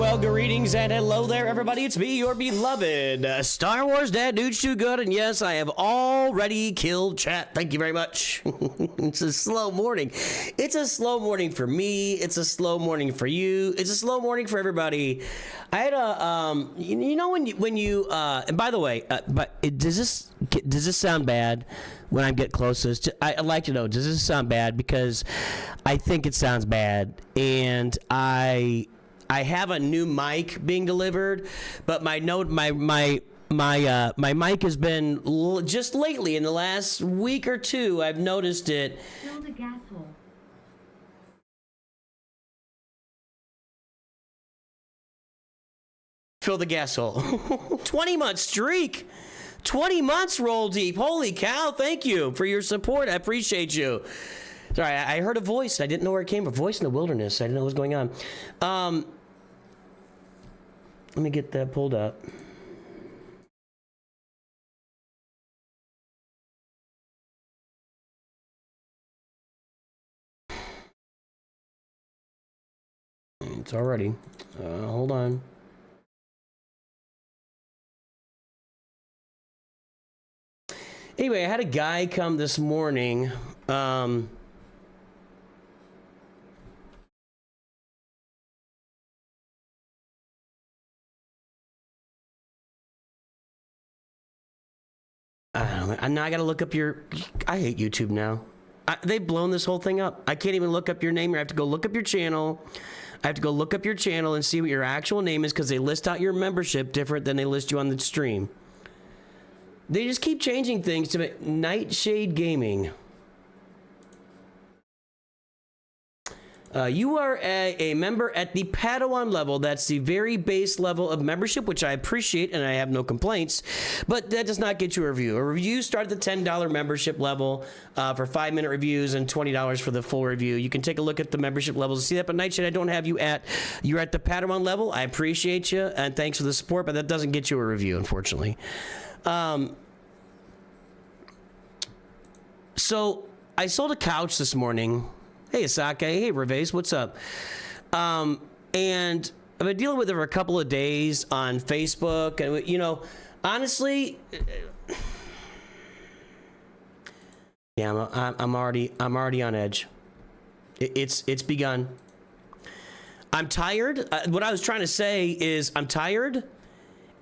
Well, greetings and hello there, everybody. It's me, your beloved Star Wars Dad Dude's Too Good, and yes, I have already killed chat. Thank you very much. It's a slow morning. It's a slow morning for me. It's a slow morning for you. It's a slow morning for everybody. I had a you know when you and by the way, does this sound bad when I get closest? I'd like to know, does this sound bad? Because I think it sounds bad, and I have a new mic being delivered, but my mic has been just lately in the last week or two. I've noticed it. Fill the gas hole. Fill the gas hole. 20-month streak. 20 months, Roll Deep. Holy cow! Thank you for your support. I appreciate you. Sorry, I heard a voice. I didn't know where it came from. A voice in the wilderness. I didn't know what was going on. Let me get that pulled up. It's already. Hold on. Anyway, I had a guy come this morning. Now I gotta look up your. I hate YouTube now. They've blown this whole thing up. I can't even look up your name. I have to go look up your channel. I have to go look up your channel and see what your actual name is because they list out your membership different than they list you on the stream. They just keep changing things to make Nightshade Gaming. You are a member at the Padawan level. That's the very base level of membership, which I appreciate and I have no complaints. But that does not get you a review. A review starts at the $10 membership level for 5-minute reviews and $20 for the full review. You can take a look at the membership levels and see that. But Nightshade, I don't have you at. You're at the Padawan level. I appreciate you and thanks for the support, but that doesn't get you a review, unfortunately. So I sold a couch this morning. Hey, Asake. Hey, Reves. What's up? And I've been dealing with it for a couple of days on Facebook. And, you know, honestly, yeah, I'm already on edge. It's begun. I'm tired. What I was trying to say is I'm tired.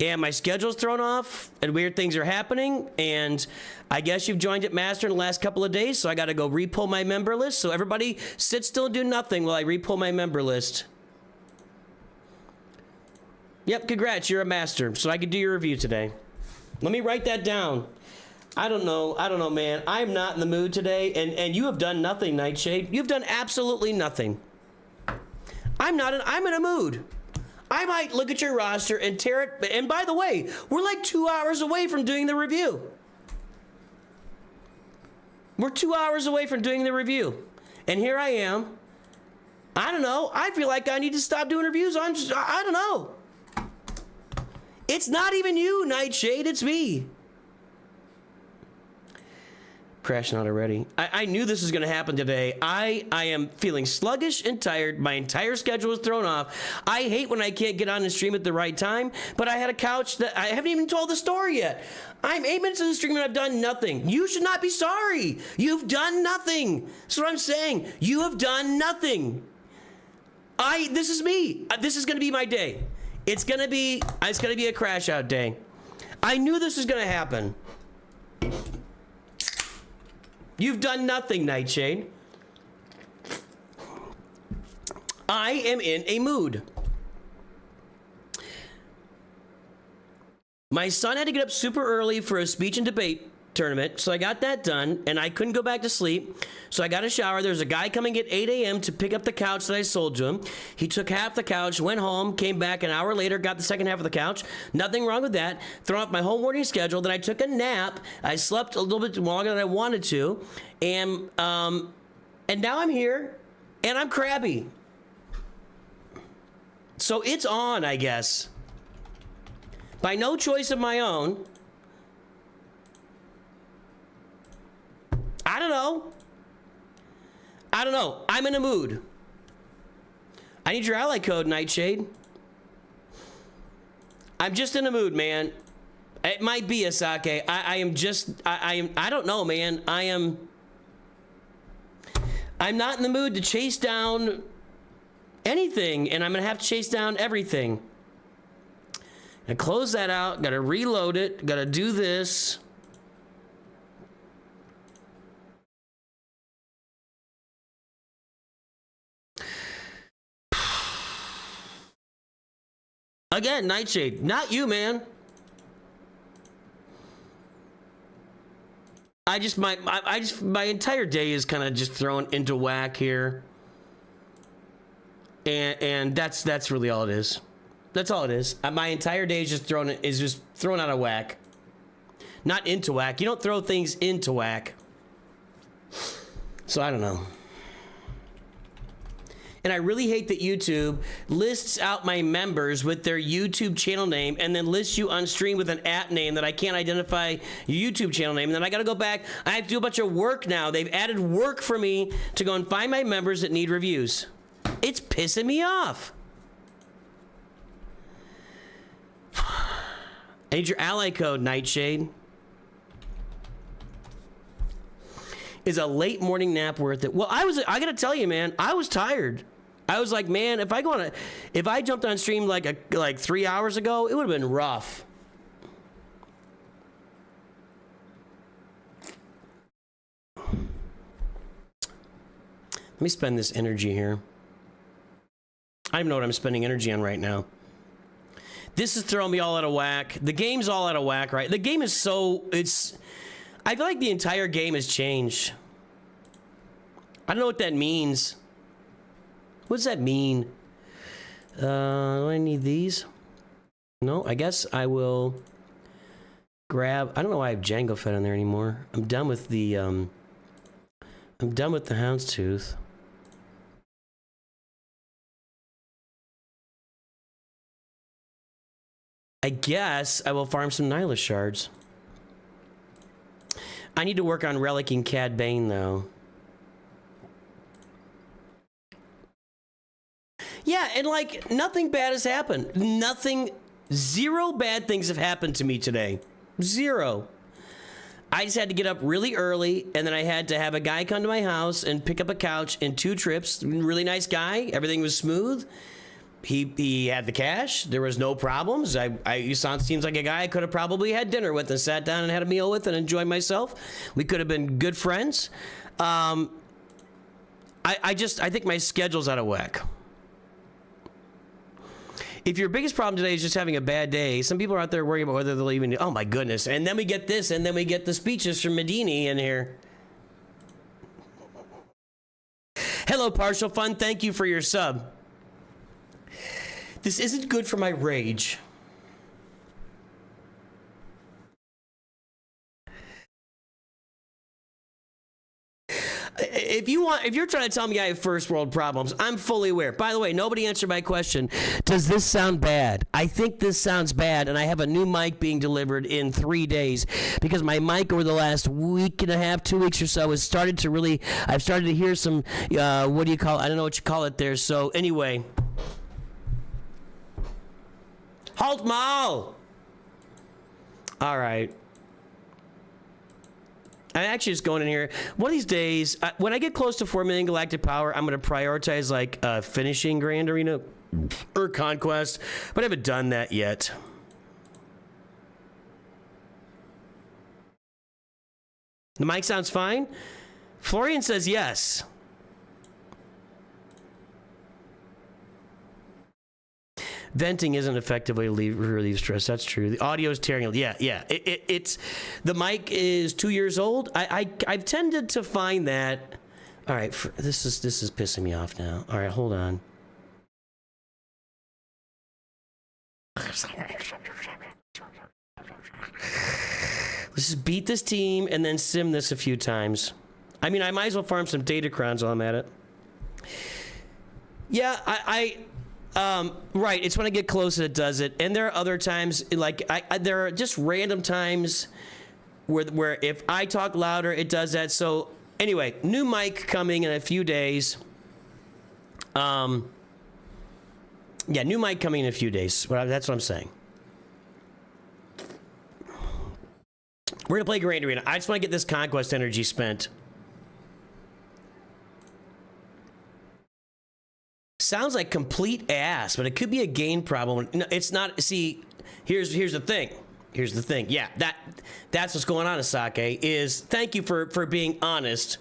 And my schedule's thrown off, and weird things are happening, and I guess you've joined it Master in the last couple of days, so I gotta go re-pull my member list. So everybody sit still and do nothing while I re-pull my member list. Yep, congrats, you're a Master, so I could do your review today. Let me write that down. I don't know, man. I'm not in the mood today, and you have done nothing, Nightshade. You've done absolutely nothing. I'm in a mood. I might look at your roster and tear it. And by the way, we're like 2 hours away from doing the review. We're 2 hours away from doing the review. And here I am. I don't know. I feel like I need to stop doing reviews on, I don't know. It's not even you, Nightshade. It's me. Crashing out already. I knew this was going to happen today. I am feeling sluggish and tired. My entire schedule is thrown off. I hate when I can't get on and stream at the right time, but I had a couch that I haven't even told the story yet. I'm 8 minutes into the stream and I've done nothing. You should not be sorry. You've done nothing. That's what I'm saying. You have done nothing. This is me. This is going to be my day. It's going to be a crash out day. I knew this was going to happen. You've done nothing, Nightshade. I am in a mood. My son had to get up super early for a speech and debate tournament, so I got that done, and I couldn't go back to sleep, so I got a shower. There's a guy coming at 8 a.m. to pick up the couch that I sold to him. He took half the couch, went home, came back an hour later, got the second half of the couch. Nothing wrong with that. Throw off my whole morning schedule. Then I took a nap. I slept a little bit longer than I wanted to, and now I'm here, and I'm crabby. So it's on, I guess. By no choice of my own. I don't know. I'm in a mood. I need your ally code, Nightshade. I'm just in a mood, man. It might be a sake. I don't know, man. I'm not in the mood to chase down anything, and I'm gonna have to chase down everything. And close that out, gotta reload it, gotta do this. Again, Nightshade, not you, man. My entire day is kind of just thrown into whack here. And that's really all it is. That's all it is. My entire day is just thrown out of whack. Not into whack. You don't throw things into whack. So I don't know. And I really hate that YouTube lists out my members with their YouTube channel name and then lists you on stream with an @ name that I can't identify your YouTube channel name. And then I got to go back. I have to do a bunch of work now. They've added work for me to go and find my members that need reviews. It's pissing me off. I need your ally code, Nightshade. Is a late morning nap worth it? Well, I gotta tell you, man, I was tired. I was like, man, if I jumped on stream like 3 hours ago, it would have been rough. Let me spend this energy here. I don't even know what I'm spending energy on right now. This is throwing me all out of whack. The game's all out of whack, right? The game is I feel like the entire game has changed. I don't know what that means. What does that mean? Do I need these? No, I guess I will grab... I don't know why I have Django Fed on there anymore. I'm done with the Houndstooth. I guess I will farm some Nihilus shards. I need to work on relicking Cad Bane, though. Yeah, and like, nothing bad has happened. Zero bad things have happened to me today. Zero. I just had to get up really early, and then I had to have a guy come to my house and pick up a couch in 2 trips. Really nice guy. Everything was smooth. He had the cash. There was no problems. Seems like a guy I could have probably had dinner with and sat down and had a meal with and enjoyed myself. We could have been good friends. I think my schedule's out of whack. If your biggest problem today is just having a bad day, some people are out there worrying about whether they'll even... Oh my goodness. And then we get this, and then we get the speeches from Medini in here. Hello, Partial Fun. Thank you for your sub. This isn't good for my rage. If you're trying to tell me I have first world problems, I'm fully aware. By the way, nobody answered my question. Does this sound bad? I think this sounds bad, and I have a new mic being delivered in 3 days because my mic over the last week and a half, 2 weeks or so has started to really... I've started to hear some, what do you call it? I don't know what you call it there. So anyway... Halt Mal! All right. I'm actually just going in here. One of these days, when I get close to 4 million galactic power, I'm going to prioritize like finishing Grand Arena or Conquest, but I haven't done that yet. The mic sounds fine. Florian says yes. Venting isn't effectively relieve stress. That's true. The audio is tearing. Yeah. It's the mic is 2 years old. I've tended to find that. All right, this is pissing me off now. All right, hold on. Let's just beat this team and then sim this a few times. I mean, I might as well farm some data crowns while I'm at it. Yeah, right, it's when I get close that it does it. And there are other times, like, there are just random times where if I talk louder, it does that. So, anyway, new mic coming in a few days. Yeah, new mic coming in a few days. That's what I'm saying. We're gonna play Grand Arena. I just want to get this Conquest energy spent. Sounds like complete ass, but it could be a gain problem. No, it's not. See, here's the thing. Here's the thing. Yeah, that's what's going on, Asake. Is thank you for being honest.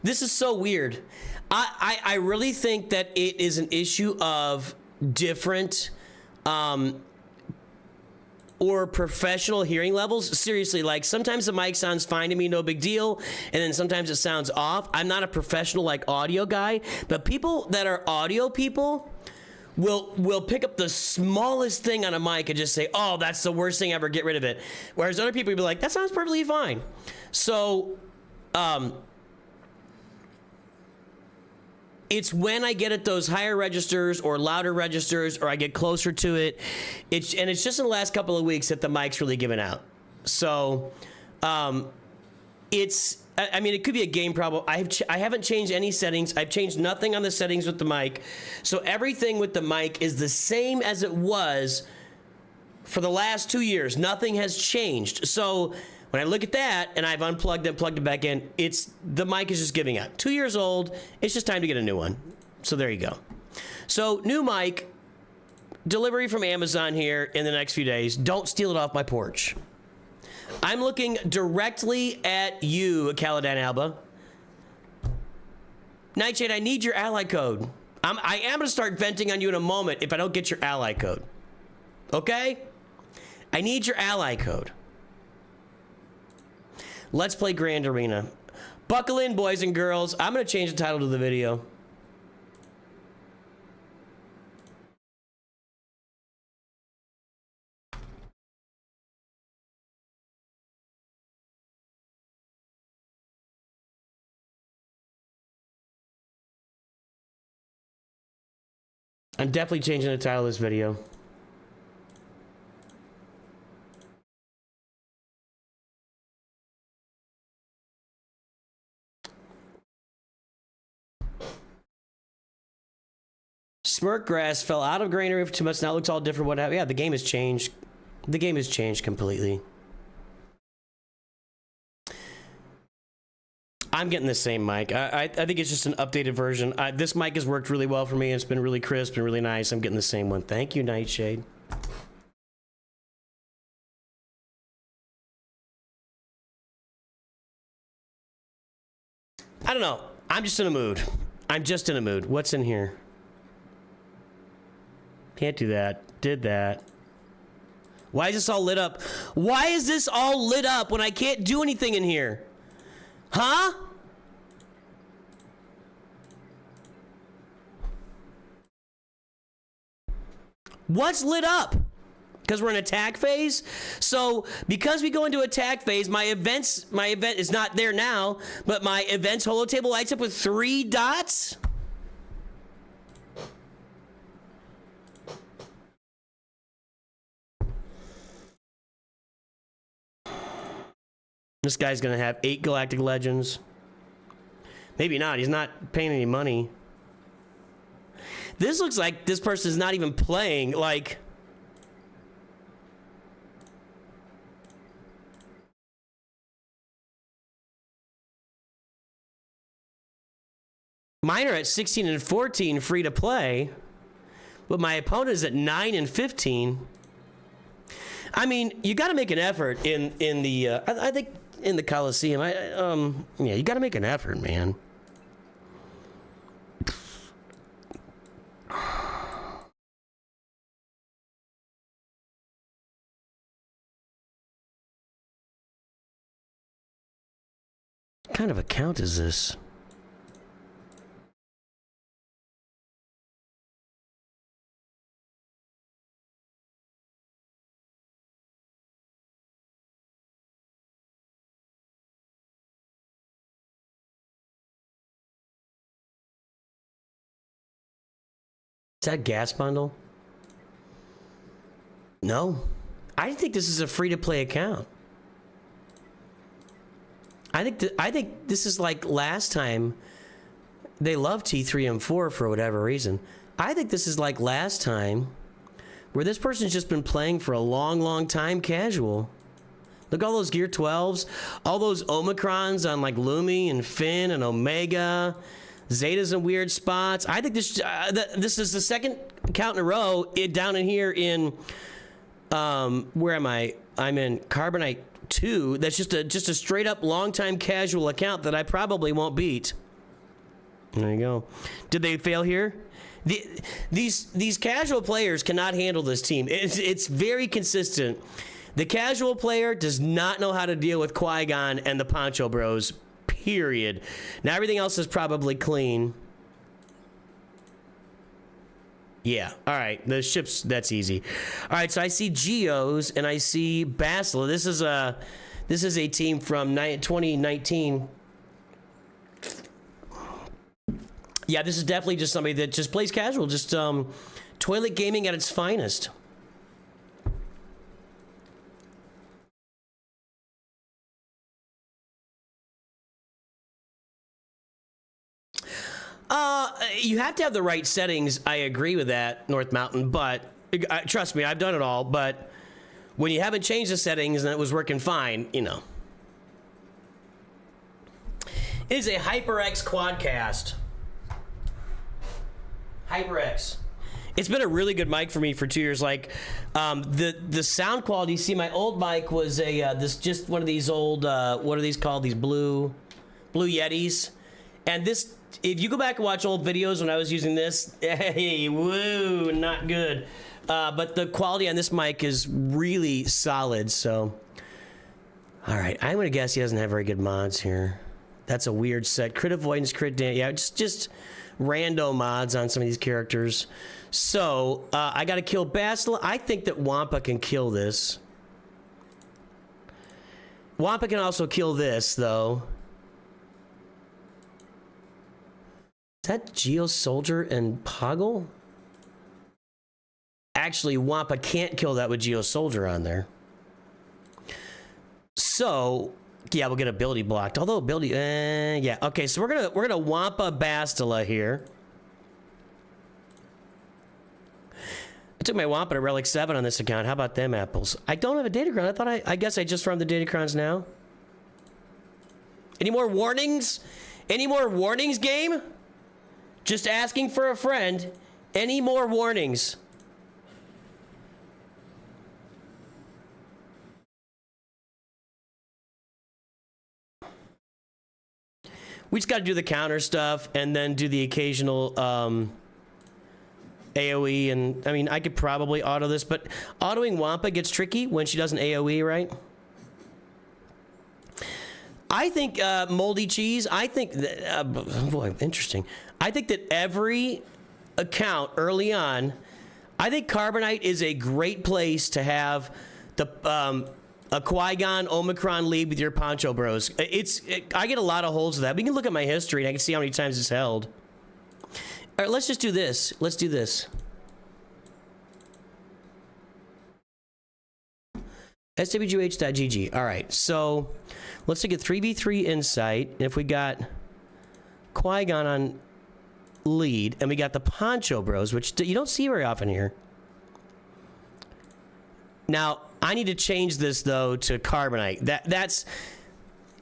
This is so weird. I really think that it is an issue of different or professional hearing levels. Seriously, like sometimes the mic sounds fine to me, no big deal, and then sometimes it sounds off. I'm not a professional like audio guy, but people that are audio people will pick up the smallest thing on a mic and just say, oh, that's the worst thing ever, get rid of it. Whereas other people will be like, that sounds perfectly fine. So it's when I get at those higher registers or louder registers or I get closer to it. It's just in the last couple of weeks that the mic's really given out. So I mean, it could be a game problem. I haven't changed any settings. I've changed nothing on the settings with the mic. So everything with the mic is the same as it was for the last 2 years. Nothing has changed. So when I look at that and I've unplugged it, plugged it back in, the mic is just giving out. 2 years old. It's just time to get a new one. So there you go. So new mic, delivery from Amazon here in the next few days. Don't steal it off my porch. I'm looking directly at you, Caladan Alba. Nightshade, I need your ally code. I am going to start venting on you in a moment if I don't get your ally code. Okay? I need your ally code. Let's play Grand Arena. Buckle in, boys and girls. I'm going to change the title to the video. I'm definitely changing the title of this video. Smirk Grass fell out of Grand Arena for 2 months. Now it looks all different. What happened? Yeah, the game has changed. The game has changed completely. I'm getting the same mic. I think it's just an updated version. This mic has worked really well for me. It's been really crisp and really nice. I'm getting the same one. Thank you, Nightshade. I don't know. I'm just in a mood. I'm just in a mood. What's in here? Can't do that. Did that. Why is this all lit up? Why is this all lit up when I can't do anything in here? Huh? What's lit up? Because we're in attack phase? So, because we go into attack phase, my event is not there now, but my events holo table lights up with 3 dots? This guy's gonna have 8 Galactic Legends. Maybe not. He's not paying any money. This looks like this person is not even playing. Like, mine are at 16 and 14 free to play, but my opponent is at 9 and 15. I mean, you got to make an effort in the I think in the Coliseum. Yeah, you got to make an effort, man. What kind of account is this? Is that gas bundle? No. I think this is a free-to-play account. I think this is like last time. They love T3M4 for whatever reason. I think this is like last time where this person's just been playing for a long, long time casual. Look at all those Gear 12s. All those Omicrons on like Lumi and Finn and Omega. Zeta's in weird spots. I think this is the second count in a row down in here in... where am I? I'm in Carbonite 2. That's just a straight up long-time casual account that I probably won't beat. There you go. Did they fail here? These casual players cannot handle this team. It's very consistent. The casual player does not know how to deal with Qui-Gon and the Poncho Bros, period. Now everything else is probably clean. Yeah, all right, the ships, that's easy. All right, so I see Geos and I see Bastila. This is a team from 2019. Yeah, this is definitely just somebody that just plays casual, just toilet gaming at its finest. You have to have the right settings. I agree with that, North Mountain, but trust me, I've done it all. But when you haven't changed the settings and it was working fine, you know. It is a HyperX Quadcast. HyperX. It's been a really good mic for me for 2 years. Like, the sound quality. See, my old mic was a just one of these old what are these called? These blue Yetis, and this. If you go back and watch old videos when I was using this, hey, woo, not good. But the quality on this mic is really solid, so. All right, I'm gonna guess he doesn't have very good mods here. That's a weird set. Crit avoidance, crit damage. Yeah, just rando mods on some of these characters. So, I gotta kill Bastila. I think that Wampa can kill this. Wampa can also kill this, though. Is that Geo Soldier and Poggle? Actually, Wampa can't kill that with Geo Soldier on there. So, yeah, we'll get ability blocked. Although ability, yeah. Okay, so we're gonna Wampa Bastila here. I took my Wampa to Relic 7 on this account. How about them apples? I don't have a Datacron. I guess I just farmed the Datacrons now. Any more warnings? Any more warnings, game? Just asking for a friend. Any more warnings? We just got to do the counter stuff and then do the occasional AoE. And I mean, I could probably auto this, but autoing Wampa gets tricky when she does an AoE, right? I think Moldy Cheese, I think that, boy, interesting. I think that every account early on, I think Carbonite is a great place to have the a Qui-Gon Omicron lead with your Poncho Bros. I get a lot of holds of that. We can look at my history and I can see how many times it's held. All right, let's just do this. Let's do this. SWGOH.GG. All right, so let's take a 3v3 insight. And if we got Qui-Gon on lead and we got the Poncho Bros, which you don't see very often here. Now, I need to change this though to Carbonite.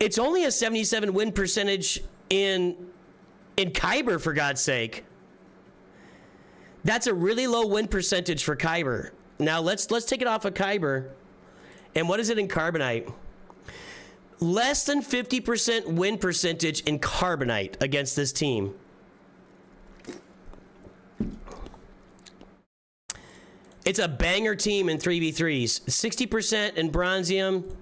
It's only a 77 win percentage in Kyber, for God's sake. That's a really low win percentage for Kyber. Now let's take it off of Kyber. And what is it in Carbonite? Less than 50% win percentage in Carbonite against this team. It's a banger team in 3v3s. 60% in Bronzium.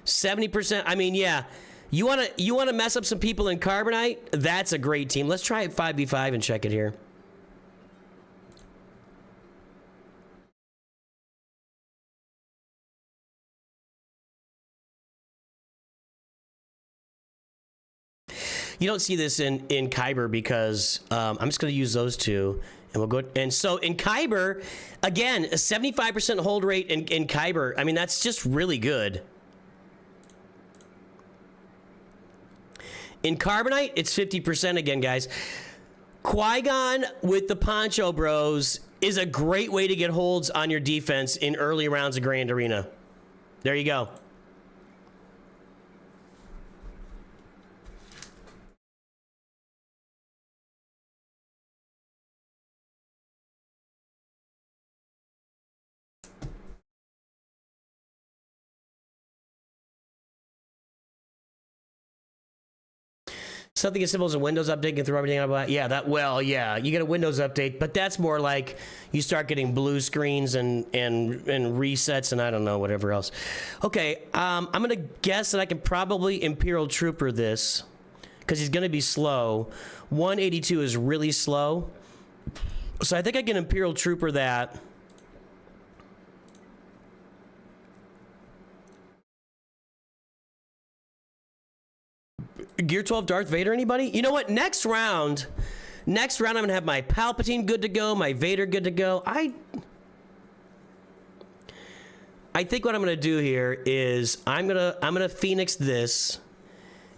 70%. I mean, yeah. You wanna mess up some people in Carbonite? That's a great team. Let's try it 5v5 and check it here. You don't see this in Kyber because I'm just going to use those two, and we'll go. And so in Kyber, again, a 75% hold rate in Kyber. I mean, that's just really good. In Carbonite, it's 50% again, guys. Qui-Gon with the Poncho Bros is a great way to get holds on your defense in early rounds of Grand Arena. There you go. Something as simple as a Windows update can throw everything out. Yeah, that, well, yeah, you get a Windows update, but that's more like you start getting blue screens and resets and I don't know, whatever else. Okay, I'm gonna guess that I can probably Imperial Trooper this because he's gonna be slow. 182 is really slow. So I think I can Imperial Trooper that. Gear 12 Darth Vader, anybody? You know what? Next round, I'm gonna have my Palpatine good to go, my Vader good to go. I think what I'm gonna do here is I'm gonna Phoenix this,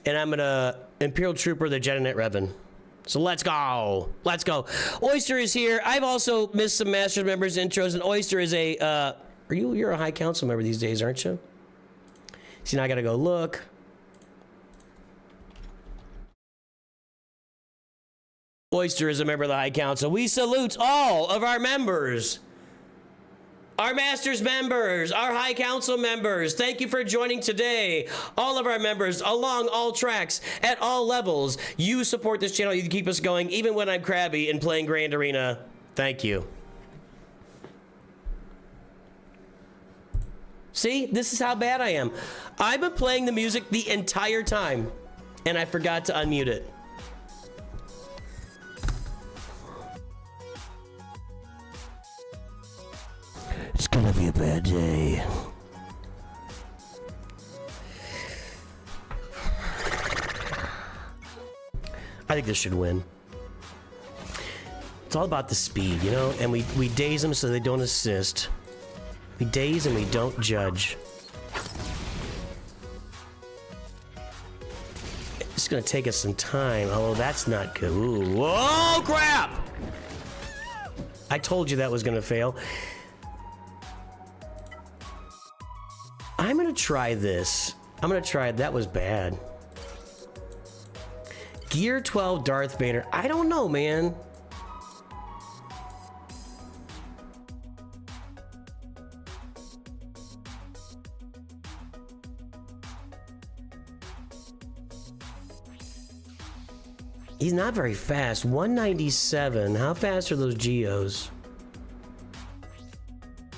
and I'm gonna Imperial Trooper the Jedinet Revan. So let's go. Let's go. Oyster is here. I've also missed some Masters members intros, and Oyster is a you're a High Council member these days, aren't you? See, now I gotta go look. Oyster is a member of the High Council. We salute all of our members, our Masters members, our High Council members. Thank you for joining today. All of our members along all tracks at all levels. You support this channel. You keep us going even when I'm crabby and playing Grand Arena. Thank you. See, this is how bad I am. I've been playing the music the entire time and I forgot to unmute it. It's gonna be a bad day. I think this should win. It's all about the speed, you know? And we daze them so they don't assist. We daze and we don't judge. It's gonna take us some time. Oh, that's not good. Ooh, whoa, crap! I told you that was gonna fail. I'm gonna try this. I'm gonna try it. That was bad. Gear 12 Darth Vader. I don't know, man. He's not very fast. 197. How fast are those Geos?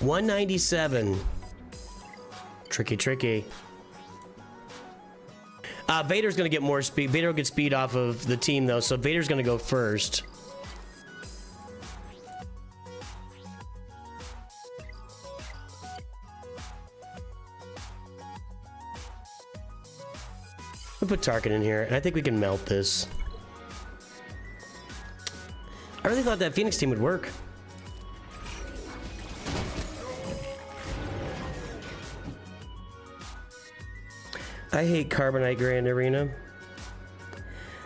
197. Tricky, tricky. Vader's gonna get more speed. Vader will get speed off of the team though, so Vader's gonna go first. We'll put Tarkin in here, and I think we can melt this. I really thought that Phoenix team would work. I hate Carbonite Grand Arena.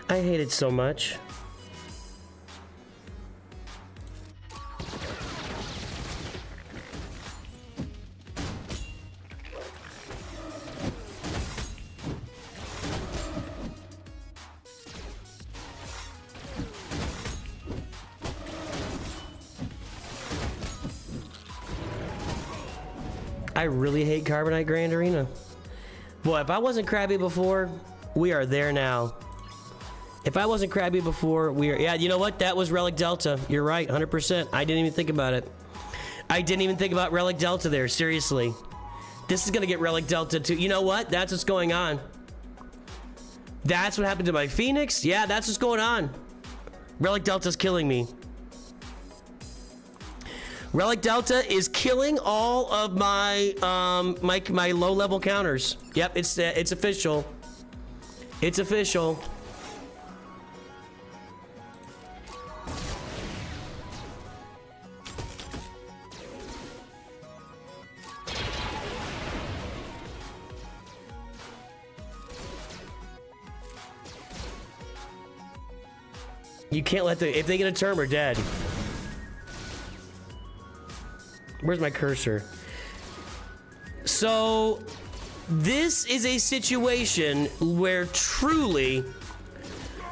I hate it so much. I really hate Carbonite Grand Arena. Boy, if I wasn't crabby before, we are there now. If I wasn't crabby before, we are... Yeah, you know what? That was Relic Delta. You're right, 100%. I didn't even think about it. I didn't even think about Relic Delta there, seriously. This is gonna get Relic Delta too. You know what? That's what's going on. That's what happened to my Phoenix? Yeah, that's what's going on. Relic Delta's killing me. Relic Delta is killing all of my my low-level counters. Yep, it's official. It's official. You can't let the... If they get a turn, we're dead. Where's my cursor? So this is a situation where truly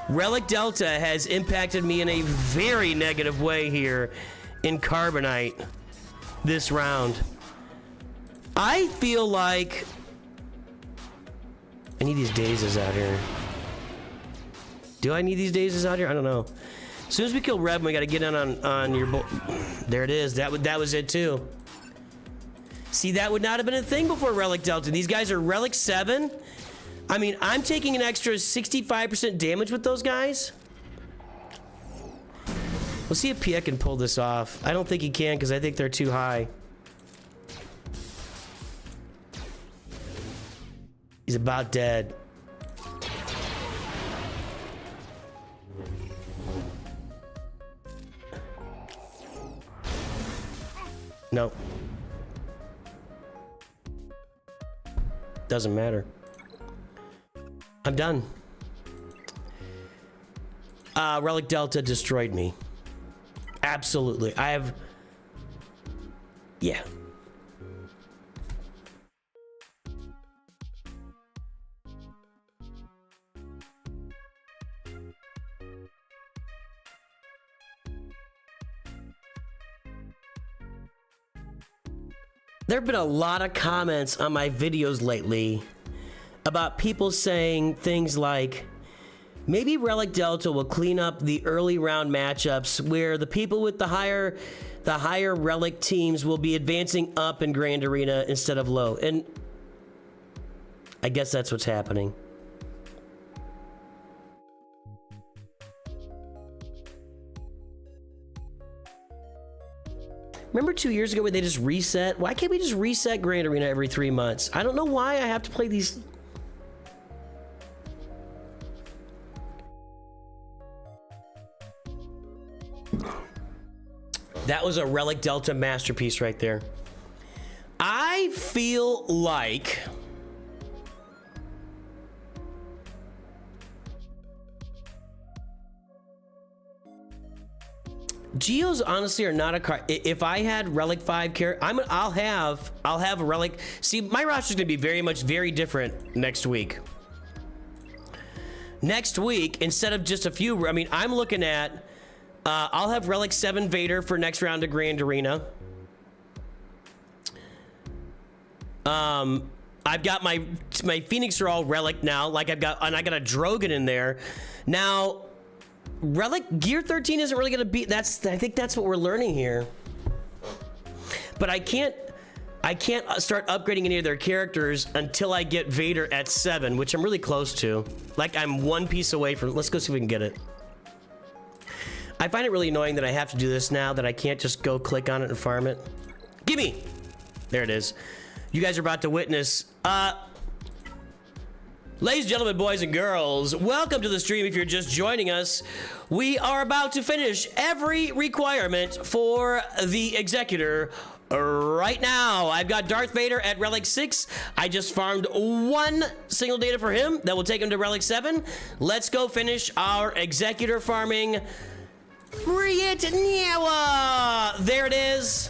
Relic Delta has impacted me in a very negative way here in Carbonite this round. I feel like I need these daisies out here. Do I need these daisies out here? I don't know. As soon as we kill Reb, we gotta get in on your there it is. That was it too. See, that would not have been a thing before Relic Delta. These guys are Relic 7. I mean, I'm taking an extra 65% damage with those guys. We'll see if Pia can pull this off. I don't think he can because I think they're too high. He's about dead. No. Doesn't matter. I'm done. Relic Delta destroyed me. Absolutely. I have... Yeah. There have been a lot of comments on my videos lately about people saying things like, maybe Relic Delta will clean up the early round matchups where the people with the higher Relic teams will be advancing up in Grand Arena instead of low. And I guess that's what's happening. Remember 2 years ago where they just reset? Why can't we just reset Grand Arena every 3 months? I don't know why I have to play these. That was a Relic Delta masterpiece right there. I feel like Geos honestly are not a card. If I had Relic 5 character, I'll have a Relic. See, my roster's gonna be very different next week. Next week, instead of just a few, I mean, I'm looking at I'll have Relic 7 Vader for next round of Grand Arena. I've got my Phoenix are all Relic now. Like I got a Drogon in there. Now, Relic Gear 13 isn't really gonna be. I think that's what we're learning here. But I can't start upgrading any of their characters until I get Vader at 7, which I'm really close to. Like I'm one piece away from. Let's go see if we can get it. I find it really annoying that I have to do this now, that I can't just go click on it and farm it. Gimme! There it is. You guys are about to witness. Ladies and gentlemen, boys and girls, welcome to the stream if you're just joining us. We are about to finish every requirement for the Executor right now. I've got Darth Vader at Relic 6. I just farmed one single data for him. That will take him to Relic 7. Let's go finish our Executor farming. There it is.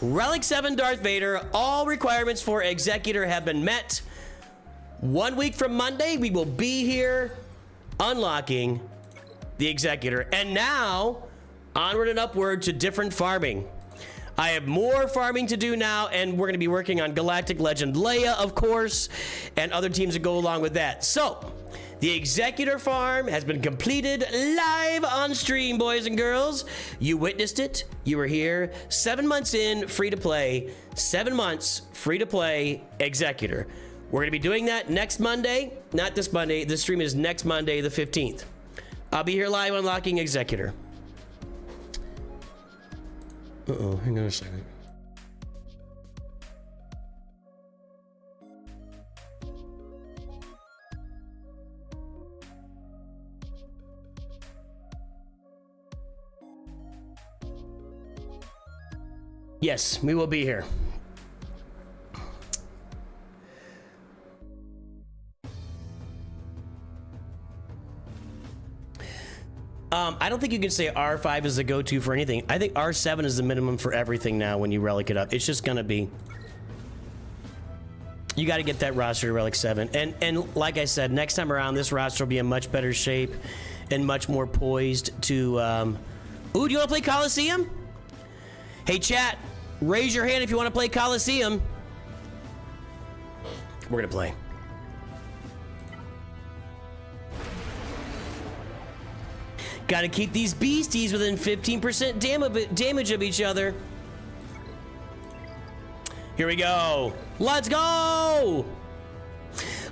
Relic 7 Darth Vader. All requirements for Executor have been met. 1 week from Monday, we will be here unlocking the Executor. And now, onward and upward to different farming. I have more farming to do now, and we're going to be working on Galactic Legend Leia, of course, and other teams that go along with that. So, the Executor farm has been completed live on stream, boys and girls. You witnessed it. You were here. 7 months in, free to play. 7 months, free to play Executor. We're going to be doing that next Monday. Not this Monday. This stream is next Monday, the 15th. I'll be here live unlocking Executor. Uh-oh, hang on a second. Yes, we will be here. I don't think you can say R5 is the go-to for anything. I think R7 is the minimum for everything now when you relic it up. It's just gonna be. You got to get that roster to Relic 7. And like I said, next time around, this roster will be in much better shape and much more poised to... Ooh, do you want to play Coliseum? Hey, chat, raise your hand if you want to play Coliseum. We're going to play. Got to keep these beasties within 15% damage of each other. Here we go. Let's go.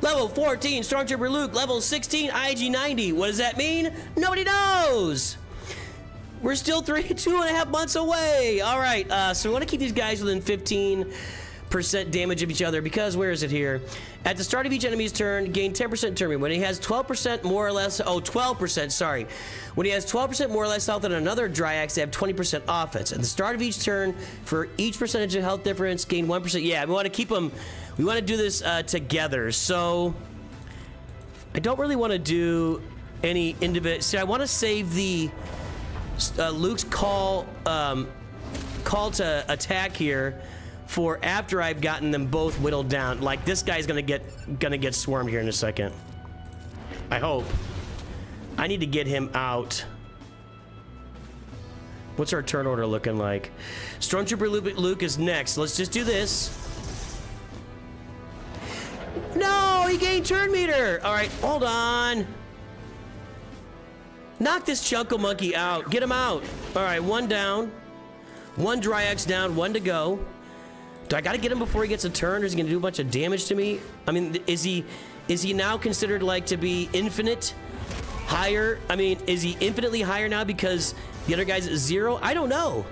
Level 14, Stormtrooper Luke. Level 16, IG-90. What does that mean? Nobody knows. We're still 2.5 months away. All right, so we want to keep these guys within 15% damage of each other because, where is it here? At the start of each enemy's turn, gain 10% turn rate. When he has 12% more or less, 12%, sorry. When he has 12% more or less health than another Dryax, they have 20% offense. At the start of each turn, for each percentage of health difference, gain 1%. Yeah, we want to keep them, we want to do this together. So, I don't really want to do any individual, see, I want to save the Luke's call to attack here for after I've gotten them both whittled down. Like, this guy's gonna get swarmed here in a second. I hope. I need to get him out. What's our turn order looking like? Stormtrooper Luke is next. Let's just do this. No, he gained turn meter. All right, hold on. Knock this Chunkle Monkey out. Get him out. All right, one down. One Dryax down, one to go. Do I gotta get him before he gets a turn, or is he gonna do a bunch of damage to me? I mean, is he now considered like to be infinite higher? I mean, is he infinitely higher now because the other guy's at 0? I don't know.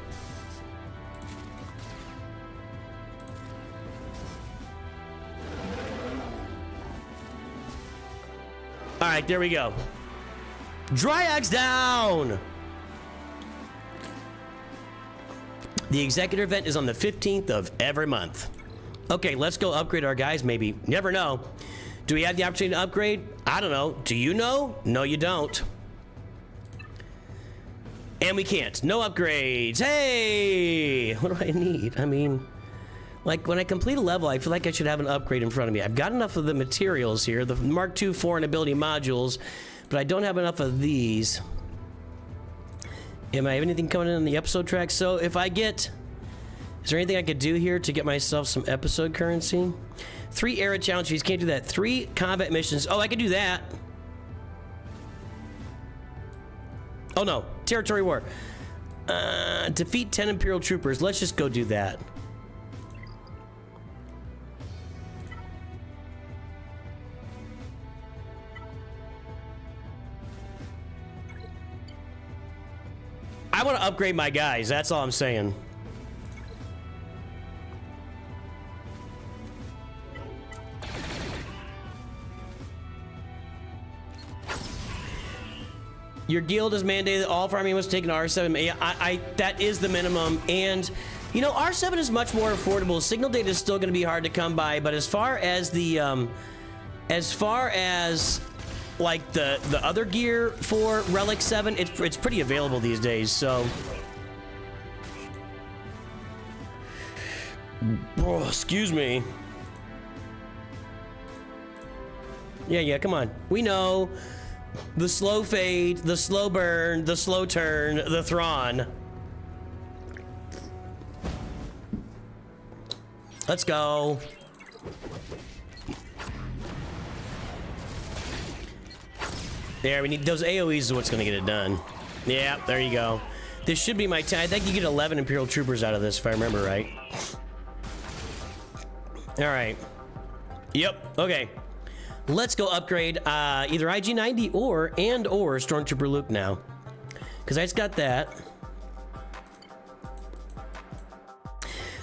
All right, there we go. Dryax down. The Executor event is on the 15th of every month. Okay, let's go upgrade our guys, maybe. Never know. Do we have the opportunity to upgrade? I don't know. Do you know? No, you don't. And we can't. No upgrades. Hey! What do I need? I mean, like, when I complete a level, I feel like I should have an upgrade in front of me. I've got enough of the materials here, the Mark II foreign ability modules, but I don't have enough of these. Am I have anything coming in on the episode track? So if I get, is there anything I could do here to get myself some episode currency? 3 era challenges, can't do that. 3 combat missions. Oh, I could do that. Oh no, territory war. Defeat 10 Imperial troopers. Let's just go do that. I want to upgrade my guys. That's all I'm saying. Your guild is mandated that all farming must take an R7. That is the minimum. And, you know, R7 is much more affordable. Signal data is still going to be hard to come by. But as far as the, like the other gear for Relic 7, it's pretty available these days, so. Oh, excuse me. Yeah, come on. We know the slow fade, the slow burn, the slow turn, the Thrawn. Let's go. There, we need those AoEs is what's gonna get it done. Yeah, there you go. This should be my time. I think you get 11 Imperial Troopers out of this, if I remember right. All right. Yep, okay. Let's go upgrade either IG-90 or Stormtrooper Luke now. Because I just got that.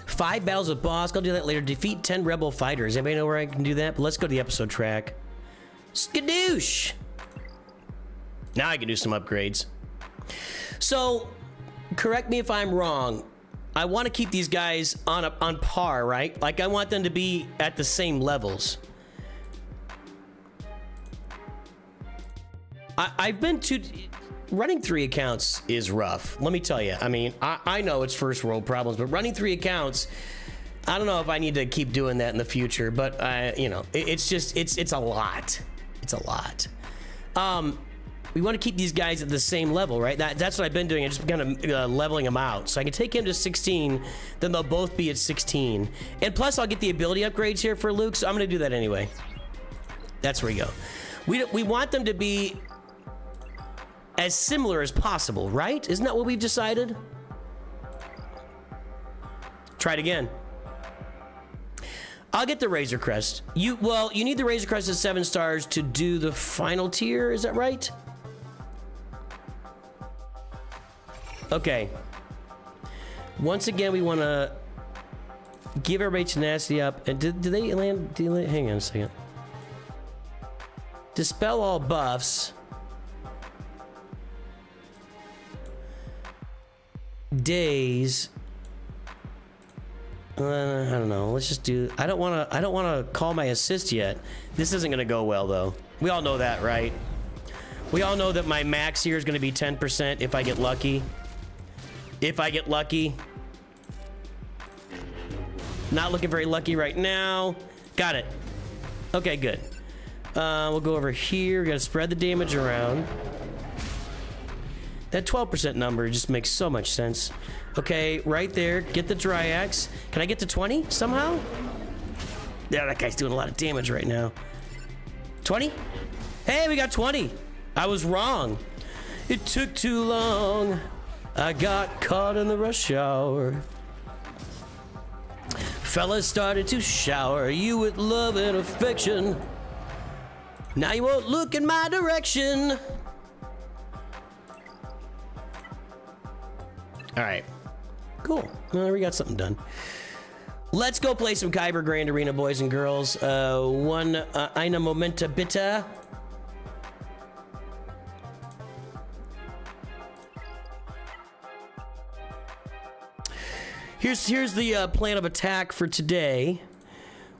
5 battles with boss. I'll do that later. Defeat 10 rebel fighters. Anybody know where I can do that? But let's go to the episode track. Skadoosh! Now I can do some upgrades. So, correct me if I'm wrong. I want to keep these guys on par, right? Like, I want them to be at the same levels. I've been to... Running 3 accounts is rough. Let me tell you. I mean, I know it's first world problems, but running 3 accounts... I don't know if I need to keep doing that in the future, but you know, it's just, it's a lot. It's a lot. We want to keep these guys at the same level, right? That's what I've been doing. I just kind of leveling them out. So I can take him to 16, then they'll both be at 16. And plus I'll get the ability upgrades here for Luke, so I'm gonna do that anyway. That's where we go. We want them to be as similar as possible, right? Isn't that what we've decided? Try it again. I'll get the Razor Crest. You need the Razor Crest at 7 stars to do the final tier, is that right? Okay. Once again, we want to give everybody tenacity up. And did they land? Hang on a second. Dispel all buffs. Days. I don't know. Let's just do. I don't want to call my assist yet. This isn't gonna go well though. We all know that, right? We all know that my max here is gonna be 10% if I get lucky. If I get lucky. Not looking very lucky right now. Got it. Okay, good. We'll go over here. Gotta spread the damage around. That 12% number just makes so much sense. Okay, right there. Get the Dryaks. Can I get to 20 somehow? Yeah, that guy's doing a lot of damage right now. 20? Hey, we got 20. I was wrong. It took too long. I got caught in the rush hour. Fellas started to shower you with love and affection. Now you won't look in my direction. All right, cool. Well, we got something done. Let's go play some Kyber Grand Arena, boys and girls. Eine Momenta bitte. Here's the plan of attack for today.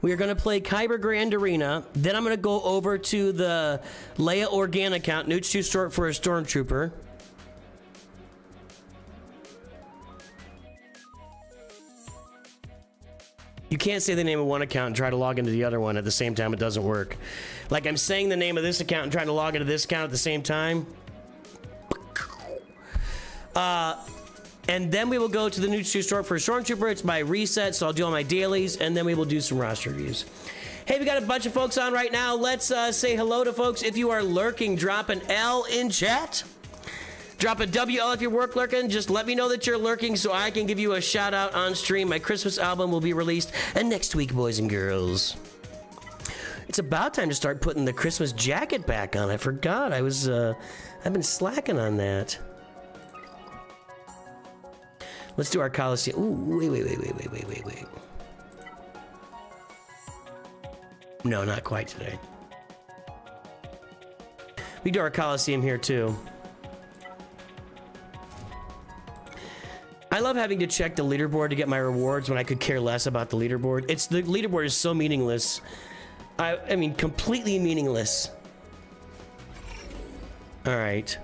We are going to play Kyber Grand Arena. Then I'm going to go over to the Leia Organa account. Newt's too short for a Stormtrooper. You can't say the name of one account and try to log into the other one at the same time. It doesn't work. Like I'm saying the name of this account and trying to log into this account at the same time. And then we will go to the new store for Stormtrooper. It's my reset, so I'll do all my dailies, and then we will do some roster reviews. Hey, we got a bunch of folks on right now. Let's say hello to folks. If you are lurking, drop an L in chat. Drop a WL if you're lurking. Just let me know that you're lurking so I can give you a shout out on stream. My Christmas album will be released next week, boys and girls. It's about time to start putting the Christmas jacket back on. I forgot. I've been slacking on that. Let's do our Coliseum. Ooh, wait. No, not quite today. We do our Coliseum here too. I love having to check the leaderboard to get my rewards when I could care less about the leaderboard. The leaderboard is so meaningless. I mean, completely meaningless. All right.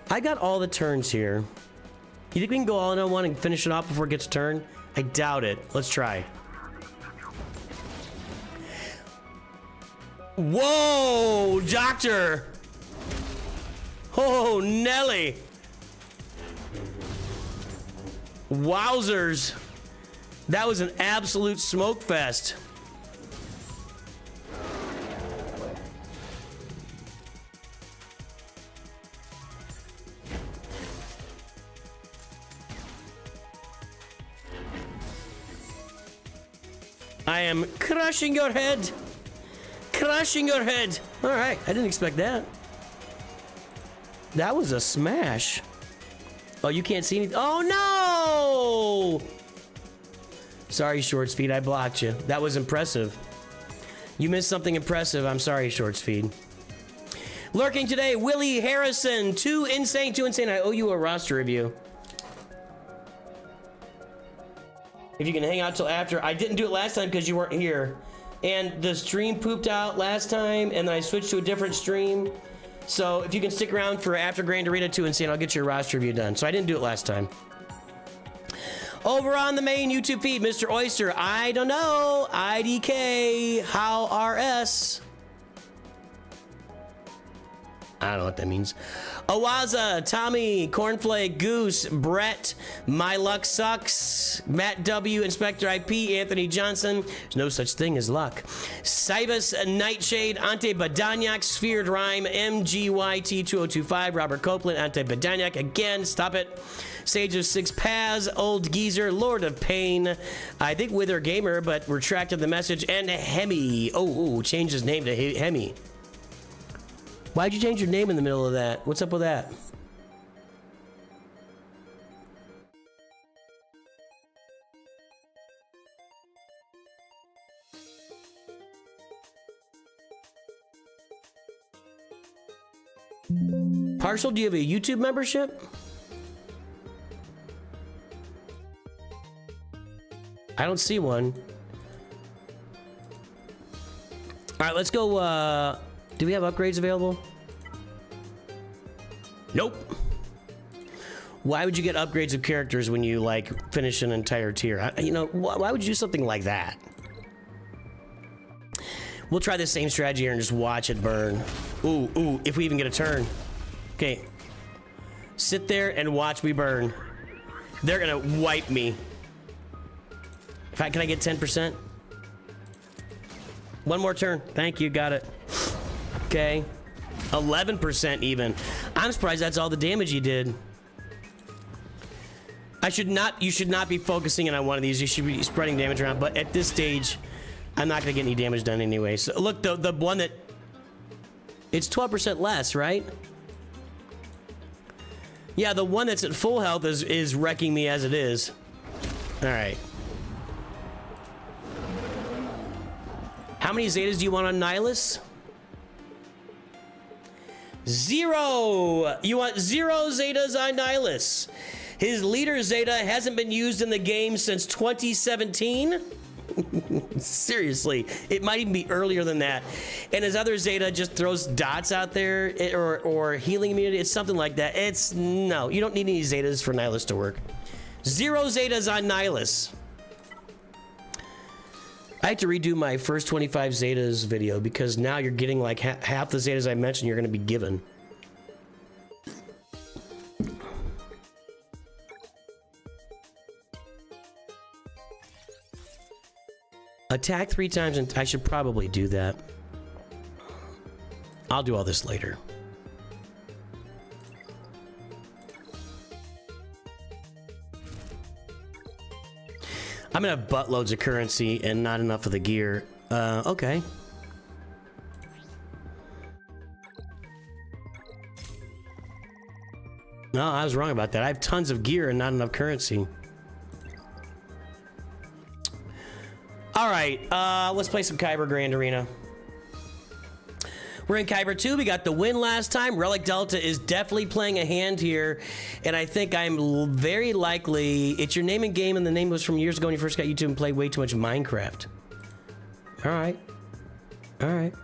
I got all the turns here. You think we can go all in on one and finish it off before it gets turned? I doubt it. Let's try. Whoa, Doctor! Oh, Nelly! Wowzers! That was an absolute smoke fest. I am crushing your head. Crushing your head. All right, I didn't expect that. That was a smash. Oh, you can't see anything. Oh, no! Sorry, Short Speed, I blocked you. That was impressive. You missed something impressive. I'm sorry, Short Speed. Lurking today, Willie Harrison. Too insane. I owe you a roster review. If you can hang out till after. I didn't do it last time because you weren't here. And the stream pooped out last time, and then I switched to a different stream. So if you can stick around for after Grand Arena 2 and see, and I'll get your roster review done. So I didn't do it last time. Over on the main YouTube feed, Mr. Oyster, I don't know. IDK, how RS? I don't know what that means. Awaza, Tommy, Cornflake, Goose, Brett, My Luck Sucks, Matt W, Inspector IP, Anthony Johnson. There's no such thing as luck. Cybus, Nightshade, Ante Badanyak, Sphered Rhyme, MGYT2025, Robert Copeland, Ante Badanyak. Again, stop it. Sage of Six Paths, Old Geezer, Lord of Pain, I think Wither Gamer, but retracted the message, and Hemi. Oh, changed his name to Hemi. Why'd you change your name in the middle of that? What's up with that? Partial, do you have a YouTube membership? I don't see one. All right, let's go, do we have upgrades available? Nope. Why would you get upgrades of characters when you, like, finish an entire tier? You know, why would you do something like that? We'll try the same strategy here and just watch it burn. Ooh, if we even get a turn. Okay. Sit there and watch me burn. They're gonna wipe me. Can I get 10%? One more turn. Thank you, got it. Okay. 11% even. I'm surprised that's all the damage he did. You should not be focusing in on one of these. You should be spreading damage around, but at this stage, I'm not gonna get any damage done anyway. So look, the one that, it's 12% less, right? Yeah, the one that's at full health is wrecking me as it is. All right. How many Zetas do you want on Nihilus? 0! You want 0 Zetas on Nihilus. His leader Zeta hasn't been used in the game since 2017. Seriously, it might even be earlier than that. And his other Zeta just throws dots out there, or healing immunity. It's something like that. No, you don't need any Zetas for Nihilus to work. 0 Zetas on Nihilus. I had to redo my first 25 Zetas video because now you're getting like half the Zetas I mentioned you're going to be given. Attack 3 times, and I should probably do that. I'll do all this later. I'm gonna have buttloads of currency and not enough of the gear. Okay. No, I was wrong about that. I have tons of gear and not enough currency. All right, let's play some Kyber Grand Arena. We're in Kyber 2. We got the win last time. Relic Delta is definitely playing a hand here. And I think I'm very likely... It's your name and game, and the name was from years ago when you first got YouTube and played way too much Minecraft. All right. All right.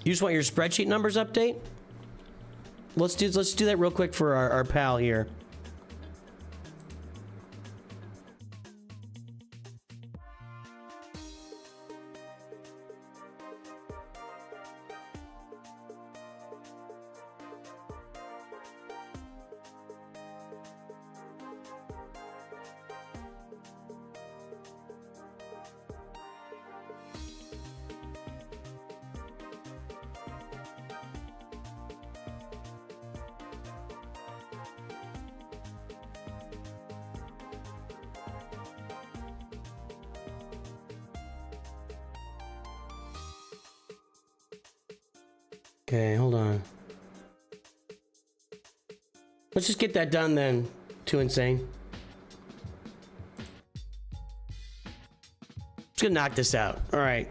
You just want your spreadsheet numbers update? Let's do that real quick for our pal here. Okay, hold on. Let's just get that done then. Too insane. Just gonna knock this out. All right.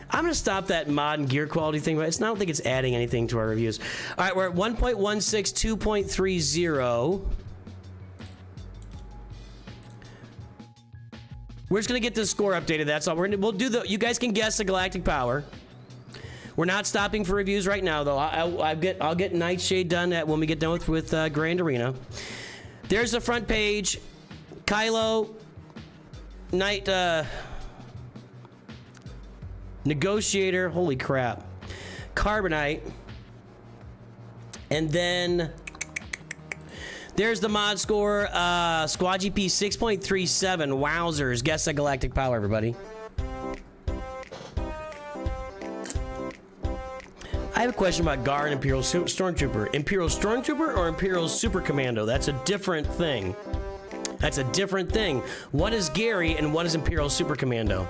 I'm gonna stop that mod and gear quality thing, but I don't think it's adding anything to our reviews. All right, we're at 1.16, 2.30. We're just gonna get this score updated. That's all. We'll do the. You guys can guess the galactic power. We're not stopping for reviews right now, though. I'll get Nightshade done when we get done with Grand Arena. There's the front page. Kylo, Night Negotiator. Holy crap! Carbonite, and then there's the mod score. Squad GP 6.37. Wowzers! Guess the galactic power, everybody. I have a question about GAR and Imperial Stormtrooper. Imperial Stormtrooper or Imperial Super Commando? That's a different thing. That's a different thing. What is Gary and what is Imperial Super Commando?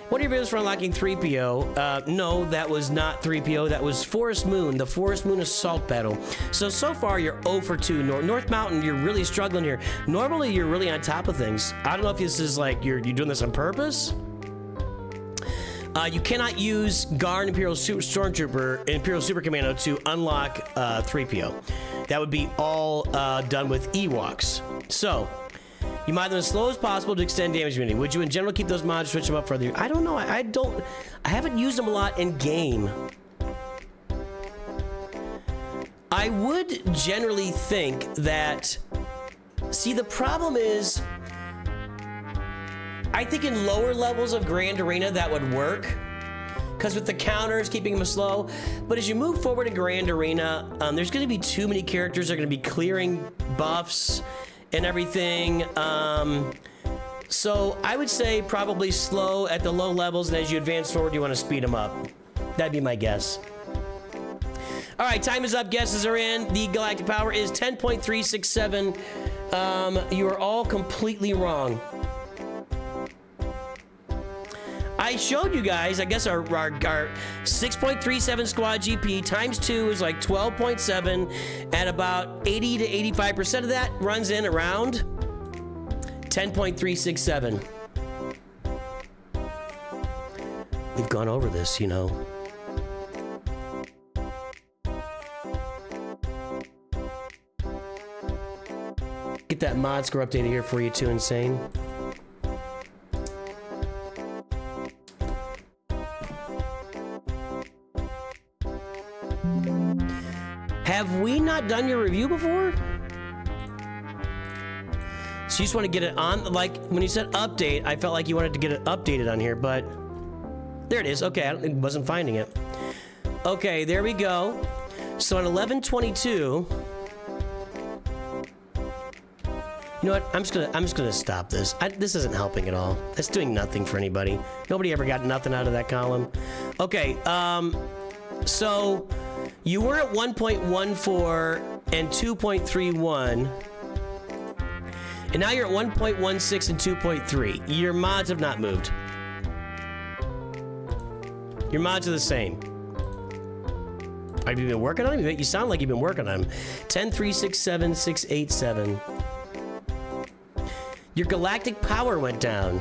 What are your videos for unlocking 3PO? No, that was not 3PO. That was Forest Moon, the Forest Moon Assault Battle. So far, you're 0 for 2. North Mountain, you're really struggling here. Normally, you're really on top of things. I don't know if this is like you're doing this on purpose. You cannot use GAR and Imperial Stormtrooper, Imperial Super Commando to unlock 3PO. That would be all done with Ewoks. So, you mod them as slow as possible to extend damage immunity. Would you in general keep those mods, switch them up further? I don't know. I haven't used them a lot in game. I would generally think that... See, the problem is... I think in lower levels of Grand Arena that would work, because with the counters keeping them slow. But as you move forward in Grand Arena, there's going to be too many characters that are going to be clearing buffs and everything. So I would say probably slow at the low levels, and as you advance forward, you want to speed them up. That'd be my guess. All right, time is up. Guesses are in. The galactic power is 10.367. You are all completely wrong. I showed you guys, I guess our 6.37 squad GP times 2 is like 12.7, and about 80 to 85% of that runs in around 10.367. We've gone over this, you know. Get that mod score updated here for you too, Insane. Have we not done your review before? So you just want to get it on, like when you said update, I felt like you wanted to get it updated on here, but there it is. Okay, I wasn't finding it. Okay, there we go. So on 11/22, you know what? I'm just gonna stop this. This isn't helping at all. It's doing nothing for anybody. Nobody ever got nothing out of that column. Okay, so you were at 1.14 and 2.31, and now you're at 1.16 and 2.3. Your mods have not moved. Your mods are the same. Have you been working on them? You sound like you've been working on them. 10, 3, 6, 7, 6, 8, 7. Your galactic power went down.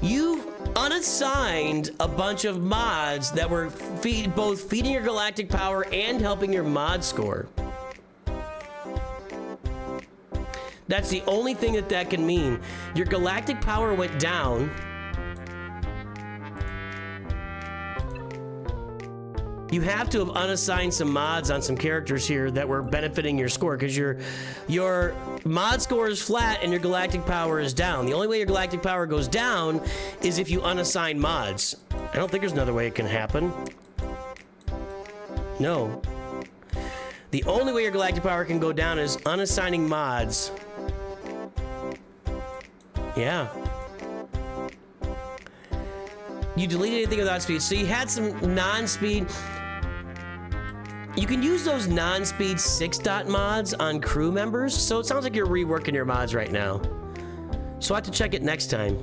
You've unassigned a bunch of mods that were both feeding your galactic power and helping your mod score. That's the only thing that can mean. Your galactic power went down. You have to have unassigned some mods on some characters here that were benefiting your score, because your mod score is flat and your galactic power is down. The only way your galactic power goes down is if you unassign mods. I don't think there's another way it can happen. No. The only way your galactic power can go down is unassigning mods. Yeah. You deleted anything without speed. So you had some non-speed. You can use those non-speed 6-dot mods on crew members. So it sounds like you're reworking your mods right now. So I have to check it next time.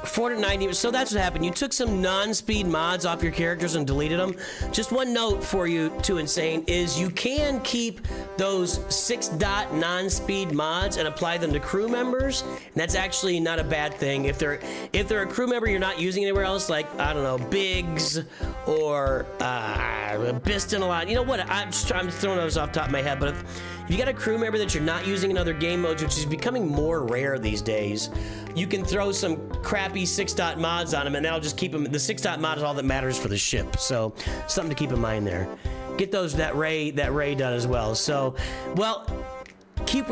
490, so that's what happened. You took some non-speed mods off your characters and deleted them. Just one note for you, too, Insane, is you can keep those 6-dot non-speed mods and apply them to crew members. And that's actually not a bad thing. If they're a crew member you're not using anywhere else, like, I don't know, Biggs or Biston a lot. You know what? I'm throwing those off the top of my head, but If you got a crew member that you're not using in other game modes, which is becoming more rare these days, you can throw some crappy 6-dot mods on them, and that'll just keep them. The 6-dot mod is all that matters for the ship, so something to keep in mind there. Get that ray done as well. So, well,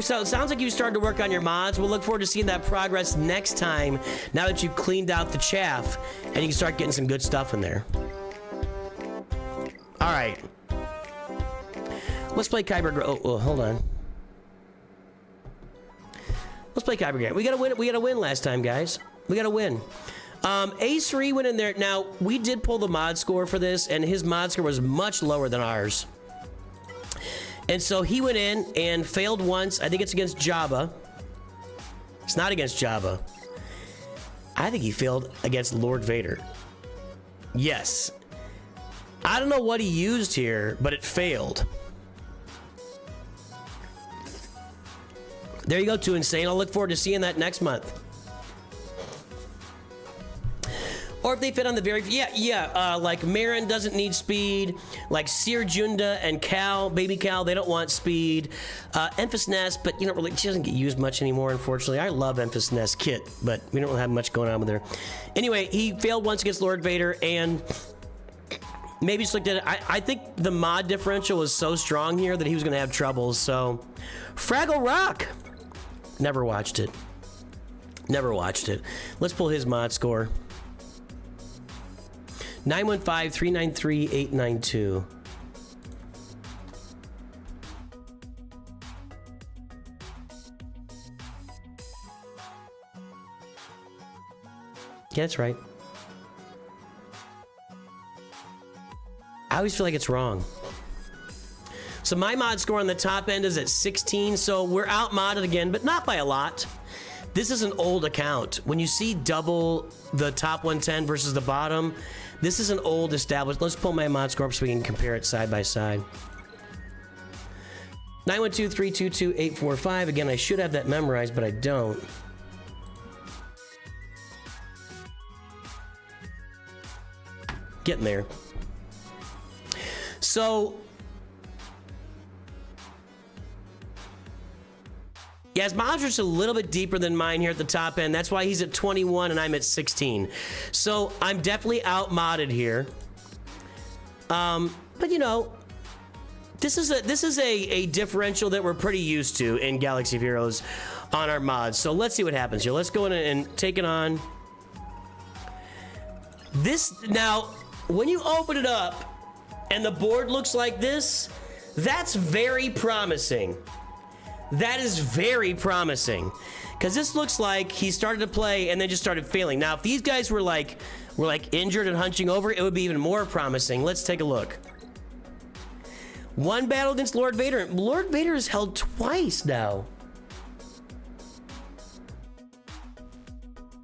so it sounds like you started to work on your mods. We'll look forward to seeing that progress next time. Now that you've cleaned out the chaff, and you can start getting some good stuff in there. All right. Let's play Kyber. Oh, hold on. Let's play Kyber again. We gotta win. We gotta win last time, guys. We gotta win. Ace3 went in there. Now we did pull the mod score for this, and his mod score was much lower than ours. And so he went in and failed once. I think it's against Jabba. It's not against Jabba. I think he failed against Lord Vader. Yes. I don't know what he used here, but it failed. There you go, Too Insane. I'll look forward to seeing that next month. Or if they fit on the very... like Marin doesn't need speed. Like Seer Junda and Cal, Baby Cal, they don't want speed. Emphas Nest, but you know, really, she doesn't get used much anymore, unfortunately. I love Emphas Nest Kit, but we don't have much going on with her. Anyway, he failed once against Lord Vader, and... maybe just looked at it. I think the mod differential was so strong here that he was going to have trouble, so... Fraggle Rock! Never watched it. Never watched it. Let's pull his mod score. 915-393-892. Yeah, that's right. I always feel like it's wrong. So my mod score on the top end is at 16, so we're out modded again, but not by a lot. This is an old account. When you see double the top 110 versus the bottom, this is an old established. Let's pull my mod score up so we can compare it side by side. 912-322-845. Again, I should have that memorized, but I don't. Getting there. So, yeah, his mods are just a little bit deeper than mine here at the top end. That's why he's at 21 and I'm at 16. So I'm definitely out modded here. But you know, this is a differential that we're pretty used to in Galaxy of Heroes on our mods. So let's see what happens here. Let's go in and take it on. This now, when you open it up and the board looks like this, that's very promising. That is very promising, because this looks like he started to play and then just started failing. Now, if these guys were like injured and hunching over, it would be even more promising. Let's take a look. One battle against Lord Vader. Lord Vader is held twice now.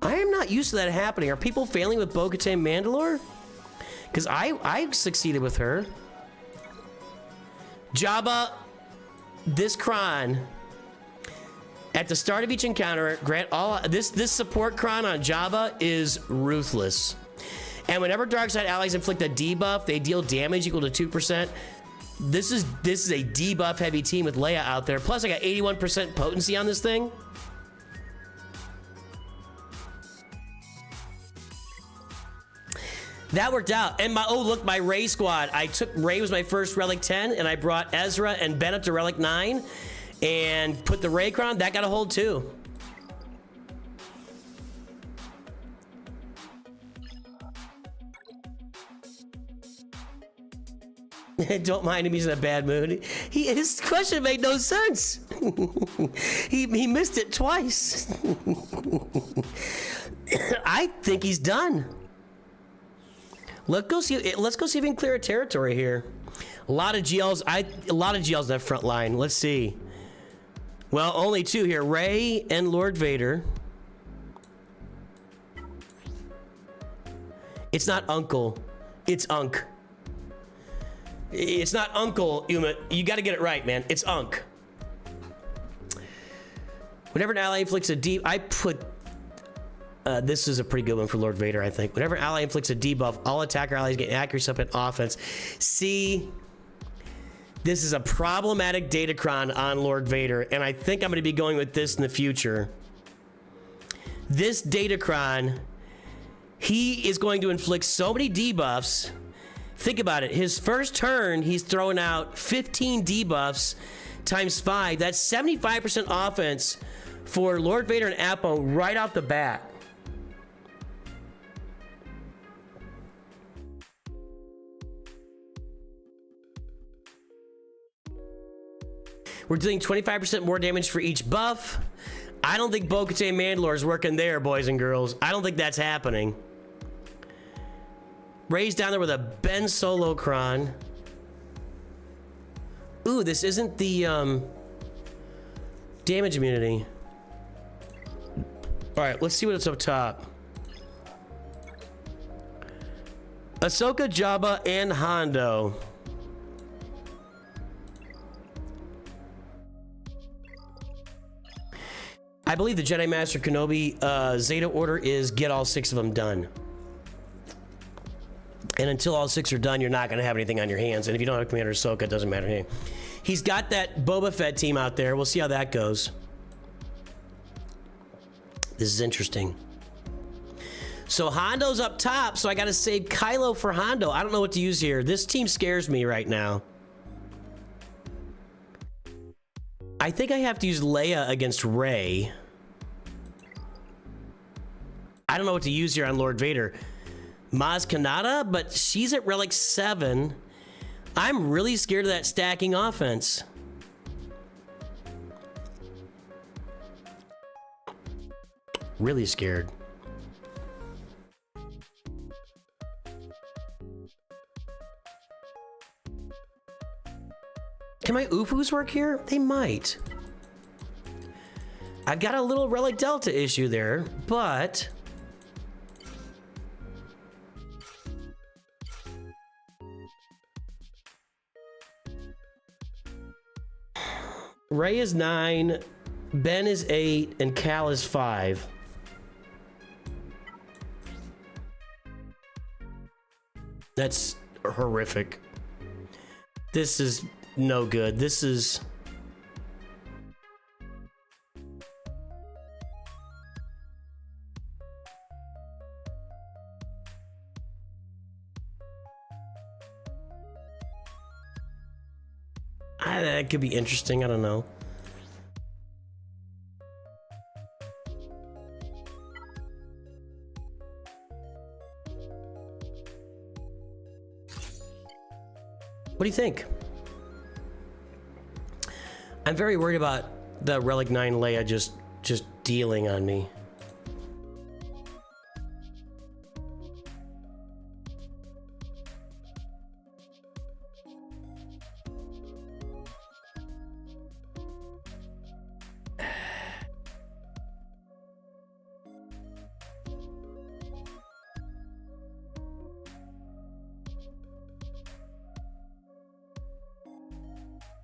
I am not used to that happening. Are people failing with Bo-Katan Mandalore? Because I succeeded with her. Jabba, this Kron, at the start of each encounter, grant all this support Kron on Jabba is ruthless. And whenever Darkside allies inflict a debuff, they deal damage equal to 2%. This is a debuff heavy team with Leia out there. Plus, I got 81% potency on this thing. That worked out. And my Rey squad. Rey was my first Relic 10, and I brought Ezra and Ben up to Relic 9 and put the Rey Kron. That got a hold too. Don't mind him, he's in a bad mood. His question made no sense. he missed it twice. I think he's done. Let's go see if we can clear a territory here. A lot of GLs in that front line. Let's see. Well, only two here. Rey and Lord Vader. It's not Uncle. It's Unk. It's not Uncle, Uma. You got to get it right, man. It's Unk. Whenever an ally inflicts a deep... I put... this is a pretty good one for Lord Vader, I think. Whenever an ally inflicts a debuff, all attacker allies get accuracy up in offense. See, This is a problematic Datacron on Lord Vader, and I think I'm going to be going with this in the future. This Datacron, he is going to inflict so many debuffs. Think about it. His first turn, he's throwing out 15 debuffs times 5. That's 75% offense for Lord Vader and Apo right off the bat. We're dealing 25% more damage for each buff. I don't think Bo-Katan Mandalore is working there, boys and girls. I don't think that's happening. Ray's down there with a Ben Solocron. Ooh, this isn't the damage immunity. All right, let's see what's up top. Ahsoka, Jabba, and Hondo. I believe the Jedi Master Kenobi Zeta order is get all 6 of them done. And until all 6 are done, you're not going to have anything on your hands. And if you don't have Commander Ahsoka, it doesn't matter. Hey, he's got that Boba Fett team out there. We'll see how that goes. This is interesting. So Hondo's up top, so I got to save Kylo for Hondo. I don't know what to use here. This team scares me right now. I think I have to use Leia against Rey. I don't know what to use here on Lord Vader. Maz Kanata, but she's at Relic 7. I'm really scared of that stacking offense. Really scared. Can my UFUs work here? They might. I've got a little Relic Delta issue there, but... Rey is 9, Ben is 8, and Cal is 5. That's horrific. This is no good. This is... that could be interesting. I don't know. What do you think? I'm very worried about the Relic 9 Leia just dealing on me.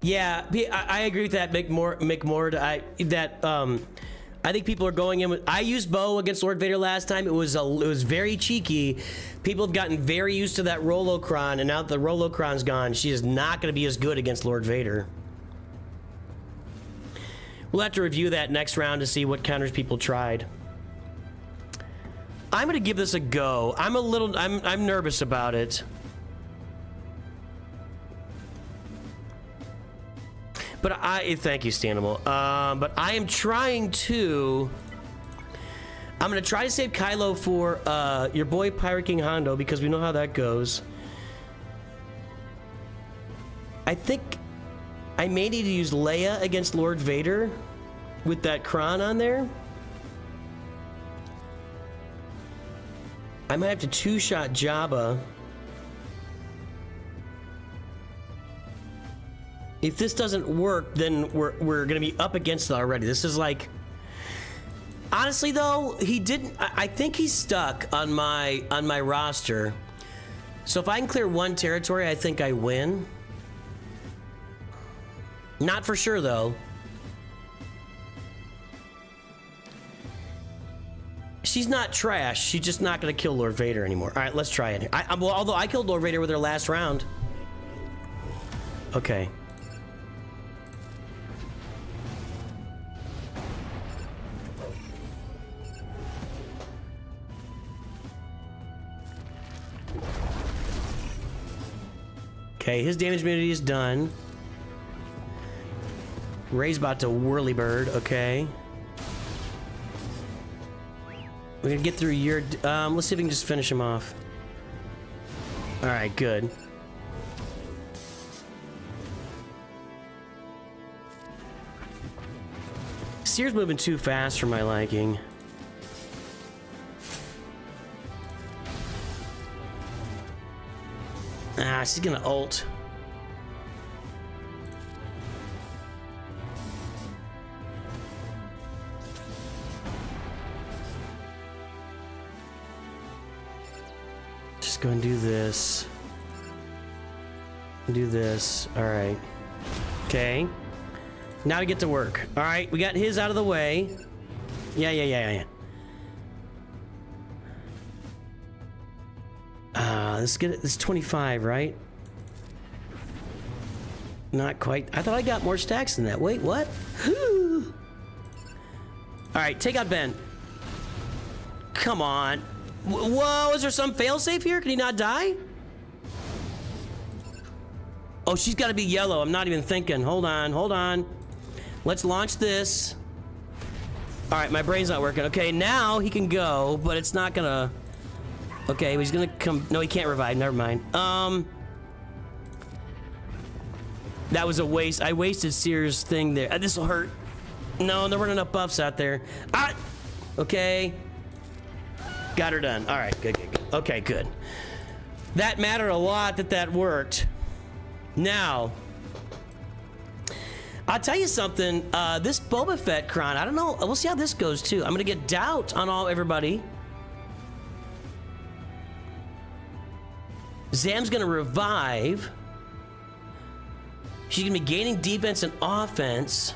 Yeah, I agree with that, McMord. I think people are going in with... I used Bo against Lord Vader last time. It was very cheeky. People have gotten very used to that Rolocron, and now that the Rolocron's gone, she is not going to be as good against Lord Vader. We'll have to review that next round to see what counters people tried. I'm going to give this a go. I'm nervous about it. But thank you, Stanimal. But I am trying to... I'm going to try to save Kylo for your boy Pirate King Hondo, because we know how that goes. I think I may need to use Leia against Lord Vader with that Kron on there. I might have to two-shot Jabba. If this doesn't work, then we're gonna be up against it already. This is like... Honestly, though, he didn't... I think he's stuck on my roster. So if I can clear one territory, I think I win. Not for sure, though. She's not trash. She's just not gonna kill Lord Vader anymore. All right, let's try it. Well, although I killed Lord Vader with her last round. Okay. Okay, his damage immunity is done. Ray's about to whirlybird. Okay. We're gonna get through your... let's see if we can just finish him off. Alright, good. Seer's moving too fast for my liking. Ah, she's gonna ult. Just go and do this. Do this. Alright. Okay. Now to get to work. Alright, we got his out of the way. Yeah. Let's get it. This is 25, right? Not quite. I thought I got more stacks than that. Wait, what? Alright, take out Ben. Come on. Whoa, is there some failsafe here? Can he not die? Oh, she's got to be yellow. I'm not even thinking. Hold on. Let's launch this. All right, my brain's not working. Okay, now he can go, but it's not gonna... Okay, he's gonna come... No, he can't revive. Never mind. That was a waste. I wasted Seer's thing there. This will hurt. No, there weren't enough buffs out there. Ah! Okay. Got her done. All right, good. Okay, good. That mattered a lot that worked. Now, I'll tell you something. This Boba Fett Kron, I don't know. We'll see how this goes too. I'm gonna get doubt on everybody. Zam's gonna revive. She's gonna be gaining defense and offense.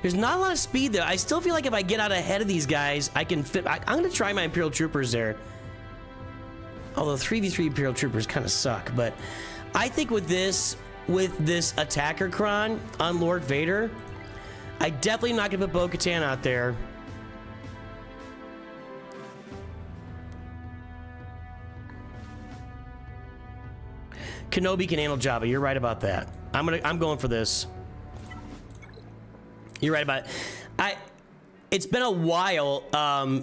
There's not a lot of speed there. I still feel like if I get out ahead of these guys, I can fit. I'm gonna try my Imperial Troopers there. Although 3v3 Imperial Troopers kind of suck, but I think with this attacker Kron on Lord Vader, I definitely not gonna put Bo-Katan out there. Kenobi can handle Jabba. You're right about that. I'm going for this. You're right about it. It's been a while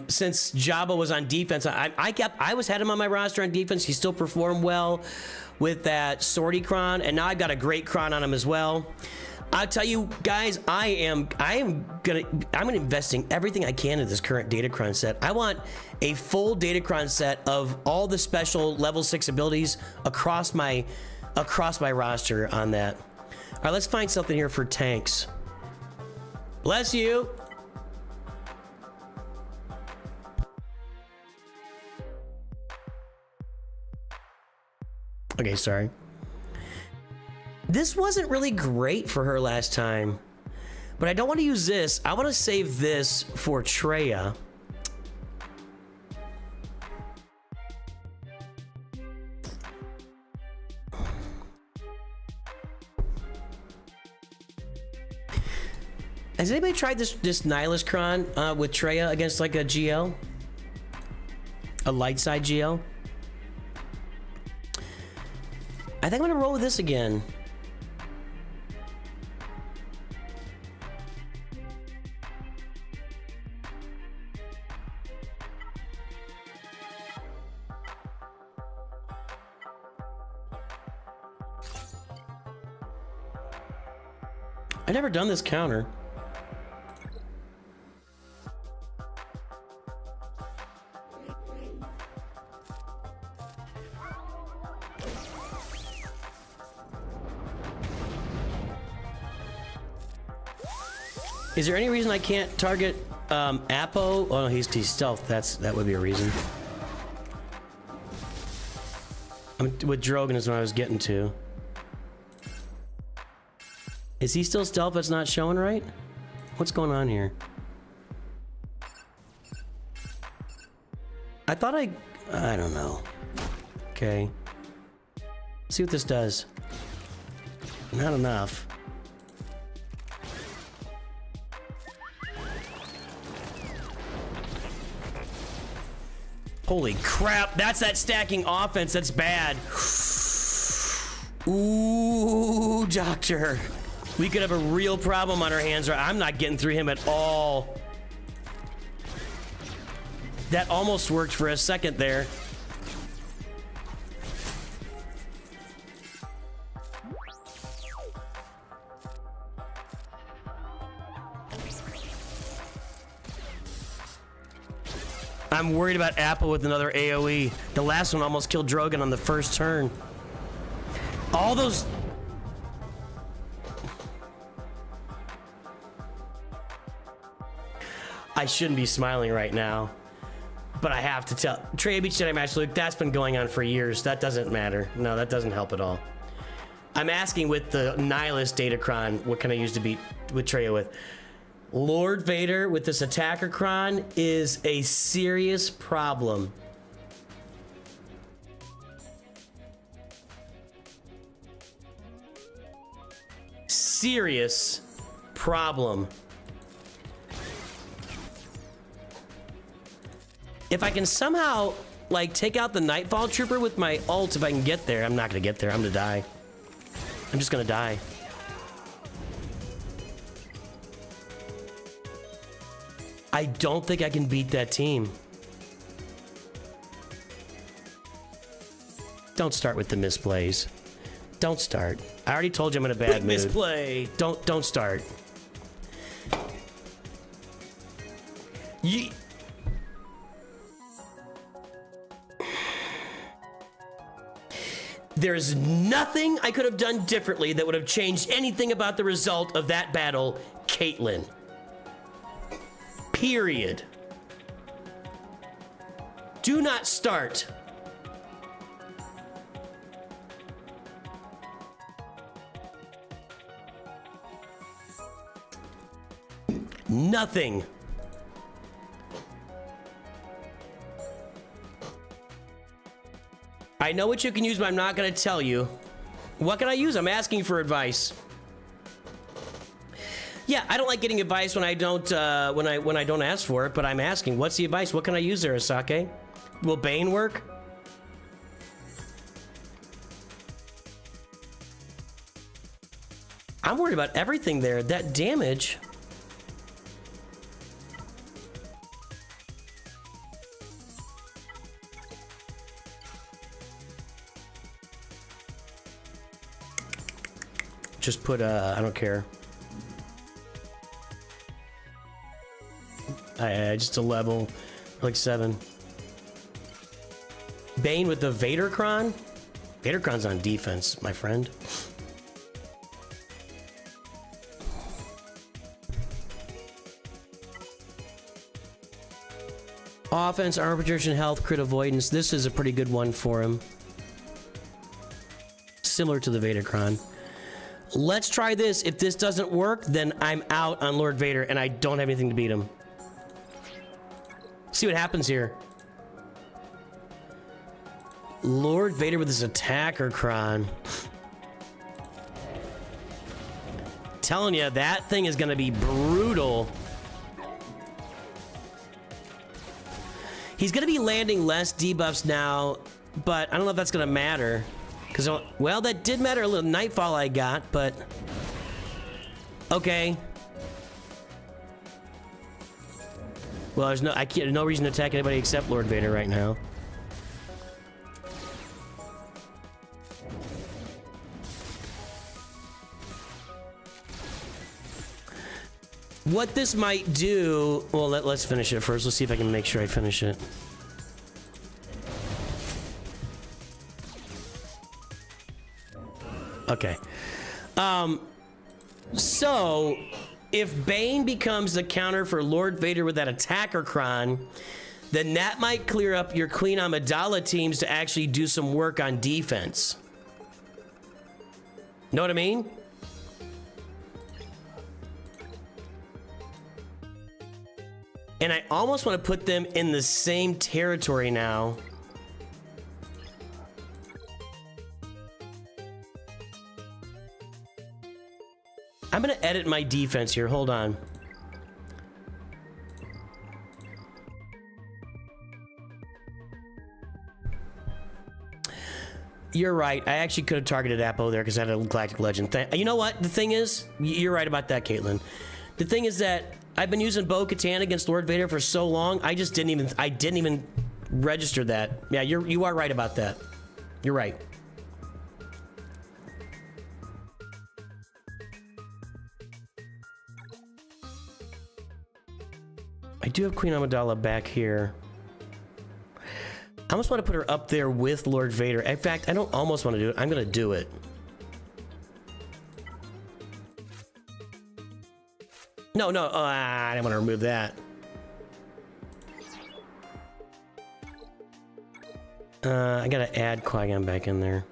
since Jabba was on defense. I was had him on my roster on defense. He still performed well with that Sortie Kron, and now I've got a great Kron on him as well. I'll tell you guys, I'm investing everything I can in this current Datacron set. I want a full Datacron set of all the special level 6 abilities across my roster on that. All right, let's find something here for tanks. Bless you. Okay, sorry. This wasn't really great for her last time, but I don't want to use this. I want to save this for Traya. Has anybody tried this Nihilus Kron with Traya against like a GL? A light side GL? I think I'm gonna roll with this again. I've never done this counter. Is there any reason I can't target Apo? Oh no, he's stealth. That would be a reason. With Drogon is what I was getting to. Is he still stealth? That's not showing right? What's going on here? I thought I don't know. Okay. Let's see what this does. Not enough. Holy crap, that's that stacking offense, that's bad. Ooh, Doctor. We could have a real problem on our hands. I'm not getting through him at all. That almost worked for a second there. I'm worried about Apple with another AoE. The last one almost killed Drogon on the first turn. All those... I shouldn't be smiling right now, but I have to tell. Trey Beach Jedi match, Luke, that's been going on for years. That doesn't matter. No, that doesn't help at all. I'm asking with the Nihilist Datacron, what can I use to beat with Treya with? Lord Vader with this attacker cron is a serious problem. Serious problem. If I can somehow, like, take out the Nightfall Trooper with my ult, if I can get there. I'm not gonna get there. I'm gonna die. I'm just gonna die. I don't think I can beat that team. Don't start with the misplays. Don't start. I already told you I'm in a bad mood. Misplay. Don't start. There's nothing I could have done differently that would have changed anything about the result of that battle, Caitlyn. Period. Do not start. Nothing. I know what you can use, but I'm not going to tell you. What can I use? I'm asking for advice. Yeah, I don't like getting advice when I don't when I don't ask for it, but I'm asking. What's the advice? What can I use there, Asake? Will Bane work? I'm worried about everything there. That damage. Just put I don't care. Just a level, like 7. Bane with the Vadercron? Vadercron's on defense, my friend. Offense, armor projection, health, crit avoidance. This is a pretty good one for him. Similar to the Vadercron. Let's try this. If this doesn't work, then I'm out on Lord Vader and I don't have anything to beat him. See what happens here. Lord Vader with his attacker cron. Telling you, that thing is gonna be brutal. He's gonna be landing less debuffs now, but I don't know if that's gonna matter. Because, well, that did matter a little. Nightfall I got, but... Okay. Well, there's no reason to attack anybody except Lord Vader right now. What this might do... Well, let's finish it first. Let's see if I can make sure I finish it. Okay. So, if Bane becomes the counter for Lord Vader with that attacker cron, then that might clear up your Queen Amidala teams to actually do some work on defense. Know what I mean? And I almost want to put them in the same territory now. I'm gonna edit my defense here. Hold on. You're right. I actually could have targeted Apo there because I had a Galactic Legend. You know what? The thing is, you're right about that, Caitlin. The thing is that I've been using Bo-Katan against Lord Vader for so long, I didn't even register that. Yeah, you are right about that. You're right. I do have Queen Amidala back here. I almost want to put her up there with Lord Vader. In fact, I don't almost want to do it. I'm going to do it. No, I didn't want to remove that. I got to add Qui-Gon back in there.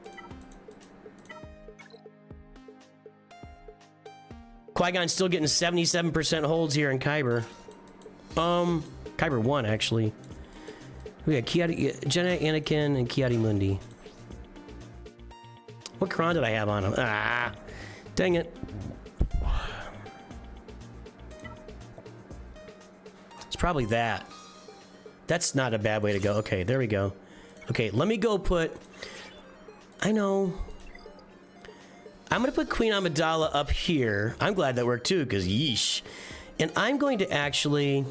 Qui-Gon's still getting 77% holds here in Kyber. Kyber 1, actually. We got Jedi, Anakin, and Ki-Adi-Mundi. What cron did I have on him? Ah, dang it. It's probably that. That's not a bad way to go. Okay, there we go. Okay, let me go put... I know. I'm going to put Queen Amidala up here. I'm glad that worked too, because yeesh. And I'm going to actually...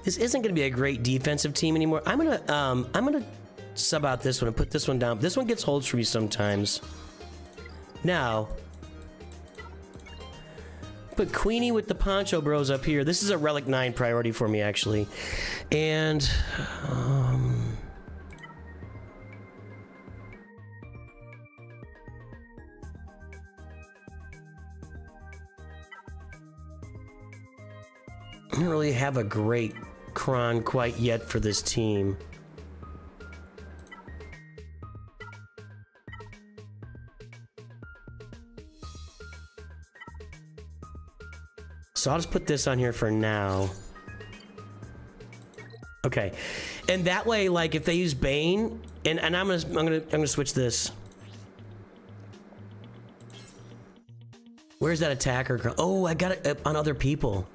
This isn't going to be a great defensive team anymore. I'm gonna sub out this one and put this one down. This one gets holds for me sometimes. Now, put Queenie with the Poncho Bros up here. This is a Relic 9 priority for me, actually. And, I don't really have a great cron quite yet for this team. So I'll just put this on here for now. Okay, and that way, like, if they use Bane, and I'm gonna switch this. Where's that attacker? Oh, I got it on other people.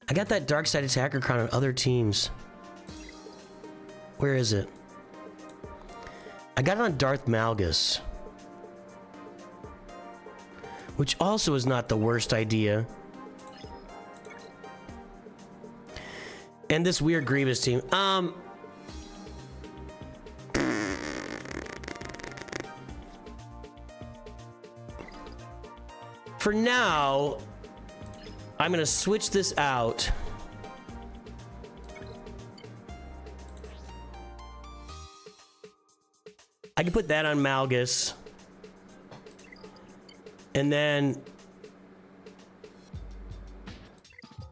I got that dark side attacker crown on other teams. Where is it? I got it on Darth Malgus. Which also is not the worst idea. And this weird Grievous team. For now, I'm gonna switch this out. I can put that on Malgus. And then...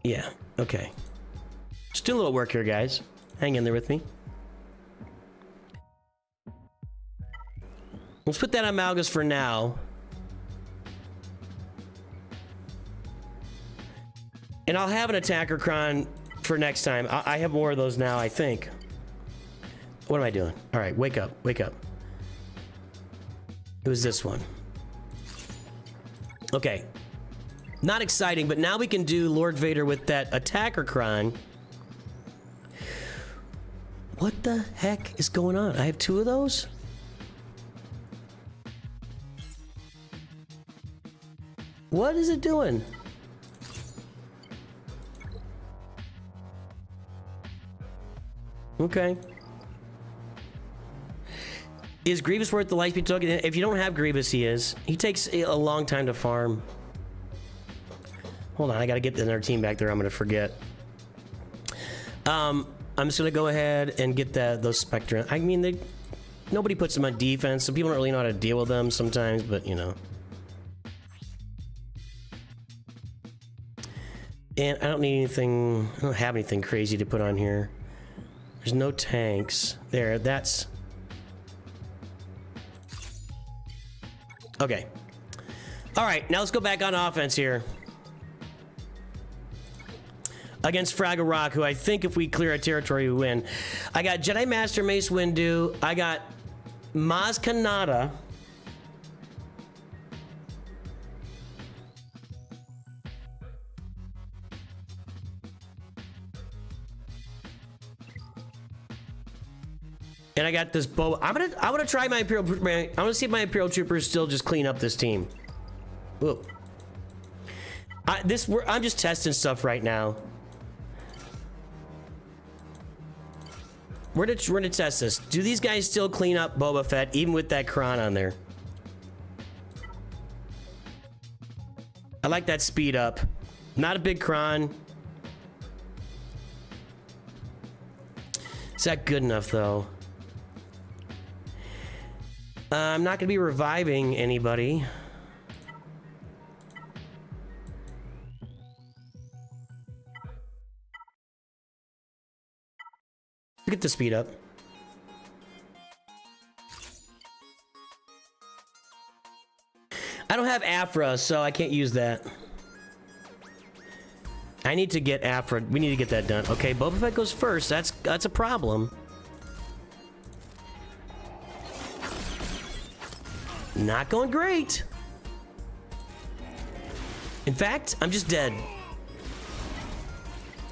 yeah, okay. Just do a little work here, guys. Hang in there with me. Let's put that on Malgus for now. And I'll have an attacker cron for next time. I have more of those now, I think. What am I doing? All right, wake up, wake up. It was this one. Okay. Not exciting, but now we can do Lord Vader with that attacker cron. What the heck is going on? I have two of those? What is it doing? Okay. Is Grievous worth the life he took? If you don't have Grievous, he is. He takes a long time to farm. Hold on, I gotta get another team back there. I'm gonna forget. I'm just gonna go ahead and get those Spectre. I mean, nobody puts them on defense, so people don't really know how to deal with them sometimes, but you know. And I don't need anything, I don't have anything crazy to put on here. There's no tanks. There, that's... okay. Alright, now let's go back on offense here. Against Fraggle Rock, who I think if we clear our territory, we win. I got Jedi Master Mace Windu. I got Maz Kanata. And I got this bow. I'm gonna try my Imperial. I want to see if my Imperial Troopers still just clean up this team. Whoa. I'm just testing stuff right now. We're gonna test this. Do these guys still clean up Boba Fett even with that Kron on there? I like that speed up. Not a big Kron. Is that good enough though? I'm not gonna be reviving anybody. Look at the speed up. I don't have Afra, so I can't use that. I need to get Afra. We need to get that done. Okay, Boba Fett goes first. That's a problem. Not going great. In fact, I'm just dead.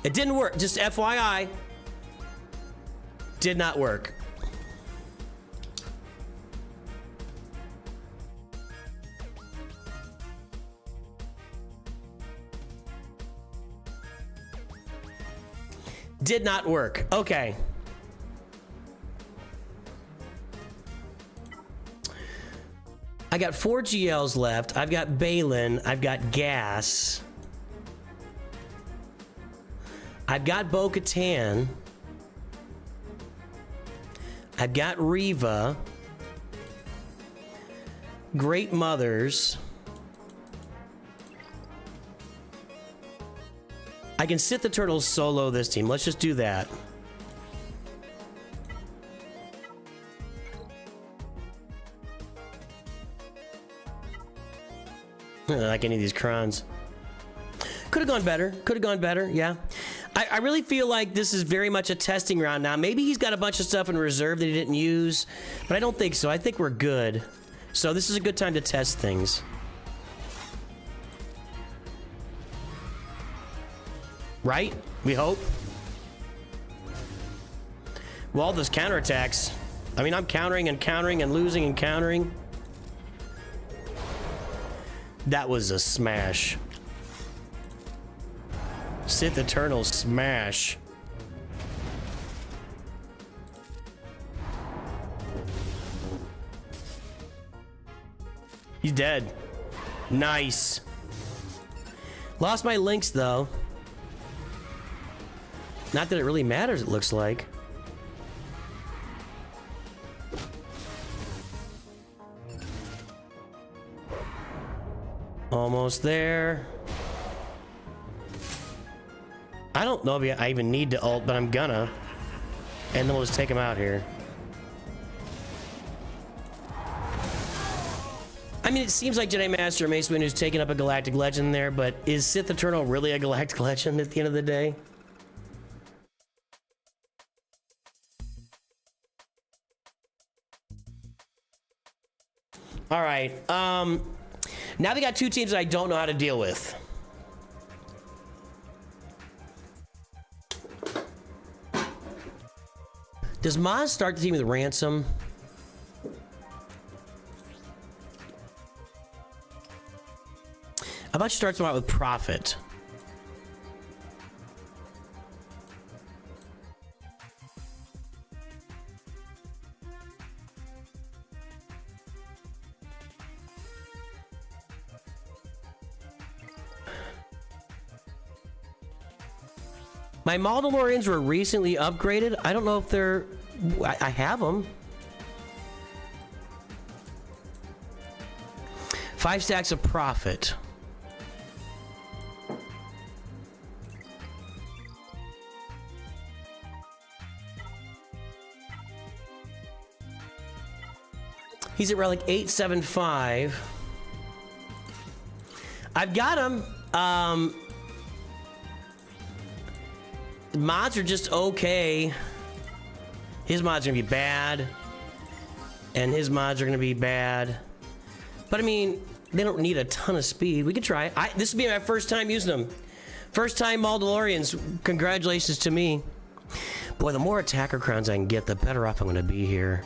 It didn't work. Just FYI. Did not work. Did not work. Okay. I got 4 GLs left. I've got Balin. I've got Gas. I've got Bo-Katan. I've got Reva. Great Mothers. I can sit the turtles solo this team. Let's just do that. I don't like any of these crons. Could have gone better. Could have gone better, yeah. I really feel like this is very much a testing round now. Maybe he's got a bunch of stuff in reserve that he didn't use, but I don't think so. I think we're good. So this is a good time to test things. Right? We hope. Well, all those counterattacks. I mean, I'm countering and countering and losing and countering. That was a smash. Sith Eternal smash. He's dead. Nice. Lost my links though. Not that it really matters, it looks like. Almost there. I don't know if I even need to ult, but I'm gonna. And then we'll just take him out here. I mean, it seems like Jedi Master Mace Windu's taking up a galactic legend there, but is Sith Eternal really a galactic legend at the end of the day? All right. Now we got 2 teams that I don't know how to deal with. Does Maz start the team with Ransom? How about she starts them out with Prophet? My Mandalorians were recently upgraded. I don't know if they're... I have them. 5 stacks of Prophet. He's at relic 875. I've got him. Mods are just okay. His mods are gonna be bad. And his mods are gonna be bad. But I mean, they don't need a ton of speed. We could try. This will be my first time using them. First time Mandalorians. Congratulations to me. Boy, the more attacker crowns I can get, the better off I'm going to be here.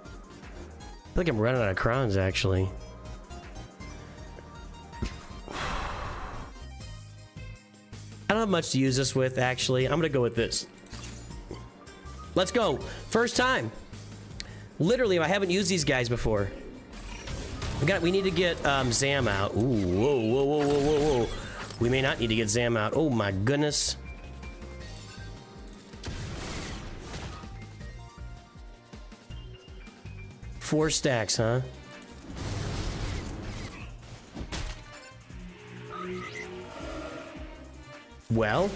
I feel like I'm running out of crowns, actually. I don't have much to use this with, actually. I'm gonna go with this. Let's go. First time. Literally, I haven't used these guys before. We need to get Zam out. Ooh, whoa, whoa, whoa, whoa, whoa, whoa. We may not need to get Zam out. Oh my goodness. Four stacks, huh? Well.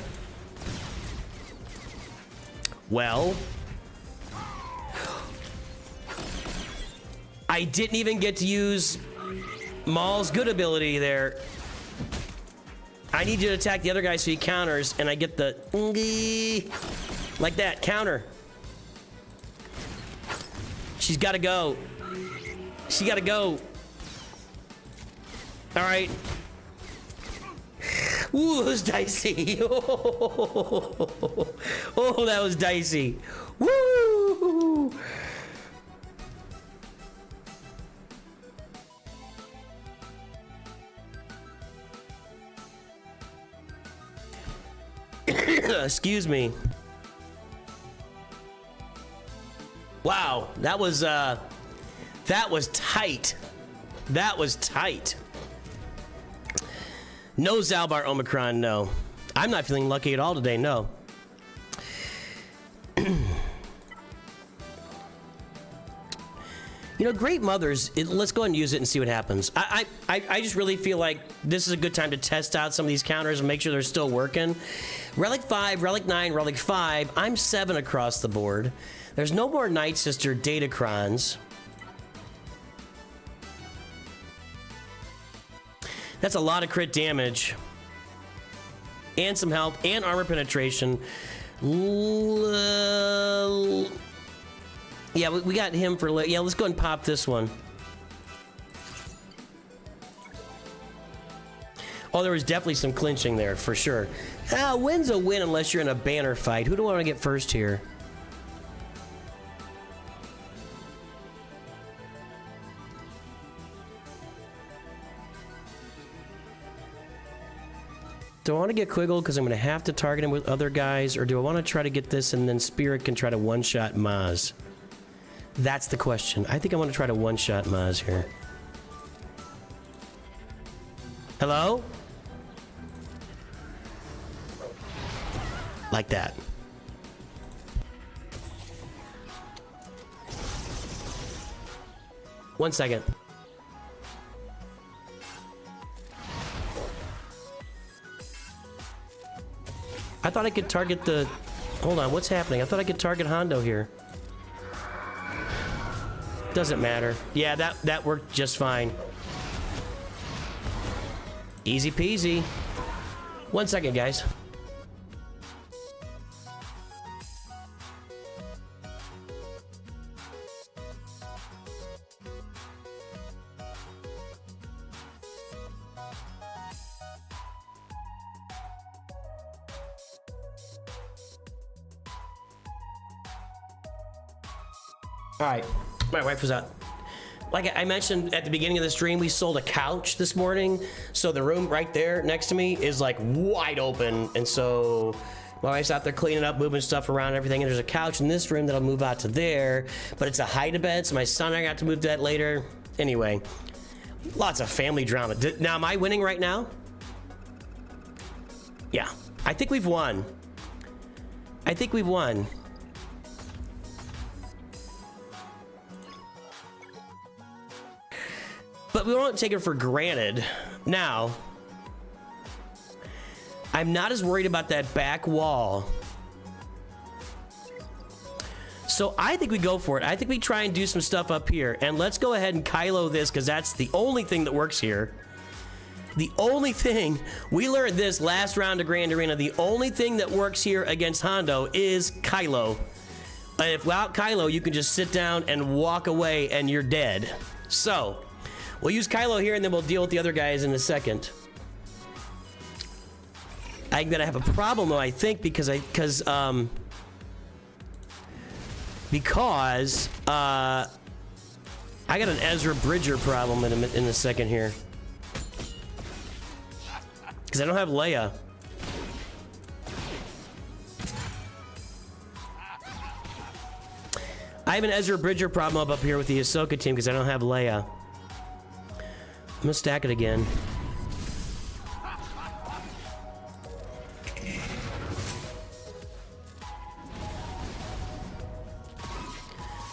I didn't even get to use Maul's good ability there. I need you to attack the other guy so he counters, and I get the like that counter. She's got to go. She got to go. All right. Ooh, it was dicey. Oh, that was dicey. Woo! Excuse me. Wow, that was tight. That was tight. No Zalbar Omicron, no. I'm not feeling lucky at all today, no. You know, Great Mothers, let's go ahead and use it and see what happens. I just really feel like this is a good time to test out some of these counters and make sure they're still working. Relic 5, Relic 9, Relic 5. I'm 7 across the board. There's no more Night Sister Datacrons. That's a lot of crit damage. And some health and armor penetration. Yeah, we got him for... Yeah, let's go ahead and pop this one. Oh, there was definitely some clinching there, for sure. Win's a win unless you're in a banner fight. Who do I want to get first here? Do I want to get Quiggle because I'm going to have to target him with other guys, or do I want to try to get this and then Spirit can try to one-shot Maz? That's the question. I think I want to try to one-shot Maz here. Hello? Like that. One second. I thought I could target the... Hold on, what's happening? I thought I could target Hondo here. Doesn't matter. Yeah, that worked just fine. Easy peasy. 1 second, guys. All right, my wife was out. Like I mentioned at the beginning of the stream, we sold a couch this morning. So the room right there next to me is like wide open. And so my wife's out there cleaning up, moving stuff around and everything. And there's a couch in this room that'll move out to there, but it's a hide-a-bed. So my son and I got to move that later. Anyway, lots of family drama. Now, am I winning right now? Yeah, I think we've won. I think we've won. But we won't take it for granted. Now, I'm not as worried about that back wall. So I think we go for it. I think we try and do some stuff up here. And let's go ahead and Kylo this, because that's the only thing that works here. The only thing, we learned this last round of Grand Arena, the only thing that works here against Hondo is Kylo. And if without Kylo, you can just sit down and walk away and you're dead. So... we'll use Kylo here, and then we'll deal with the other guys in a second. I'm gonna have a problem though, I think, because I got an Ezra Bridger problem in a second here. Because I don't have Leia. I have an Ezra Bridger problem up here with the Ahsoka team because I don't have Leia. I'm gonna stack it again.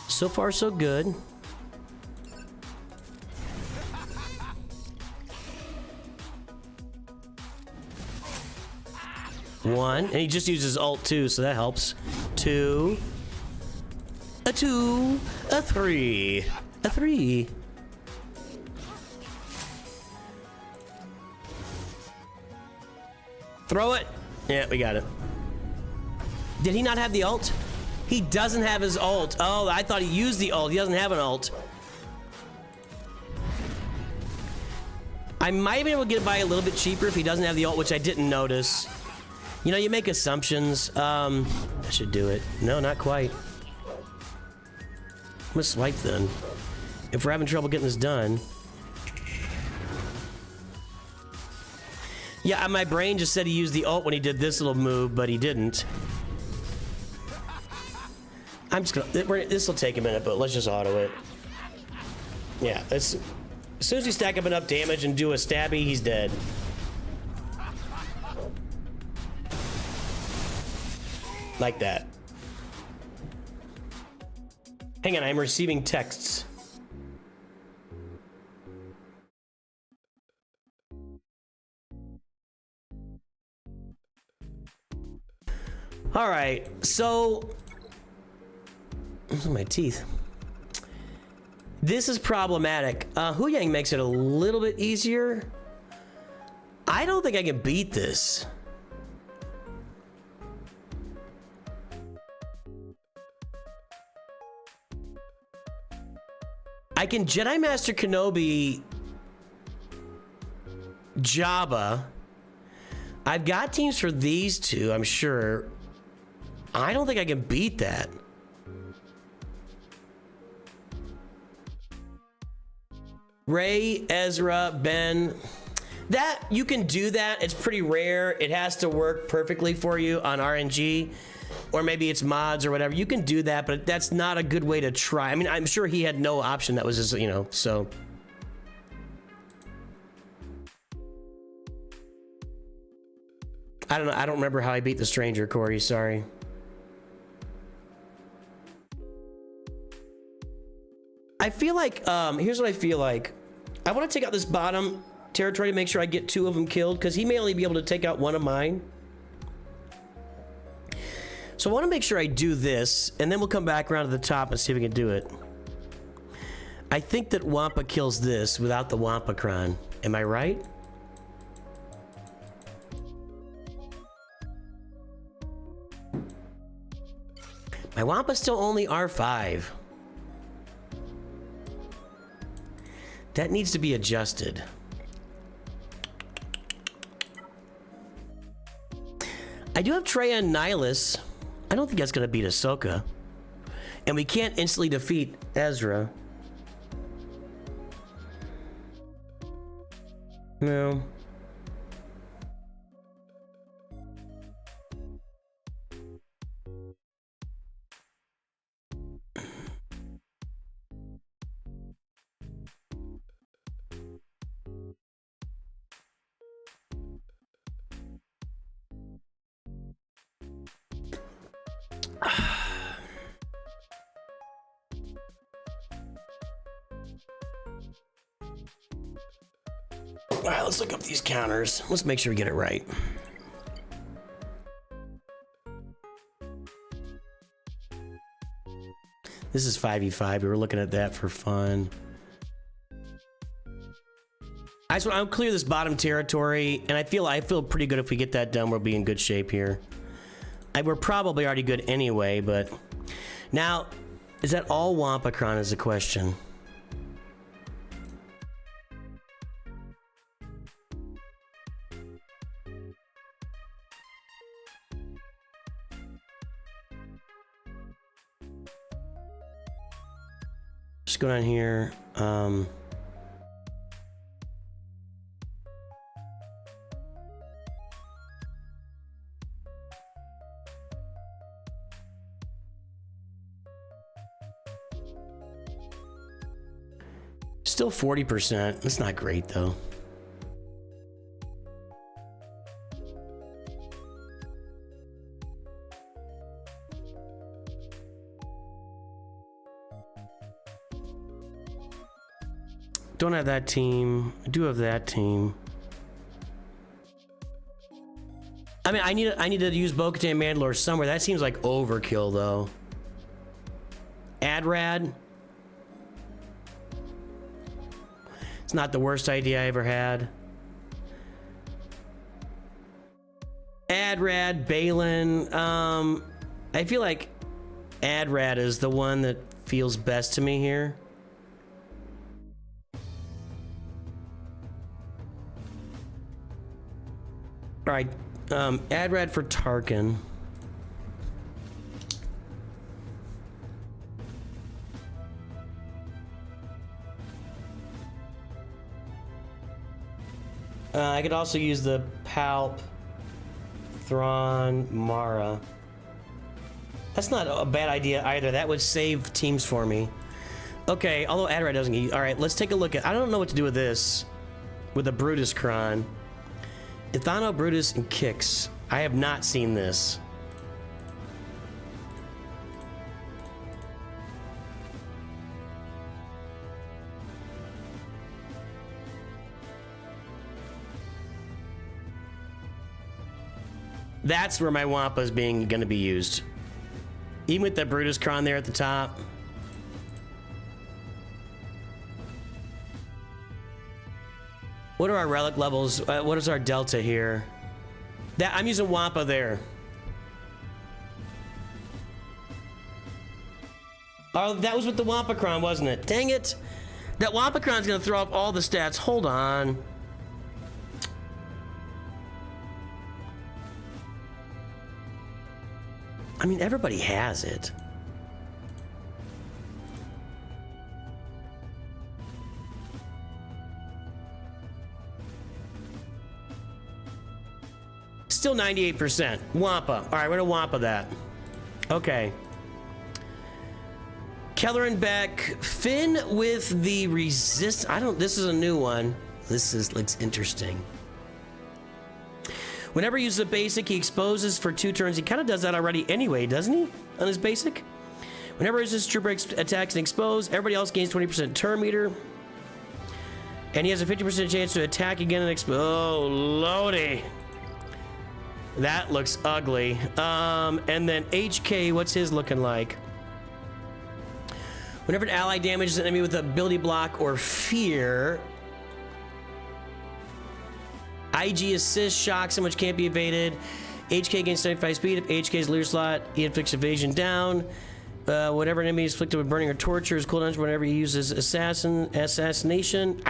So far, so good. One, and he just uses ult too, so that helps. Two, a two, a three, a three. Throw it. Yeah, we got it. Did he not have the ult? He doesn't have his ult. Oh, I thought he used the ult. He doesn't have an ult. I might be able to get by a little bit cheaper if he doesn't have the ult, which I didn't notice. You know, you make assumptions. I should do it. No, not quite. I'm gonna swipe then. If we're having trouble getting this done. Yeah, my brain just said he used the ult when he did this little move, but he didn't. I'm just gonna... This will take a minute, but let's just auto it. Yeah, as soon as we stack up enough damage and do a stabby, he's dead. Like that. Hang on, I'm receiving texts. All right, so... Those are my teeth. This is problematic. Huyang makes it a little bit easier. I don't think I can beat this. I can Jedi Master Kenobi Jabba. I've got teams for these two, I'm sure. I don't think I can beat that. Rey, Ezra, Ben. That, you can do that. It's pretty rare. It has to work perfectly for you on RNG. Or maybe it's mods or whatever. You can do that, but that's not a good way to try. I mean, I'm sure he had no option. That was just, you know, so. I don't know. I don't remember how I beat the stranger, Corey. Sorry. I feel like, here's what I feel like. I want to take out this bottom territory to make sure I get 2 of them killed, because he may only be able to take out 1 of mine. So I want to make sure I do this, and then we'll come back around to the top and see if we can do it. I think that Wampa kills this without the Wampacron. Am I right? My Wampa's still only R5. That needs to be adjusted. I do have Traya and Nihilus. I don't think that's gonna beat Ahsoka. And we can't instantly defeat Ezra. No. All right, let's look up these counters. Let's make sure we get it right. This is 5v5. We were looking at that for fun. I just want to clear this bottom territory, and I feel pretty good if we get that done. We'll be in good shape here. We're probably already good anyway, but now, is that all Wampacron is the question? go down here. Still 40%. That's not great though. Don't have that team. I do have that team. I mean, I need to use Bo-Katan Mandalore somewhere. That seems like overkill though. Adrad. It's not the worst idea I ever had. Adrad, Balin. I feel like Adrad is the one that feels best to me here. All right, Adrad for Tarkin. I could also use the Palp, Thrawn, Mara. That's not a bad idea either. That would save teams for me. Okay, although Adrad doesn't get... All right, let's take a look at... I don't know what to do with this. With the Brutus Kron. Ethano, Brutus, and Kix. I have not seen this. That's where my Wampa is going to be used. Even with the Brutus Kron there at the top. What are our relic levels? What is our delta here? That I'm using Wampa there. Oh, that was with the Wampa Kron, wasn't it? Dang it. That Wampa Kron's going to throw off all the stats. Hold on. I mean, everybody has it. Still 98%. Wampa. All right, we're gonna Wampa that. Okay. Keller and Beck. Finn with the resist. This is a new one. This looks interesting. Whenever he uses a basic, he exposes for 2 turns. He kind of does that already anyway, doesn't he? On his basic? Whenever his trooper attacks and expose, everybody else gains 20% turn meter. And he has a 50% chance to attack again and expose. Oh, Lodi. That looks ugly. And then HK, what's his looking like? Whenever an ally damages an enemy with ability block or fear, IG assist, shock, so much can't be evaded. HK gains 75 speed. If HK's leader slot, he inflicts evasion down. Whatever enemy is afflicted with burning or torture is cooldowns whenever he uses assassination.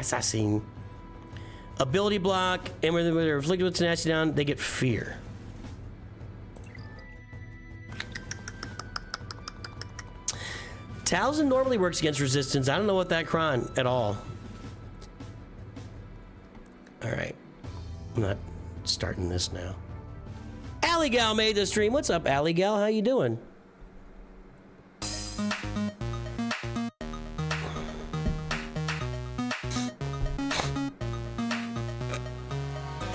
Ability block, and when they're afflicted with tenacity down, they get fear. Talzin normally works against resistance. I don't know what that Kron at all. All right. I'm not starting this now. Alligal made the stream. What's up, Alligal? How you doing?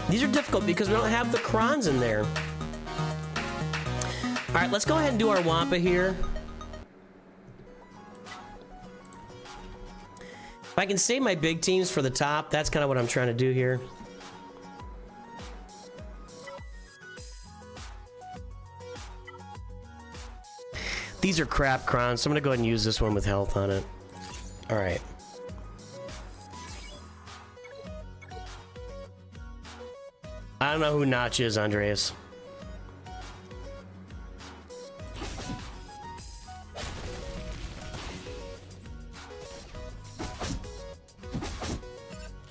These are difficult because we don't have the Krons in there. All right, let's go ahead and do our Wampa here. If I can save my big teams for the top, that's kind of what I'm trying to do here. These are crap Krons, so I'm gonna go ahead and use this one with health on it. All right. I don't know who Notch is, Andreas.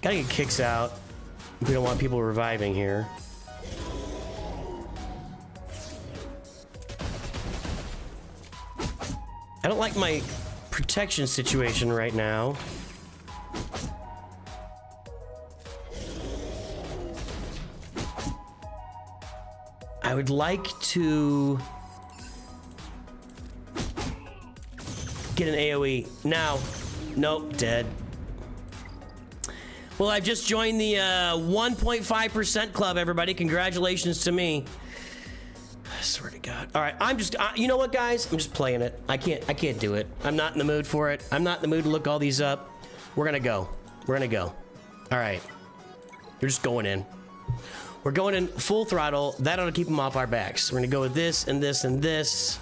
Gotta get Kicks out. We don't want people reviving here. I don't like my protection situation right now. I would like to get an AoE. Now. Nope, dead. Well, I've just joined the 1.5% club, everybody. Congratulations to me. I swear to God. All right, I'm just, you know what, guys? I'm just playing it. I can't do it. I'm not in the mood for it. I'm not in the mood to look all these up. We're gonna go. We're gonna go. All right. You're just going in. We're going in full throttle. That ought to keep them off our backs. We're gonna go with this and this and this.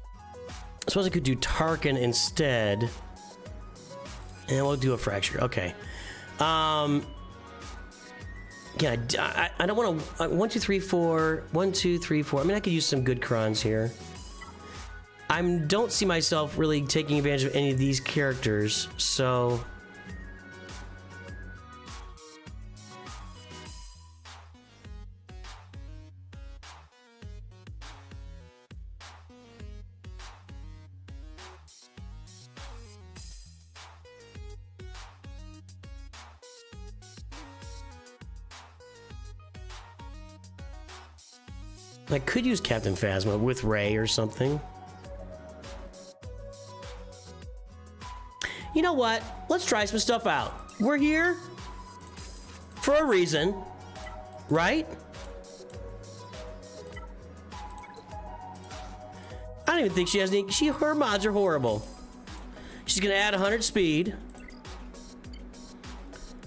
I suppose I could do Tarkin instead. And we'll do a fracture. Okay. Yeah, I don't want to. 1, 2, 3, 4. 1, 2, 3, 4. I mean, I could use some good crons here. I don't see myself really taking advantage of any of these characters, so. I could use Captain Phasma with Rey or something. You know what? Let's try some stuff out. We're here for a reason, right? I don't even think she has any. Her mods are horrible. She's gonna add 100 speed.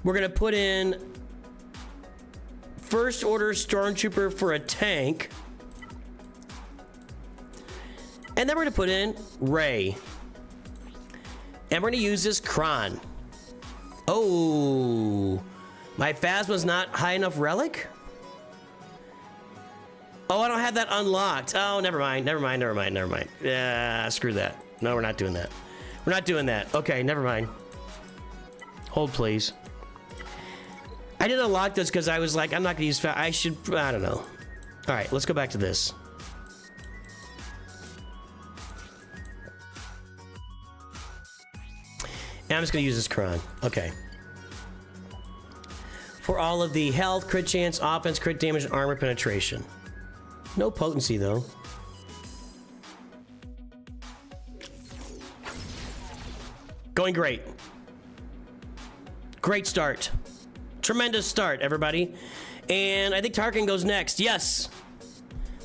We're gonna put in First Order Stormtrooper for a tank. And then we're gonna put in Rey. And we're gonna use this Kron. Oh, my Phasma's not high enough relic? Oh, I don't have that unlocked. Oh, never mind. Yeah, screw that. No, we're not doing that. We're not doing that. Okay, never mind. Hold, please. I didn't unlock this because I was like, I'm not gonna use I don't know. All right, let's go back to this. And I'm just gonna use this Kron. Okay. For all of the health, crit chance, offense, crit damage, and armor penetration. No potency though. Going great. Great start. Tremendous start, everybody. And I think Tarkin goes next. Yes.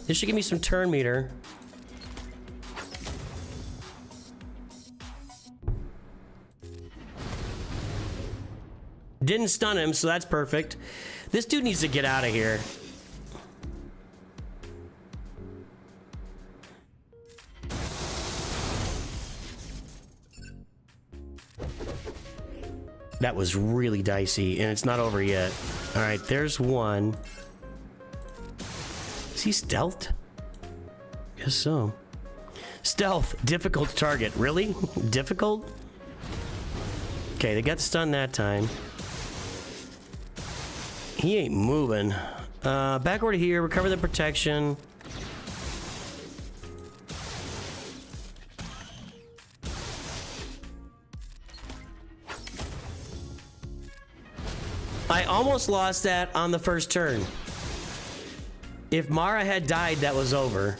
This should give me some turn meter. Didn't stun him, so that's perfect. This dude needs to get out of here. That was really dicey, and it's not over yet. All right, there's one. Is he stealthed? Guess so. Stealth, difficult to target. Really? Difficult? Okay, they got stunned that time. He ain't moving. Back over to here, recover the protection. I almost lost that on the first turn. If Mara had died, that was over.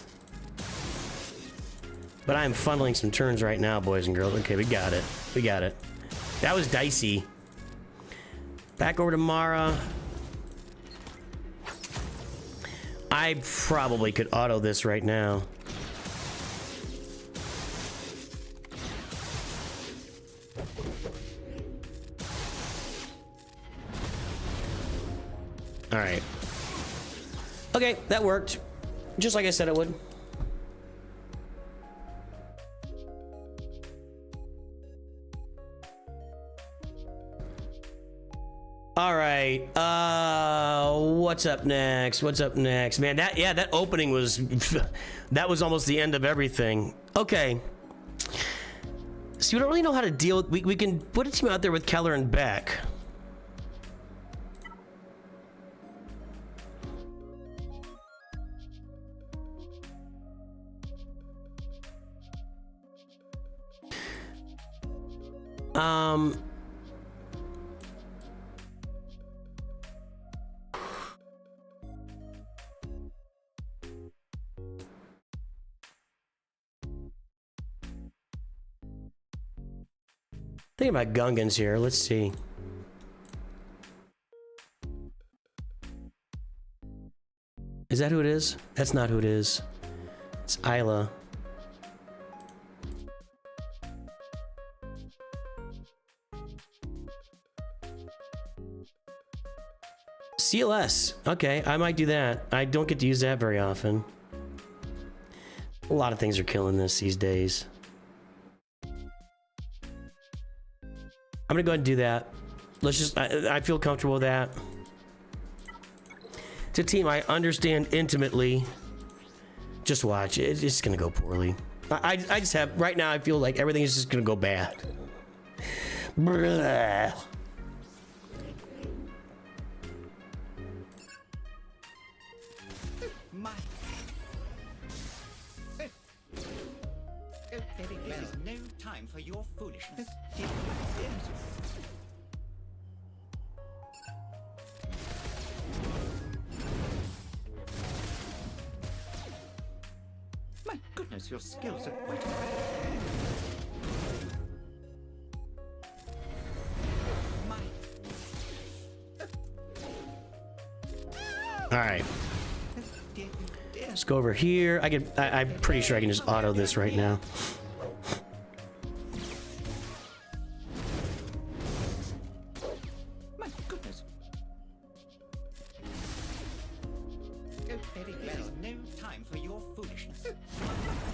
But I'm funneling some turns right now, boys and girls. Okay, we got it. We got it. That was dicey. Back over to Mara. I probably could auto this right now. All right. Okay, that worked. Just like I said it would. All right. What's up next? What's up next? Man, that opening was that was almost the end of everything. Okay. So we don't really know how to deal with we can put a team out there with Keller and Beck. Think about Gungans here. Let's see. Is that who it is? That's not who it is. It's Isla. CLS. Okay, I might do that. I don't get to use that very often. A lot of things are killing this these days. I'm gonna go ahead and do that. Let's just, I feel comfortable with that. It's a team I understand intimately. Just watch, it's just gonna go poorly. I just have, right now I feel like everything is just gonna go bad. Blah. This is no time for your foolishness. My goodness, your skills are quite impressive. All right. Let's go over here. I'm pretty sure I can just auto this right now. My goodness. There is no time for your foolishness.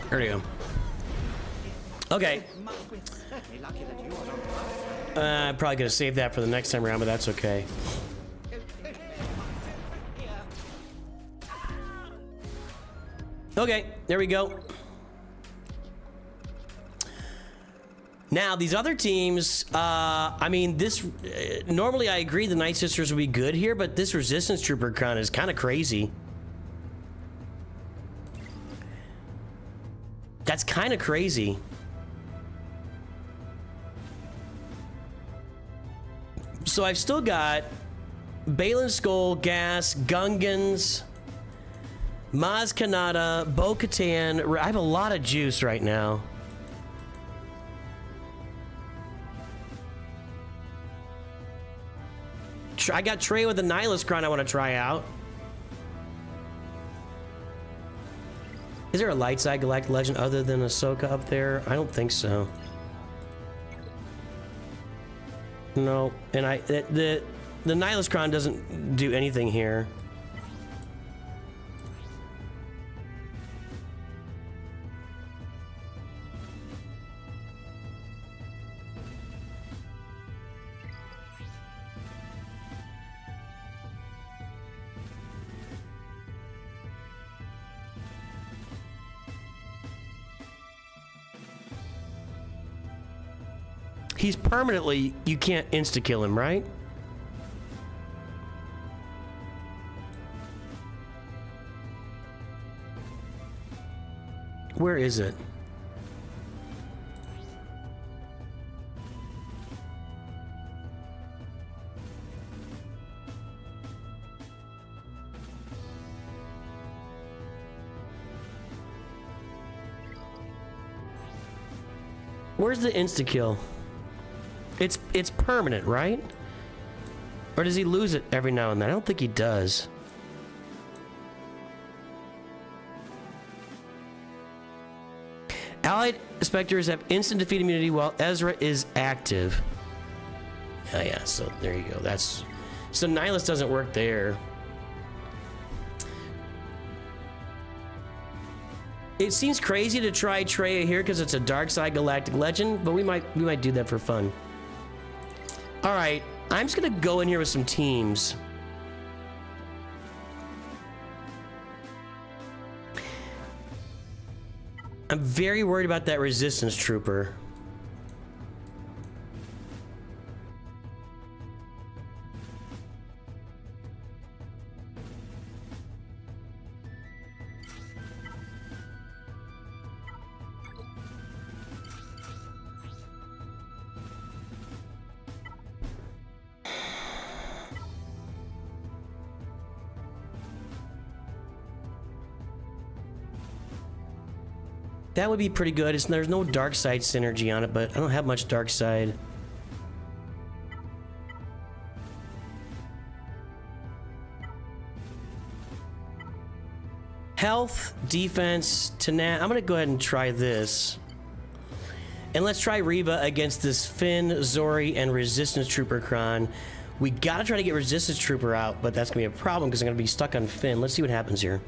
There we go. Okay. I'm probably gonna save that for the next time around, but that's okay. Okay, there we go. Now, these other teams, I mean, this, normally I agree the Night Sisters would be good here, but this Resistance Trooper con is kind of crazy. That's kind of crazy. So I've still got Balin Skull, Gas, Gungans, Maz Kanata, Bo-Katan. I have a lot of juice right now. I got Trey with the Nihilist Crown I want to try out. Is there a light side Galactic Legend other than Ahsoka up there? I don't think so. No, and the Nihilist Crown doesn't do anything here. He's permanently, you can't insta-kill him, right? Where is it? Where's the insta-kill? It's permanent, right? Or does he lose it every now and then? I don't think he does. Allied Spectres have instant defeat immunity while Ezra is active. Oh yeah, so there you go. That's so Nihilist doesn't work there. It seems crazy to try Trey here because it's a dark side Galactic Legend, but we might do that for fun. All right, I'm just gonna go in here with some teams. I'm very worried about that Resistance Trooper. That would be pretty good. There's no dark side synergy on it, but I don't have much dark side. Health, defense, I'm gonna go ahead and try this. And let's try Reba against this Finn, Zori, and Resistance Trooper Kron. We gotta try to get Resistance Trooper out, but that's gonna be a problem because I'm gonna be stuck on Finn. Let's see what happens here.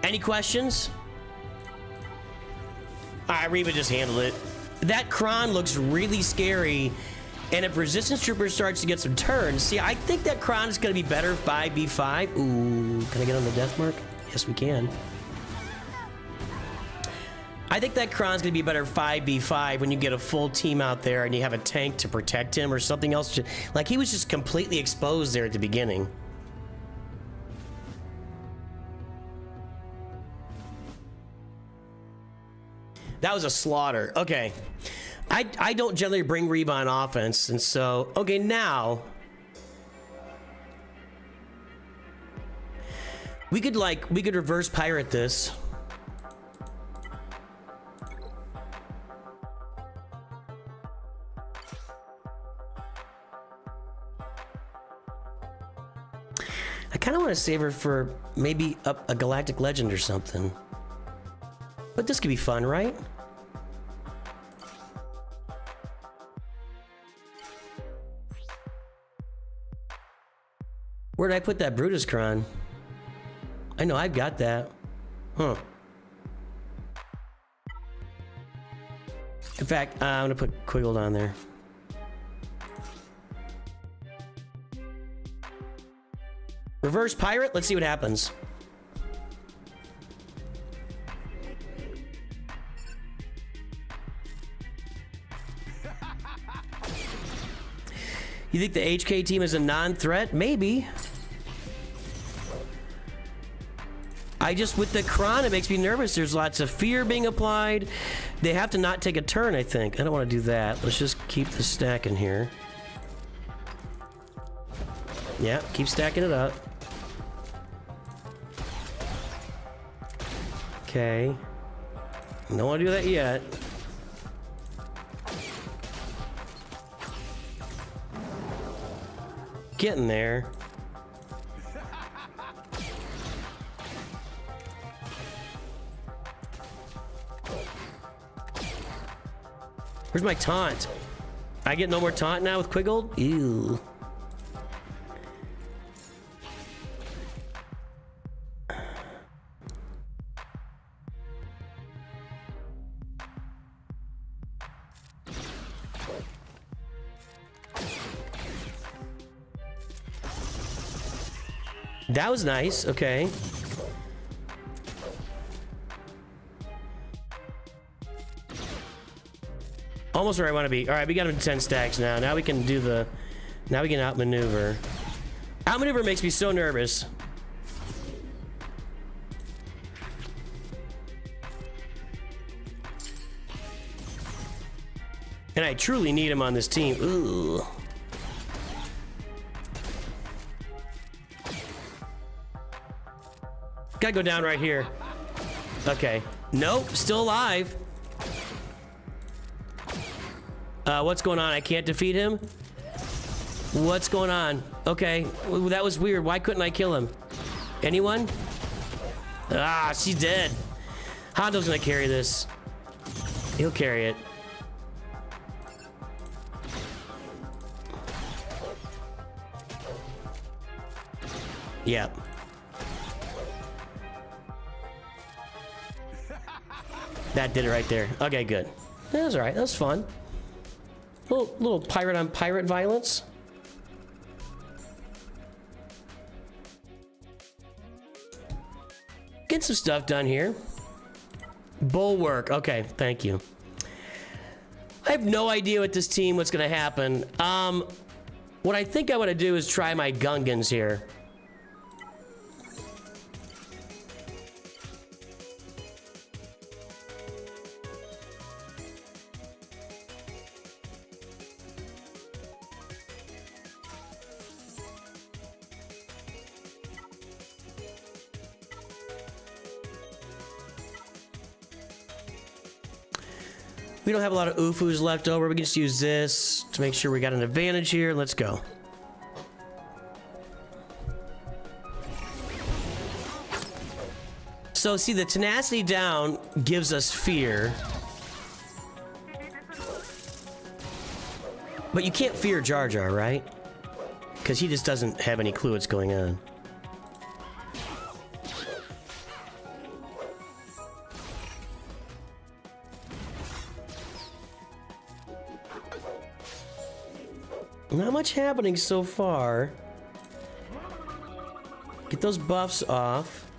Any questions? Alright, Reba just handled it. That Kron looks really scary, and if Resistance Trooper starts to get some turns, see, I think that Kron is going to be better 5v5. Ooh, can I get on the death mark? Yes, we can. I think that Kron's going to be better 5v5 when you get a full team out there and you have a tank to protect him or something else. Like, he was just completely exposed there at the beginning. That was a slaughter. Okay. I don't generally bring Reba on offense, and so... Okay, now... We could reverse pirate this. I kind of want to save her for maybe a Galactic Legend or something. But this could be fun, right? Where did I put that Brutus Kron? I know I've got that. Huh. In fact, I'm gonna put Quiggled on there. Reverse pirate, let's see what happens. You think the HK team is a non-threat? Maybe. With the Kron, it makes me nervous. There's lots of fear being applied. They have to not take a turn, I think. I don't want to do that. Let's just keep the stack in here. Yeah, keep stacking it up. Okay. Don't want to do that yet. Getting there. Where's my taunt? I get no more taunt now with Quiggled? Ew. That was nice. Okay. Almost where I want to be. All right, we got him 10 stacks now. Now we can do the... Now we can outmaneuver. Outmaneuver makes me so nervous. And I truly need him on this team. Ooh. Gotta go down right here. Okay. Nope, still alive. What's going on? I can't defeat him? What's going on? Okay, that was weird. Why couldn't I kill him? Anyone? Ah, she's dead. Hondo's gonna carry this. He'll carry it. Yep. That did it right there. Okay, good. That was all right. That was fun. Little pirate on pirate violence. Get some stuff done here. Bulwark. Okay, thank you. I have no idea with this team what's going to happen. What I think I want to do is try my Gungans here. We don't have a lot of UFUs left over. We can just use this to make sure we got an advantage here. Let's go. So see, the tenacity down gives us fear. But you can't fear Jar Jar, right? Because he just doesn't have any clue what's going on. Not much happening so far. Get those buffs off.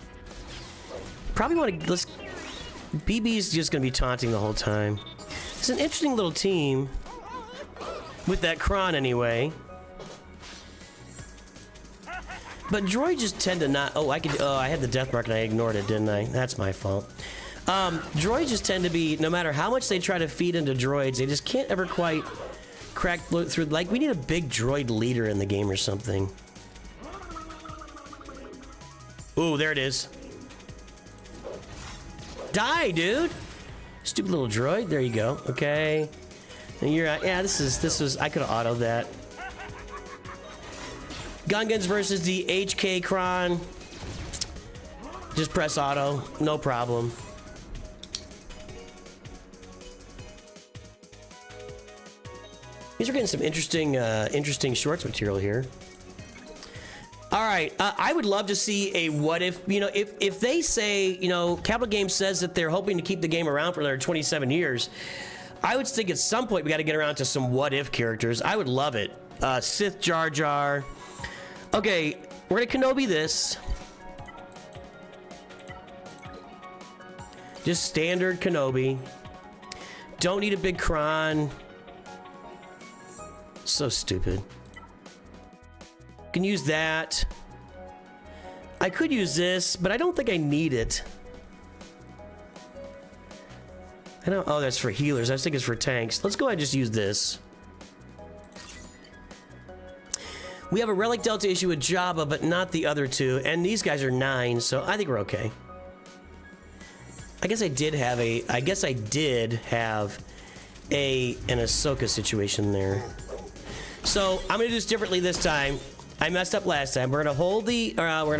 Probably want to... BB's just going to be taunting the whole time. It's an interesting little team. With that Kron, anyway. But droids just tend to not... Oh, I could... Oh, I had the death mark and I ignored it, didn't I? That's my fault. Droids just tend to be... No matter how much they try to feed into droids, they just can't ever quite crack through... Like, we need a big droid leader in the game or something. Ooh, there it is. Die, dude! Stupid little droid. There you go. Okay. And you're... Yeah, this was... I could have autoed that. Gungans versus the HK Kron. Just press auto. No problem. These are getting some interesting shorts material here. All right, I would love to see a what if, you know, if they say, you know, Capital Games says that they're hoping to keep the game around for another 27 years, I would think at some point we got to get around to some what if characters. I would love it. Sith Jar Jar. Okay, we're gonna Kenobi this. Just standard Kenobi. Don't need a big Kron. So stupid. Can use that. I could use this, but I don't think I need it. I don't. Oh, that's for healers. I think it's for tanks. Let's go ahead and just use this. We have a Relic Delta issue with Jabba, but not the other two. And these guys are 9, so I think we're okay. I guess I did have an Ahsoka situation there. So I'm gonna do this differently this time. I messed up last time. We're gonna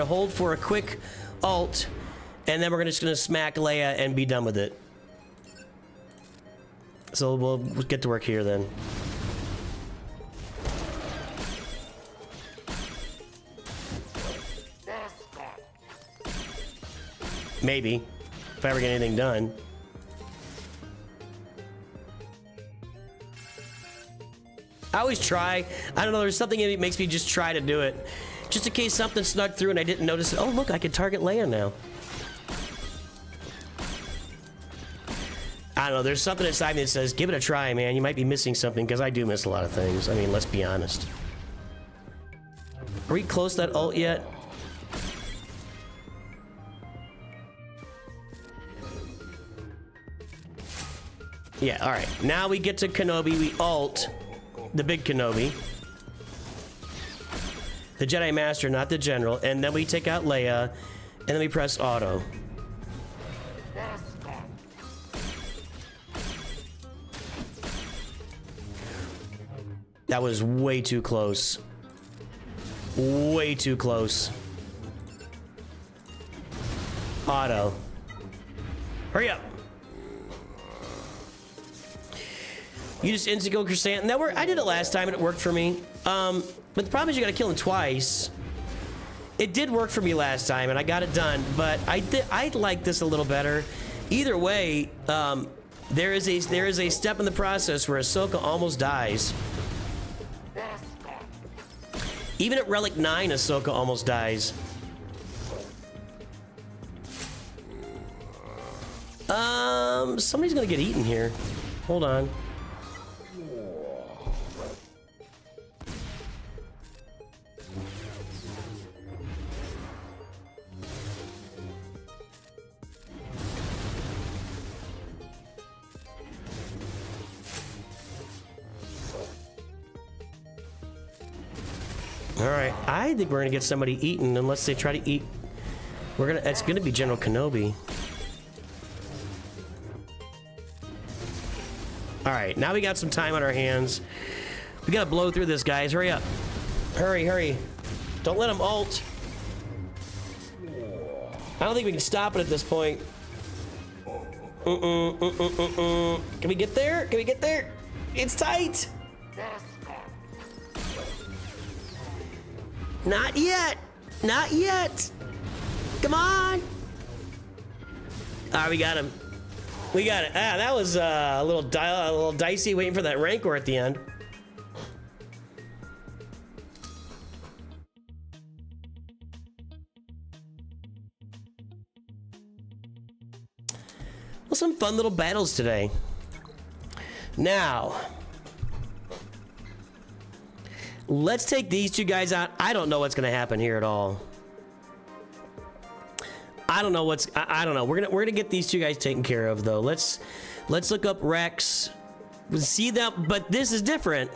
hold for a quick alt, and then we're just gonna smack Leia and be done with it. So we'll get to work here then. Maybe, if I ever get anything done. I always try. I don't know, there's something in it that makes me just try to do it. Just in case something snuck through and I didn't notice it. Oh, look, I can target Leia now. I don't know, there's something inside me that says, give it a try, man. You might be missing something, because I do miss a lot of things. I mean, let's be honest. Are we close to that ult yet? Yeah, alright. Now we get to Kenobi. We ult the big Kenobi. The Jedi Master, not the General. And then we take out Leia. And then we press auto. That was way too close. Way too close. Auto. Hurry up. You just instant go Crescent, and that worked. I did it last time and it worked for me. But the problem is you gotta kill him twice. It did work for me last time and I got it done, but I like this a little better. Either way, there is a step in the process where Ahsoka almost dies. Even at Relic 9, Ahsoka almost dies. Somebody's gonna get eaten here. Hold on. All right, I think we're gonna get somebody eaten unless they try to eat. It's gonna be General Kenobi. Alright, now we got some time on our hands. We gotta blow through this, guys. Hurry up. Hurry, hurry. Don't let him ult. I don't think we can stop it at this point. Can we get there? Can we get there? It's tight. Not yet. Not yet. Come on. Alright, we got him. We got it. Ah, that was a little dicey waiting for that Rancor at the end. Well, some fun little battles today. Now, let's take these two guys out. I don't know what's going to happen here at all. I don't know what's. I don't know. We're gonna get these two guys taken care of though. Let's look up Rex. See that, but this is different.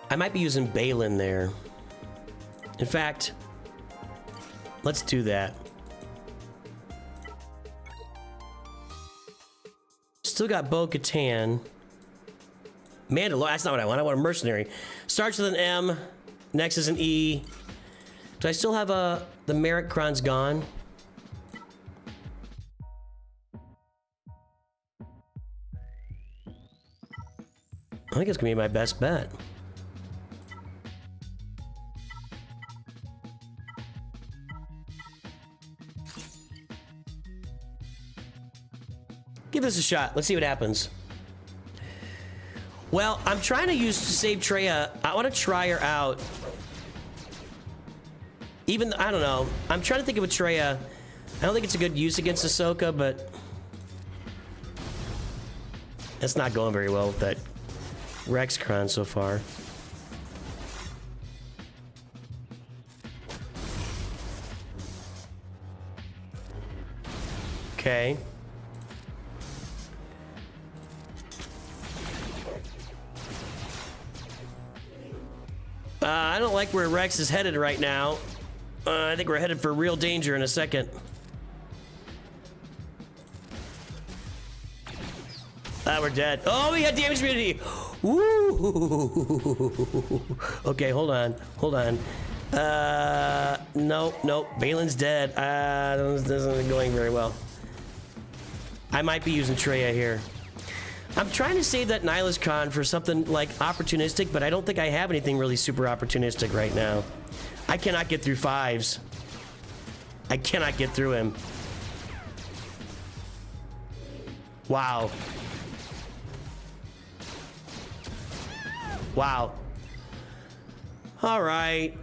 I might be using Balin there. In fact, let's do that. Still got Bo-Katan. Mandalore, that's not what I want. I want a mercenary. Starts with an M. Next is an E. Do I still have the Merrick Kron's gone? I think it's gonna be my best bet. Give this a shot. Let's see what happens. Well, I'm trying to save Traya. I want to try her out. Even, I don't know. I'm trying to think of a Traya. I don't think it's a good use against Ahsoka, but it's not going very well with that Rex Kron so far. Okay. I don't like where Rex is headed right now. I think we're headed for real danger in a second. Ah, we're dead. Oh, we got damage immunity. Woo! Okay, hold on. Hold on. Nope. Balin's dead. This isn't going very well. I might be using Traya here. I'm trying to save that Nihilus Khan for something like opportunistic, but I don't think I have anything really super opportunistic right now. I cannot get through 5s. I cannot get through him. Wow. Wow. All right.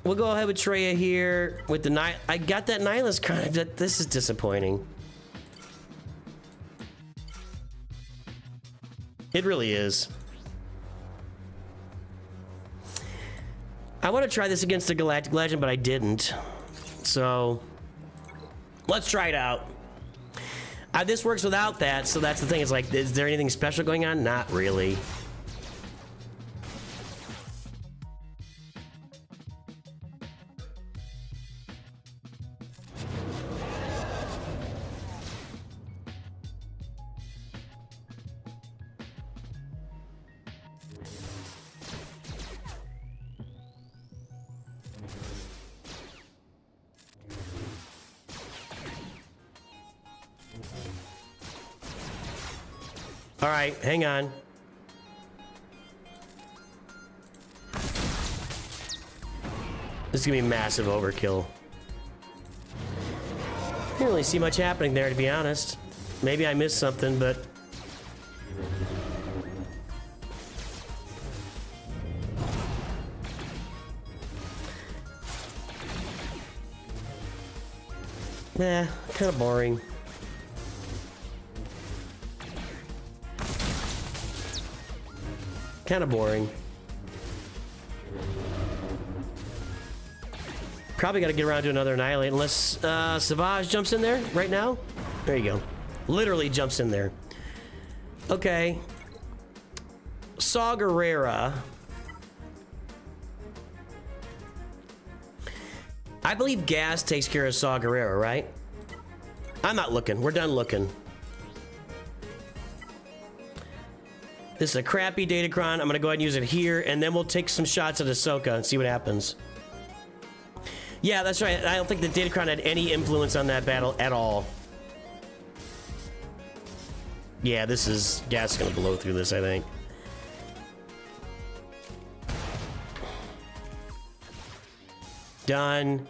We'll go ahead with Traya here with the I got that Nihilus Khan. This is disappointing. It really is. I want to try this against the Galactic Legend, but I didn't. So, let's try it out. This works without that, so that's the thing. It's like, is there anything special going on? Not really. All right, hang on. This is gonna be massive overkill. I didn't really see much happening there, to be honest. Maybe I missed something, but... Nah, kind of boring. Kind of boring. Probably got to get around to another Annihilate unless Savage jumps in there right now. There you go. Literally jumps in there. Okay. Saw Gerrera. I believe gas takes care of Saw Gerrera, right? I'm not looking. We're done looking. This is a crappy Datacron. I'm going to go ahead and use it here, and then we'll take some shots at Ahsoka and see what happens. Yeah, that's right. I don't think the Datacron had any influence on that battle at all. Yeah, this is... gas is going to blow through this, I think. Done.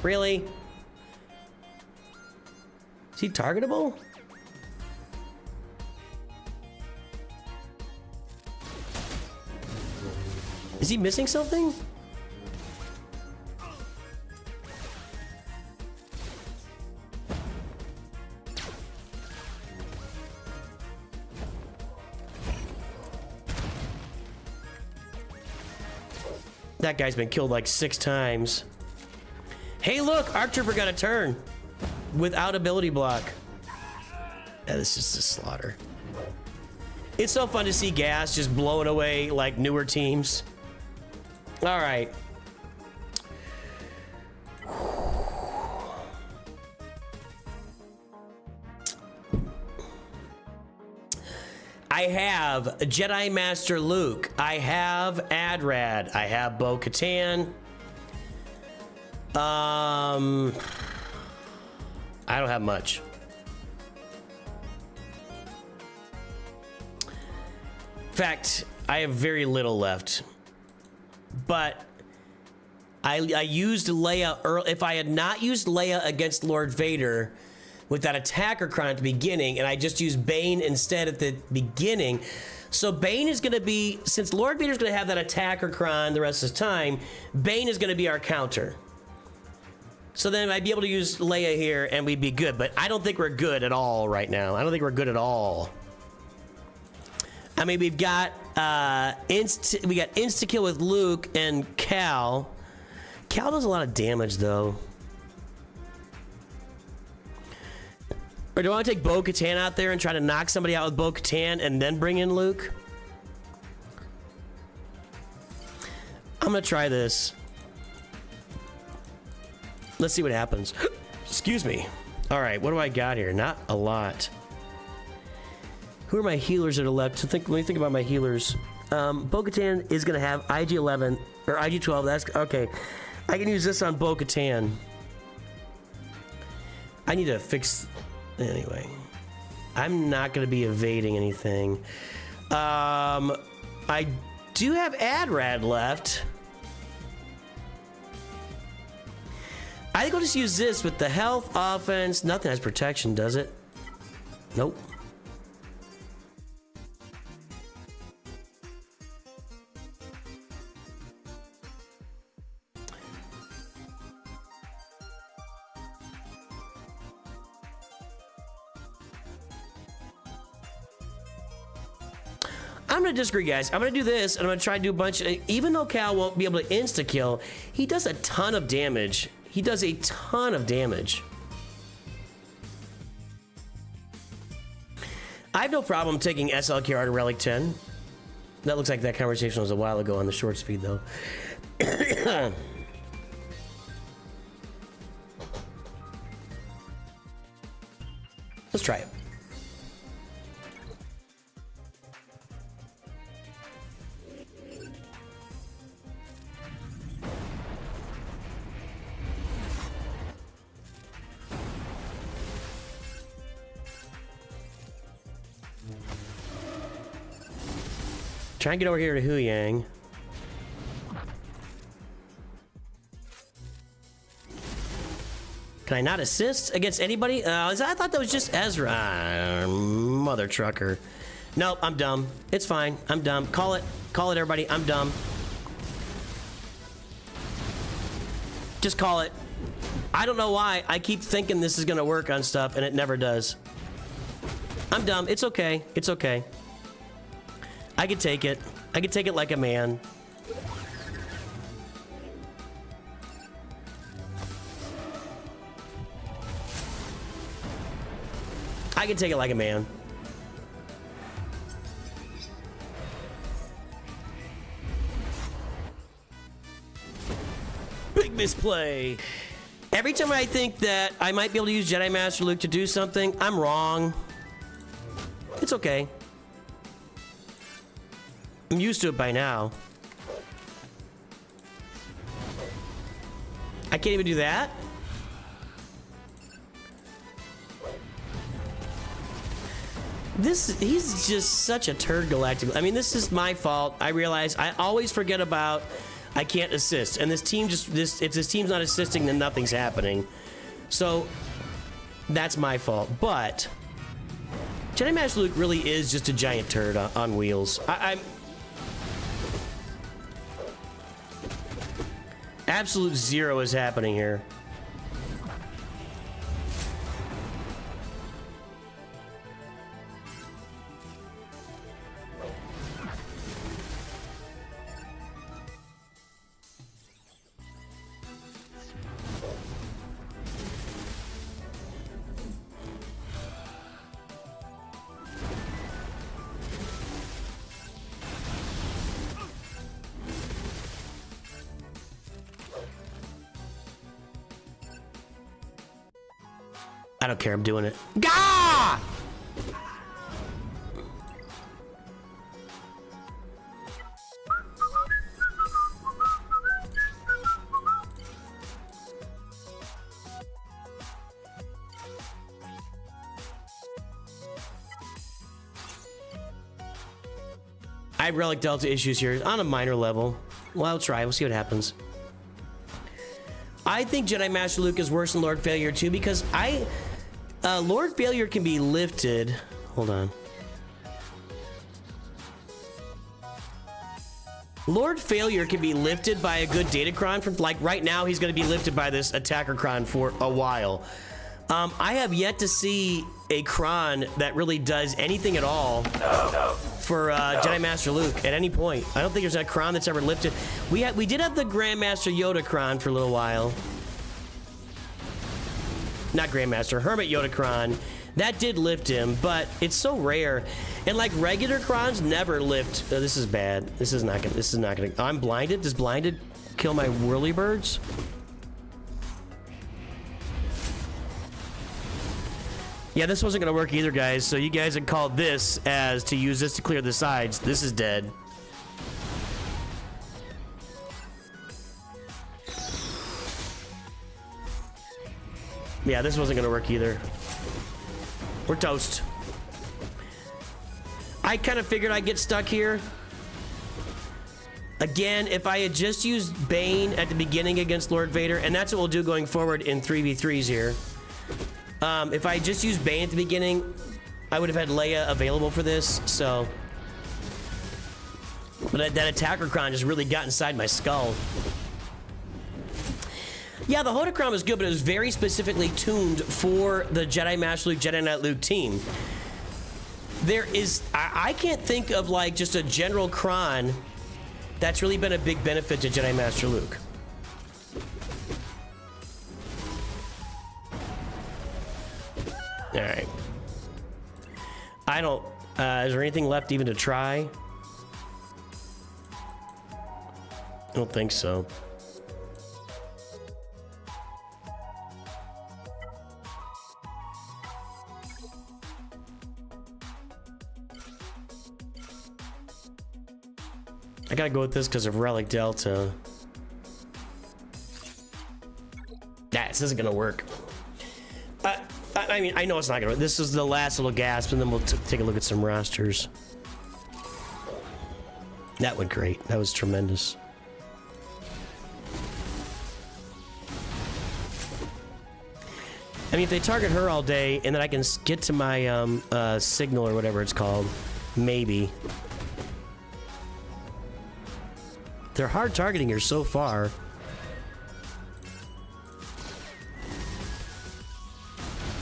Really? Is he targetable? Is he missing something? That guy's been killed like 6 times. Hey, look! Arc Trooper got a turn without ability block. Yeah, this is a slaughter. It's so fun to see gas just blowing away like newer teams. All right. I have Jedi Master Luke. I have Adrad. I have Bo-Katan. I don't have much. In fact, I have very little left. But I used Leia early. If I had not used Leia against Lord Vader with that attacker cron at the beginning, and I just used Bane instead at the beginning, so Bane is going to be, since Lord Vader's going to have that attacker cron the rest of the time, Bane is going to be our counter. So then I'd be able to use Leia here and we'd be good, but I don't think we're good at all right now. I don't think we're good at all. I mean, we've got insta-kill with Luke and Cal. Cal does a lot of damage, though. Or do I want to take Bo-Katan out there and try to knock somebody out with Bo-Katan and then bring in Luke? I'm going to try this. Let's see what happens. Excuse me. All right, what do I got here? Not a lot. Who are my healers that are left? Let me think about my healers. Bo-Katan is going to have IG-11 or IG-12. That's okay. I can use this on Bo-Katan. I need to fix... Anyway. I'm not going to be evading anything. I do have Adrad left. I think I'll just use this with the health, offense. Nothing has protection, does it? Nope. I'm gonna disagree, guys. I'm gonna do this, and I'm gonna try to do a bunch of, even though Cal won't be able to insta-kill, he does a ton of damage. He does a ton of damage. I have no problem taking SLKR to Relic 10. That looks like that conversation was a while ago on the short speed, though. Let's try it. Try and get over here to Huyang. Can I not assist against anybody? I thought that was just Ezra. Mother trucker. Nope, I'm dumb. It's fine. I'm dumb. Call it. Call it, everybody. I'm dumb. Just call it. I don't know why. I keep thinking this is going to work on stuff, and it never does. I'm dumb. It's okay. It's okay. I could take it. I could take it like a man. I can take it like a man. big misplay. Every time I think that I might be able to use Jedi Master Luke to do something, I'm wrong. It's okay. I'm used to it by now. I can't even do that? He's just such a turd galactic. I mean, this is my fault. I realize I always forget about I can't assist. And this team if this team's not assisting, then nothing's happening. So that's my fault. But Jedi Master Luke really is just a giant turd on wheels. I'm absolute zero is happening here. I don't care, I'm doing it. Gah! I have Relic Delta issues here on a minor level. Well, I'll try. We'll see what happens. I think Jedi Master Luke is worse than Lord Failure too because Lord Failure can be lifted. Hold on. Lord Failure can be lifted by a good Datacron from, like, right now he's going to be lifted by this Attacker Cron for a while. I have yet to see a Cron that really does anything at all for Jedi Master Luke at any point. I don't think there's a Cron that's ever lifted. We did have the Grandmaster Yoda Cron for a little while. Not Grandmaster, Hermit Yoda Cron. That did lift him, but it's so rare. And like regular Crons never lift. This is bad. This is not gonna. I'm blinded. Does blinded kill my whirlybirds? Yeah, this wasn't gonna work either, guys. So you guys had called this as to use this to clear the sides. This is dead. Yeah, this wasn't gonna work either. We're toast. I kind of figured I'd get stuck here. Again, if I had just used Bane at the beginning against Lord Vader, and that's what we'll do going forward in 3v3s here. If I just used Bane at the beginning, I would have had Leia available for this, so. But that Attacker Cron just really got inside my skull. Yeah, the Hodocron was good, but it was very specifically tuned for the Jedi Master Luke, Jedi Knight Luke team. There is, I can't think of like just a general Cron that's really been a big benefit to Jedi Master Luke. All right. I don't, is there anything left even to try? I don't think so. I gotta go with this because of Relic Delta. Nah, this isn't gonna work. I mean, I know it's not gonna work. This is the last little gasp, and then we'll take a look at some rosters. That went great. That was tremendous. I mean, if they target her all day, and then I can get to my signal or whatever it's called, maybe. They're hard targeting her so far.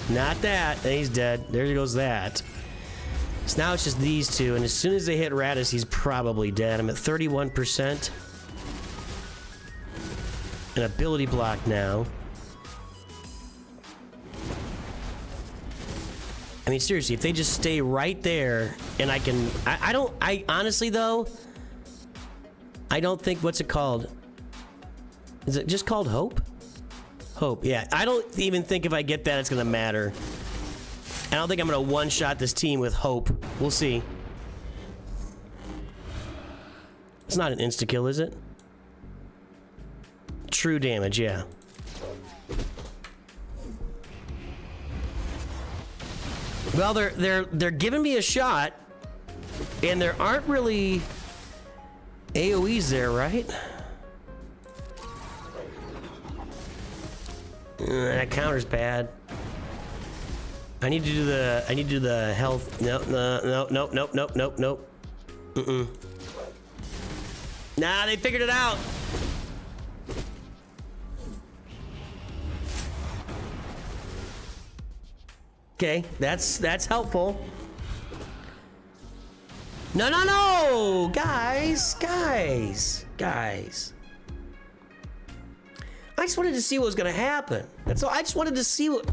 Not that. He's dead. There goes that. So now it's just these two, and as soon as they hit Radis, he's probably dead. I'm at 31%. An ability block now. I mean, seriously, if they just stay right there, and I can... I honestly, though... I don't think, what's it called? Is it just called Hope? Hope, yeah. I don't even think if I get that it's gonna matter. I don't think I'm gonna one-shot this team with Hope. We'll see. It's not an insta-kill, is it? True damage, yeah. Well, they're giving me a shot, and there aren't really AoEs there, right? That counter's bad. I need to do the health. Nope. Nah, they figured it out. Okay, that's helpful. No, guys. I just wanted to see what was gonna happen. That's all. I just wanted to see what.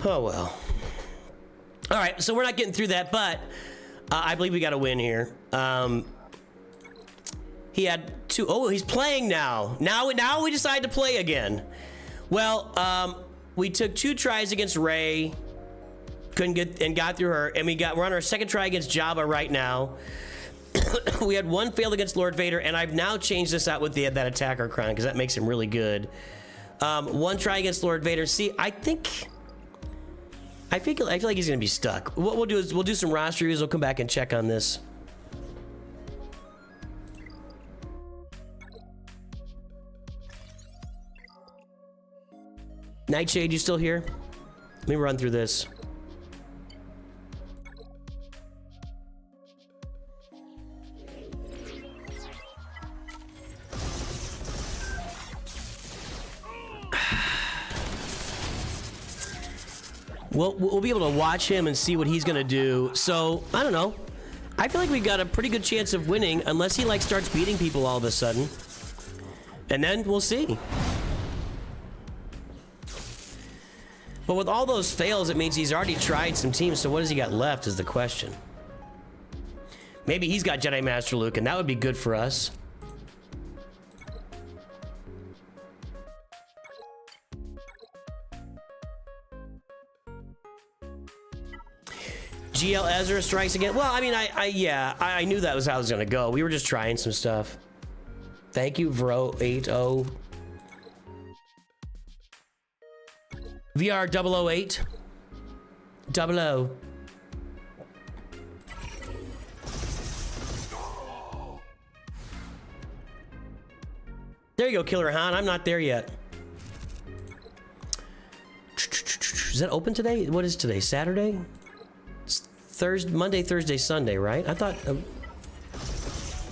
Oh well. All right, so we're not getting through that, but I believe we got a win here. He had two. Oh, he's playing now. Now we decide to play again. Well, we took 2 tries against Ray, couldn't get and got through her, and we're on our second try against Jabba right now. We had 1 failed against Lord Vader, and I've now changed this out with that attacker crown because that makes him really good. 1 try against Lord Vader. See, I feel like he's gonna be stuck. What we'll do is we'll do some roster reviews. We'll come back and check on this. Nightshade, you still here? Let me run through this. We'll be able to watch him and see what he's gonna do. So, I don't know. I feel like we got a pretty good chance of winning unless he like starts beating people all of a sudden. And then we'll see. But with all those fails, it means he's already tried some teams, so what has he got left is the question. Maybe he's got Jedi Master Luke, and that would be good for us. GL Ezra strikes again. Well, I mean, I knew that was how it was gonna go. We were just trying some stuff. Thank you, Vro80. VR 008. 00. There you go, Killer Han. I'm not there yet. Is that open today? What is today? Saturday? It's Thursday, Monday, Thursday, Sunday, right? I thought...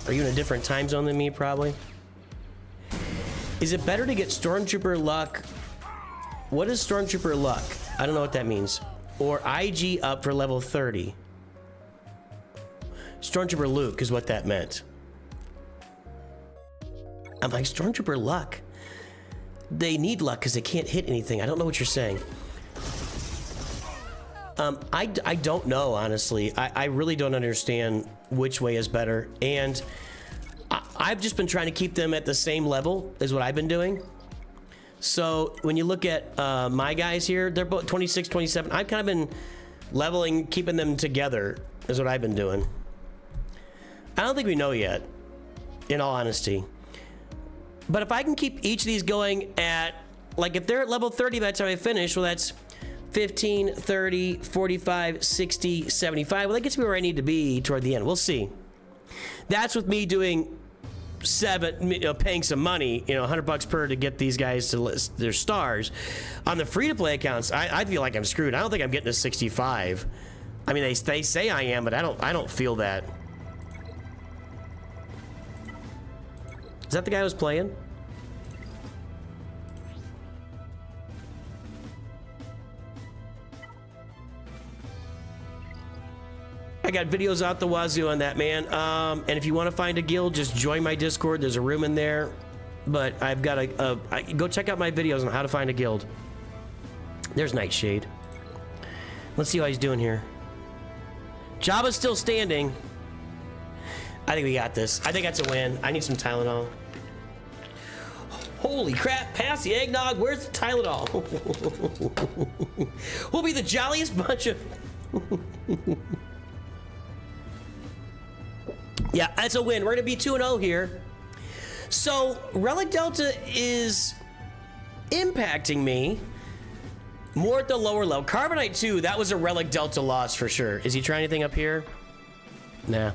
are you in a different time zone than me, probably? Is it better to get Stormtrooper luck? What is Stormtrooper luck? I don't know what that means. Or IG up for level 30. Stormtrooper Luke is what that meant. I'm like, Stormtrooper luck? They need luck because they can't hit anything. I don't know what you're saying. I don't know, honestly. I really don't understand which way is better. And I've just been trying to keep them at the same level is what I've been doing. So when you look at my guys here, they're both 26, 27. I've kind of been leveling, keeping them together is what I've been doing. I don't think we know yet, in all honesty. But if I can keep each of these going at, like if they're at level 30 by the time I finish, well that's 15, 30, 45, 60, 75. Well, that gets me where I need to be toward the end. We'll see. That's with me doing paying some money, $100 per to get these guys to list their stars. On the free-to-play accounts, I feel like I'm screwed. I don't think I'm getting to 65. I mean, they say I am, but I don't feel that. Is that the guy who was playing? I got videos out the wazoo on that, man. And if you want to find a guild, just join my Discord. There's a room in there. But I've got go check out my videos on how to find a guild. There's Nightshade. Let's see how he's doing here. Jabba's still standing. I think we got this. I think that's a win. I need some Tylenol. Holy crap, pass the eggnog. Where's the Tylenol? We'll be the jolliest bunch of... Yeah, that's a win. We're going to be 2-0 here. So, Relic Delta is impacting me more at the lower level. Carbonite 2, that was a Relic Delta loss for sure. Is he trying anything up here? Nah.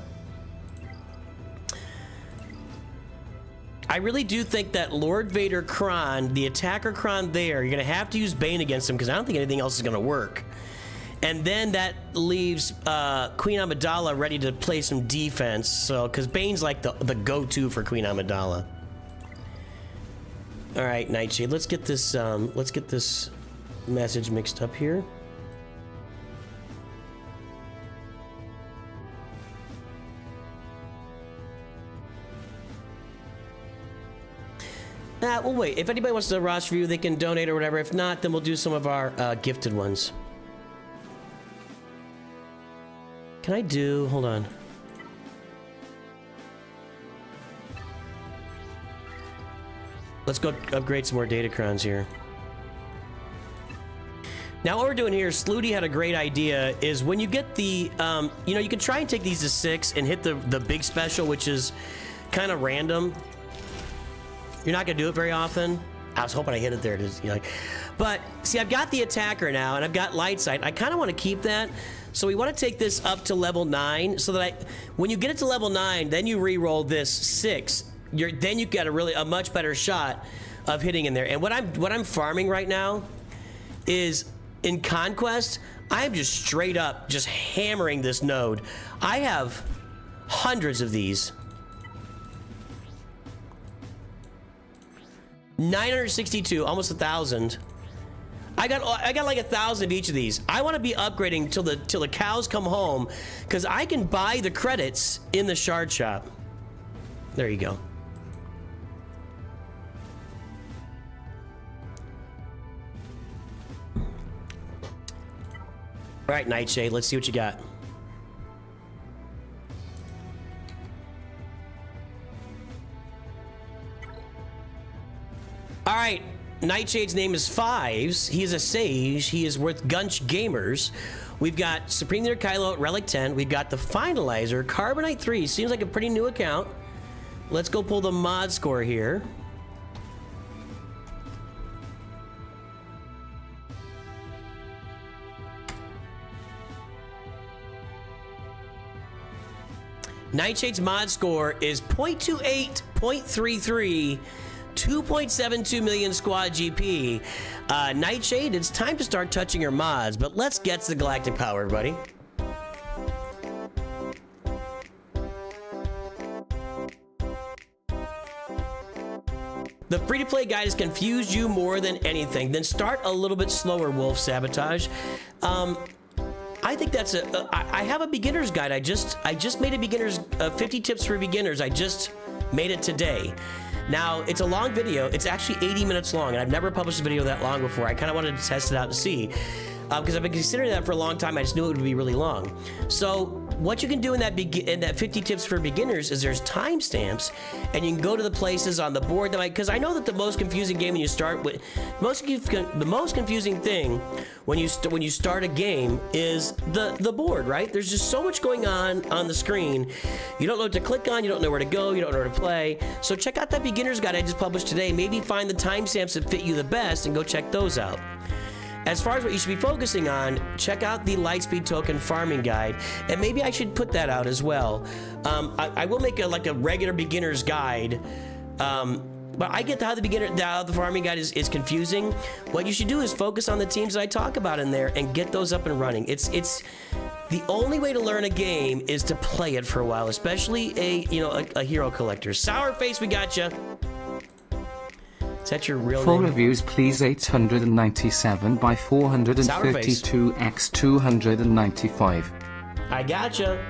I really do think that Lord Vader Kron, the attacker Kron there, you're going to have to use Bane against him because I don't think anything else is going to work. And then that leaves Queen Amidala ready to play some defense. So, because Bane's like the go-to for Queen Amidala. All right, Nightshade, let's get this message mixed up here. We'll wait. If anybody wants to roster view, they can donate or whatever. If not, then we'll do some of our gifted ones. Can I do... Hold on. Let's go upgrade some more Datacrons here. Now what we're doing here, Slooty had a great idea, is when you get the... you know, you can try and take these to 6 and hit the big special, which is kind of random. You're not going to do it very often. I was hoping I hit it there. You know, but, see, I've got the attacker now, and I've got light sight. I kind of want to keep that. So we want to take this up to level 9, so that when you get it to level 9, then you re-roll this 6. Then you get a much better shot of hitting in there. And what I'm farming right now is in Conquest, I'm just straight up just hammering this node. I have hundreds of these. 962, almost 1,000. I got like 1,000 of each of these. I want to be upgrading till the cows come home, because I can buy the credits in the shard shop. There you go. All right, Nightshade, let's see what you got. All right, Nightshade's name is Fives. He is a sage. He is with Gunch Gamers. We've got Supreme Leader Kylo at Relic 10. We've got the Finalizer, Carbonite 3. Seems like a pretty new account. Let's go pull the mod score here. Nightshade's mod score is 0.28, 0.33, 2.72 million squad GP. Nightshade, it's time to start touching your mods, but let's get to the galactic power, everybody. The free-to-play guide has confused you more than anything. Then start a little bit slower, Wolf Sabotage. I think that's I have a beginner's guide. I just made a beginner's 50 tips for beginners. I just made it today. Now, it's a long video. It's actually 80 minutes long, and I've never published a video that long before. I kind of wanted to test it out and see, because I've been considering that for a long time. I just knew it would be really long. So what you can do in that 50 tips for beginners is there's timestamps, and you can go to the places on the board that because I know that the most confusing game when you start with the most confusing thing when you start a game is the board, right? There's just so much going on the screen. You don't know what to click on, you don't know where to go, you don't know where to play. So check out that beginner's guide I just published today. Maybe find the timestamps that fit you the best and go check those out. As far as what you should be focusing on, check out the Lightspeed Token Farming Guide, and maybe I should put that out as well. I will make a regular beginner's guide, but I get how the farming guide is confusing. What you should do is focus on the teams that I talk about in there and get those up and running. It's the only way to learn a game is to play it for a while, especially a hero collector. Sourface, we got you. Is that your real Full name? reviews please. 897 by 432 x 295. I gotcha.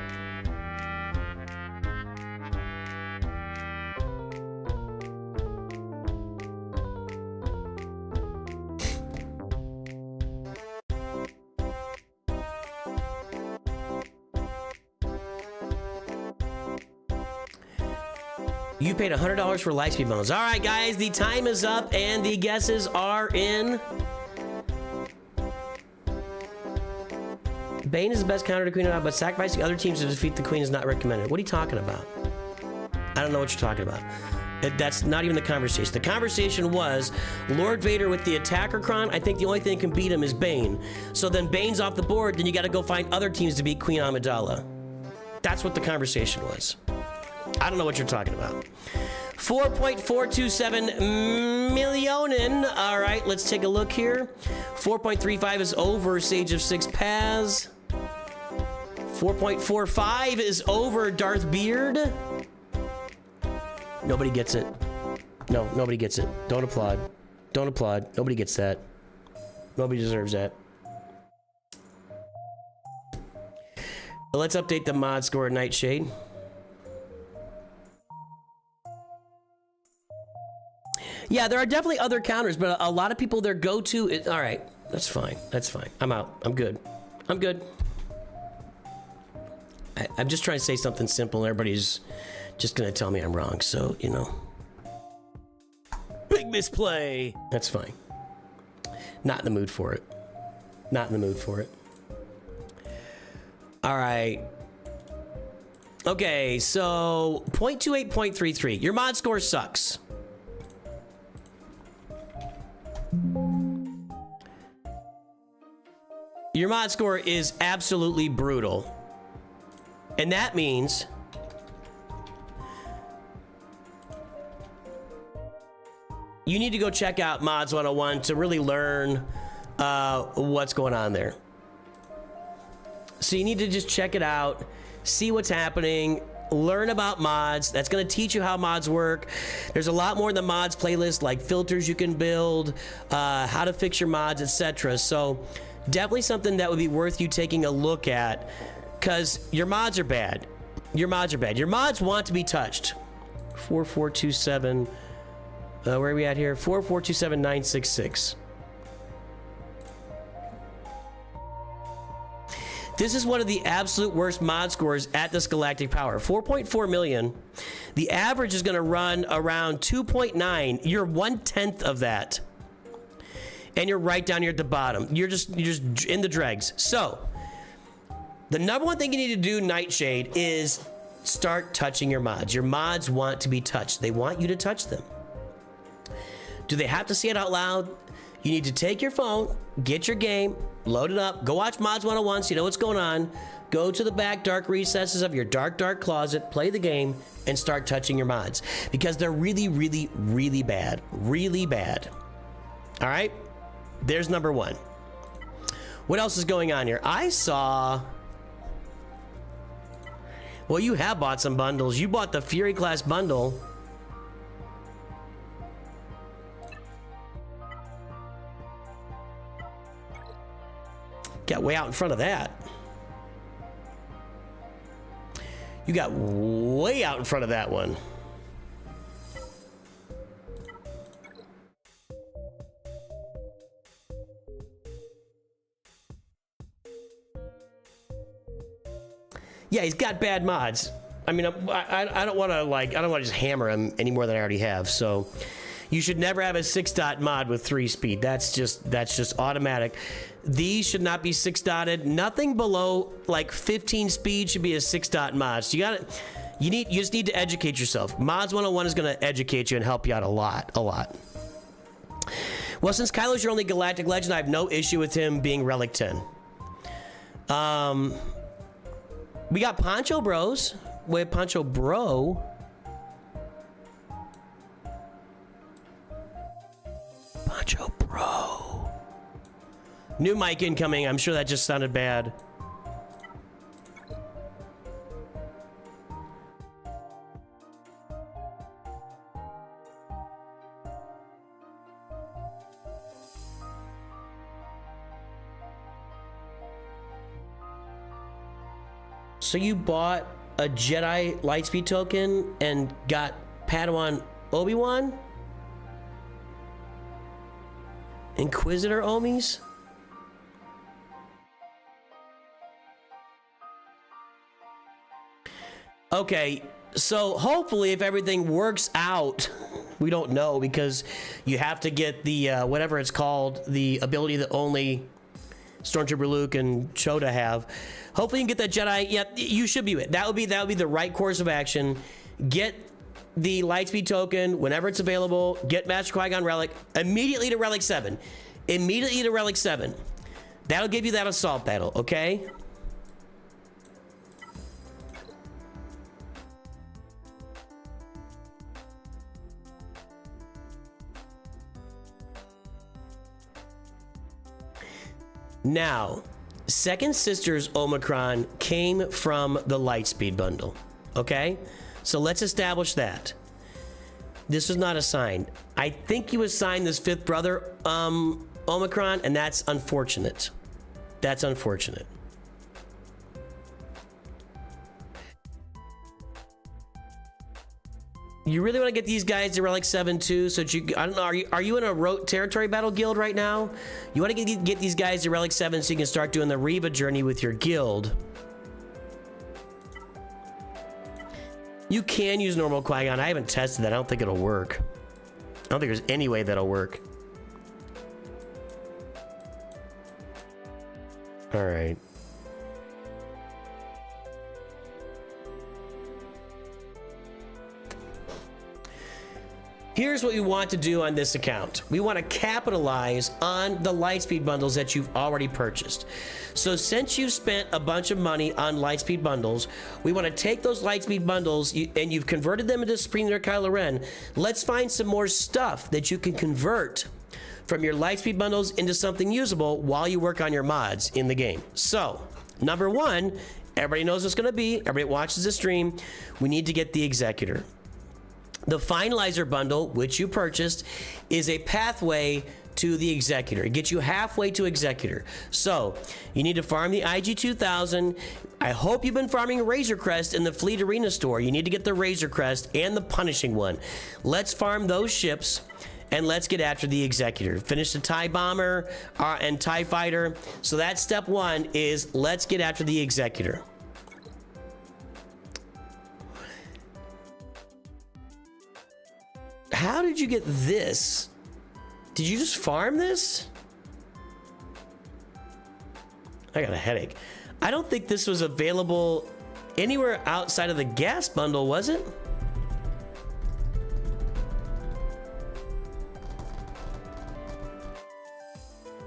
You paid $100 for Lightspeed bundles. All right, guys, the time is up and the guesses are in. Bane is the best counter to Queen, but sacrificing other teams to defeat the Queen is not recommended. What are you talking about? I don't know what you're talking about. That's not even the conversation. The conversation was Lord Vader with the attacker cron. I think the only thing that can beat him is Bane. So then Bane's off the board, then you got to go find other teams to beat Queen Amidala. That's what the conversation was. I don't know what you're talking about. 4.427 million. All right, let's take a look here. 4.35 is over Sage of Six Paths. 4.45 is over Darth Beard. Nobody gets it. No, nobody gets it. Don't applaud. Don't applaud. Nobody gets that. Nobody deserves that. Let's update the mod score, Nightshade. Yeah, there are definitely other counters, but a lot of people, their go-to is... All right, that's fine. That's fine. I'm out. I'm good. I'm good. I'm just trying to say something simple, and everybody's just gonna tell me I'm wrong, so, you know. Big misplay! That's fine. Not in the mood for it. Not in the mood for it. All right. Okay, so 0.28, 0.33. Your mod score sucks. Your mod score is absolutely brutal. And that means you need to go check out Mods 101 to really learn what's going on there. So you need to just check it out, see what's happening, learn about mods. That's going to teach you how mods work. There's a lot more in the mods playlist, like filters you can build, how to fix your mods, etc. So definitely something that would be worth you taking a look at, because your mods are bad. Your mods are bad. Your mods want to be touched. 4427. Where are we at here? 4427966. This is one of the absolute worst mod scores at this galactic power. 4.4 million. The average is going to run around 2.9. You're 1/10 of that. And you're right down here at the bottom. You're just in the dregs. So, the number one thing you need to do, Nightshade, is start touching your mods. Your mods want to be touched. They want you to touch them. Do they have to say it out loud? You need to take your phone, get your game, load it up, go watch Mods 101 so you know what's going on. Go to the back dark recesses of your dark closet, play the game, and start touching your mods. Because they're really, really, really bad. Really bad. All right? There's number one. What else is going on here? I saw... Well, you have bought some bundles. You bought the Fury Class bundle. Got way out in front of that. You got way out in front of that one. Yeah, he's got bad mods. I mean, I don't want to I don't want to just hammer him any more than I already have. So, you should never have a 6-dot mod with 3 speed. That's just automatic. These should not be 6-dotted. Nothing below like 15 speed should be a 6-dot mod. So you just need to educate yourself. Mods 101 is going to educate you and help you out a lot. Well, since Kylo's your only galactic legend, I have no issue with him being Relic 10. We got Poncho Bros. With Poncho Bro. Poncho Bro. New mic incoming. I'm sure that just sounded bad. So you bought a Jedi Lightspeed token and got Padawan Obi-Wan? Inquisitor Omis? Okay, So hopefully if everything works out, we don't know because you have to get the, whatever it's called, the ability that only Stormtrooper Luke and Choda have. Hopefully you can get that Jedi. Yeah, you should be it. That would be the right course of action. Get the Lightspeed token whenever it's available. Get Master Qui-Gon Relic immediately to Relic 7. Immediately to Relic 7. That'll give you that assault battle, okay? Now, Second Sister's Omicron came from the Lightspeed bundle, okay? So let's establish that. This was not assigned. I think he was assigned this fifth brother, Omicron, and that's unfortunate. That's unfortunate. You really want to get these guys to Relic 7 too, so that you, I don't know, are you in a rote territory battle guild right now? You want to get these guys to Relic 7 so you can start doing the Reva journey with your guild. You can use normal Qui-Gon. I haven't tested that. I don't think it'll work. I don't think there's any way that'll work. All right. Here's what we want to do on this account. We want to capitalize on the Lightspeed bundles that you've already purchased. So since you've spent a bunch of money on Lightspeed bundles, we want to take those Lightspeed bundles and you've converted them into Supreme Leader Kylo Ren. Let's find some more stuff that you can convert from your Lightspeed bundles into something usable while you work on your mods in the game. So, number one, everybody knows what's going to be. Everybody watches the stream. We need to get the Executor. The Finalizer bundle, which you purchased, is a pathway to the Executor. It gets you halfway to Executor. So, you need to farm the IG-2000. I hope you've been farming Razor Crest in the Fleet Arena store. You need to get the Razor Crest and the Punishing One. Let's farm those ships, and let's get after the Executor. Finish the TIE Bomber and TIE Fighter. So that's step one, is let's get after the Executor. How did you get this? Did you just farm this? I got a headache. I don't think this was available anywhere outside of the gas bundle, was it?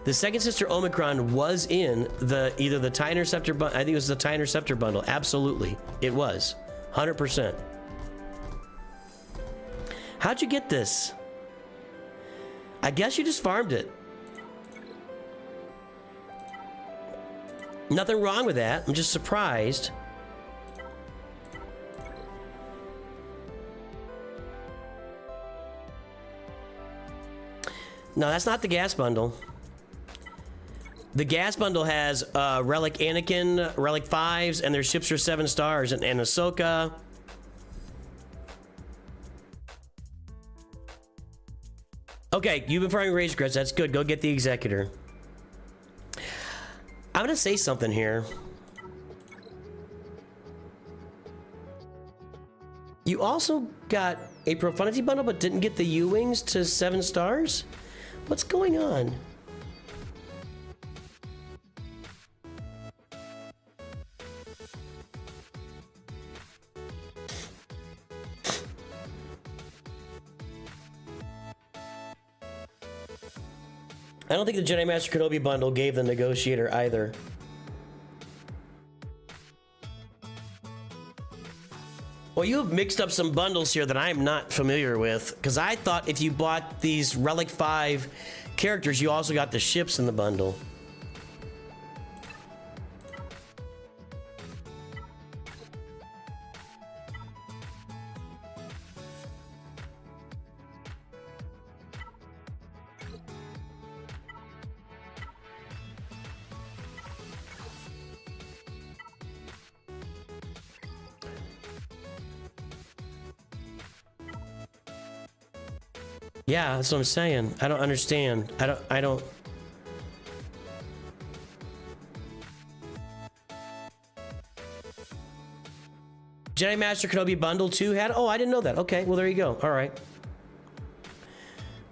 The Second Sister Omicron was in either the TIE Interceptor bundle. I think it was the TIE Interceptor bundle. Absolutely, it was 100%. How'd you get this? I guess you just farmed it. Nothing wrong with that. I'm just surprised. No, that's not the gas bundle. The gas bundle has Relic Anakin, Relic 5s, and their ships are 7 stars, and Ahsoka. Okay, you've been farming Razor Crest. That's good. Go get the Executor. I'm gonna say something here. You also got a Profundity bundle, but didn't get the U-Wings to 7 stars? What's going on? I don't think the Jedi Master Kenobi bundle gave the Negotiator either. Well, you have mixed up some bundles here that I'm not familiar with, because I thought if you bought these Relic 5 characters, you also got the ships in the bundle. Yeah, that's what I'm saying. I don't understand. I don't. Jedi Master Kenobi Bundle 2 had... Oh, I didn't know that. Okay, well, there you go. All right.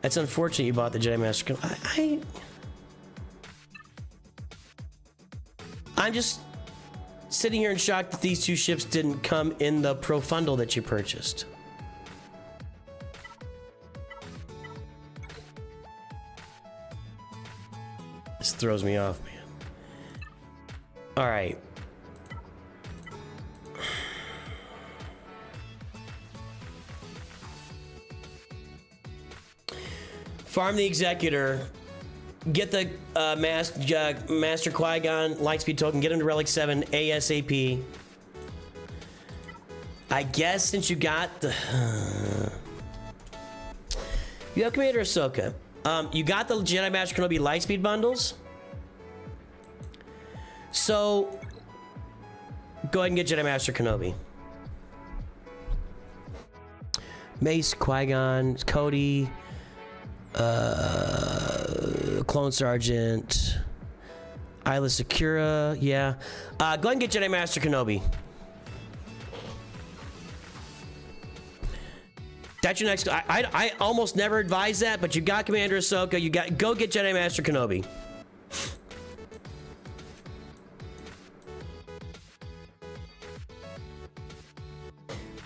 That's unfortunate you bought the Jedi Master Kenobi. I'm just sitting here in shock that these two ships didn't come in the Profundle that you purchased. This throws me off, man. All right. Farm the Executor. Get the Master Qui-Gon Lightspeed token. Get him to Relic 7 ASAP. I guess since you got the... you have Commander Ahsoka. You got the Jedi Master Kenobi Lightspeed bundles. So, go ahead and get Jedi Master Kenobi. Mace, Qui-Gon, Cody... Clone Sergeant, Isla Secura, yeah. Go ahead and get Jedi Master Kenobi. That's your next. I almost never advise that, but you got Commander Ahsoka. You got go get Jedi Master Kenobi.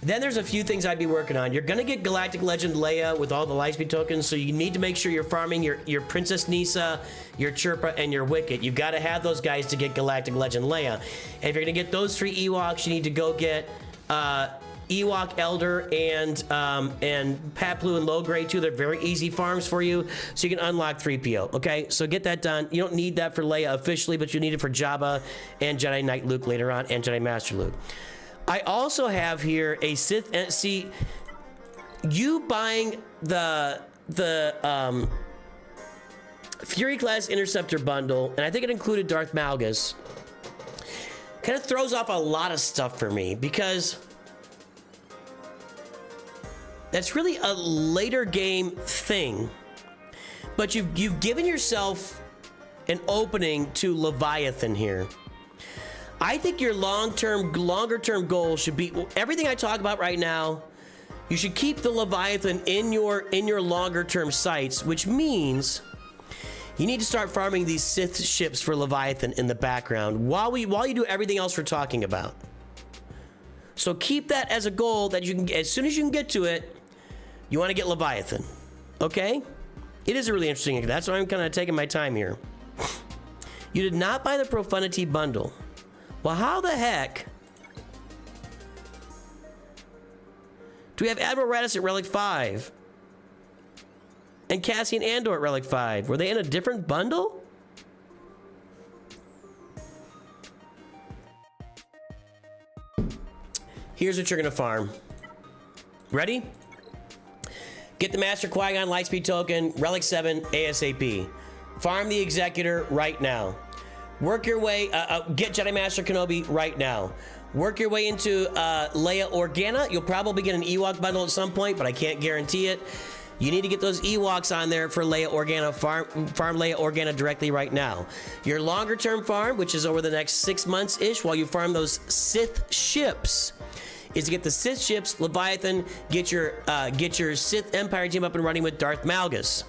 Then there's a few things I'd be working on. You're gonna get Galactic Legend Leia with all the Lightspeed tokens, so you need to make sure you're farming your Princess Nisa, your Chirpa, and your Wicket. You've got to have those guys to get Galactic Legend Leia. And if you're gonna get those 3 Ewoks, you need to go get Ewok Elder and Paplu and Logray too. They're very easy farms for you, so you can unlock 3PO. Okay, so get that done. You don't need that for Leia officially, but you need it for Jabba and Jedi Knight Luke later on, and Jedi Master Luke. I also have here a Sith. See, you buying the Fury Class Interceptor bundle, and I think it included Darth Malgus, kind of throws off a lot of stuff for me because that's really a later game thing. But you've given yourself an opening to Leviathan here. I think your longer term goal should be everything I talk about right now. You should keep the Leviathan in your longer term sights, which means you need to start farming these Sith ships for Leviathan in the background while you do everything else we're talking about. So keep that as a goal that you can, as soon as you can get to it, you want to get Leviathan. Okay? It is a really interesting. That's why I'm kind of taking my time here. You did not buy the Profundity bundle. Well, how the heck do we have Admiral Raddus at Relic 5 and Cassian Andor at Relic 5? Were they in a different bundle? Here's what you're gonna farm. Ready? Get the Master Qui-Gon Lightspeed token, Relic 7 ASAP. Farm the Executor right now. Work your way, get Jedi Master Kenobi right now. Work your way into Leia Organa. You'll probably get an Ewok bundle at some point, but I can't guarantee it. You need to get those Ewoks on there for Leia Organa. Farm Leia Organa directly right now. Your longer term farm, which is over the next 6 months-ish, while you farm those Sith ships, is to get the Sith ships, Leviathan, get your Sith Empire team up and running with Darth Malgus.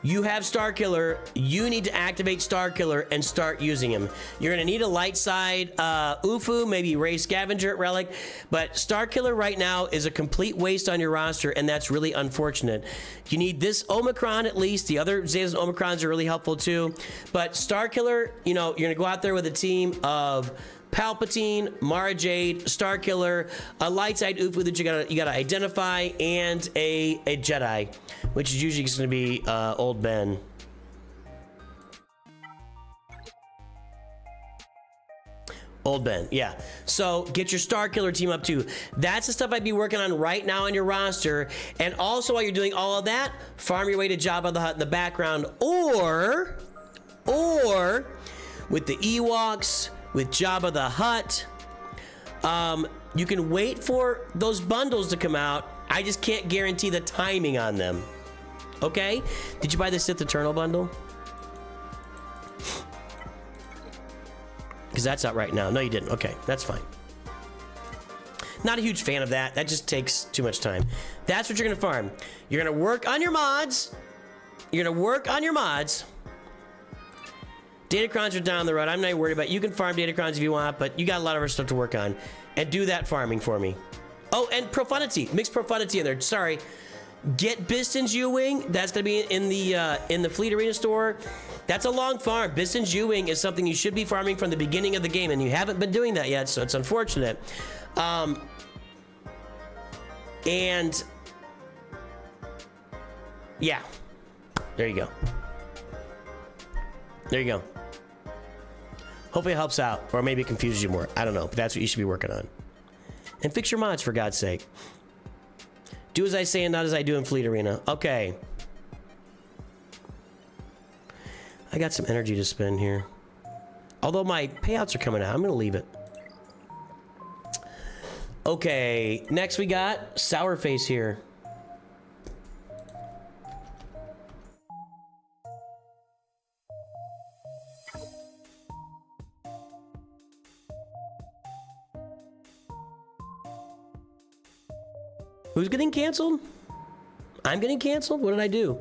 You have Starkiller. You need to activate Starkiller and start using him. You're gonna need a light side Ufu, maybe Ray Scavenger at Relic, but Starkiller right now is a complete waste on your roster, and that's really unfortunate. You need this Omicron at least. The other Zetas and Omicrons are really helpful too, but Starkiller, you know, you're gonna go out there with a team of Palpatine, Mara Jade, Starkiller, a light side Ufu that you gotta identify, and a Jedi, which is usually just gonna be Old Ben. Old Ben, yeah. So get your Starkiller team up too. That's the stuff I'd be working on right now on your roster. And also while you're doing all of that, farm your way to Jabba the Hutt in the background, or with the Ewoks, with Jabba the Hutt, you can wait for those bundles to come out. I just can't guarantee the timing on them. Okay? Did you buy the Sith Eternal bundle? Because that's out right now. No, you didn't. Okay, that's fine. Not a huge fan of that. That just takes too much time. That's what you're going to farm. You're going to work on your mods. You're going to work on your mods. Datacrons are down the road. I'm not worried about it. You can farm Datacrons if you want, but you got a lot of other stuff to work on. And do that farming for me. Oh, and Profundity. Mix Profundity in there. Sorry. Get Biston's U-Wing. That's going to be in the Fleet Arena store. That's a long farm. Biston's U-Wing is something you should be farming from the beginning of the game, and you haven't been doing that yet, so it's unfortunate. And yeah, there you go. There you go. Hopefully it helps out, or maybe it confuses you more. I don't know, but that's what you should be working on. And fix your mods, for God's sake. Do as I say and not as I do in Fleet Arena. Okay. I got some energy to spend here. Although my payouts are coming out, I'm gonna leave it. Okay, next we got Sourface here. Who's getting canceled? I'm getting canceled? What did I do?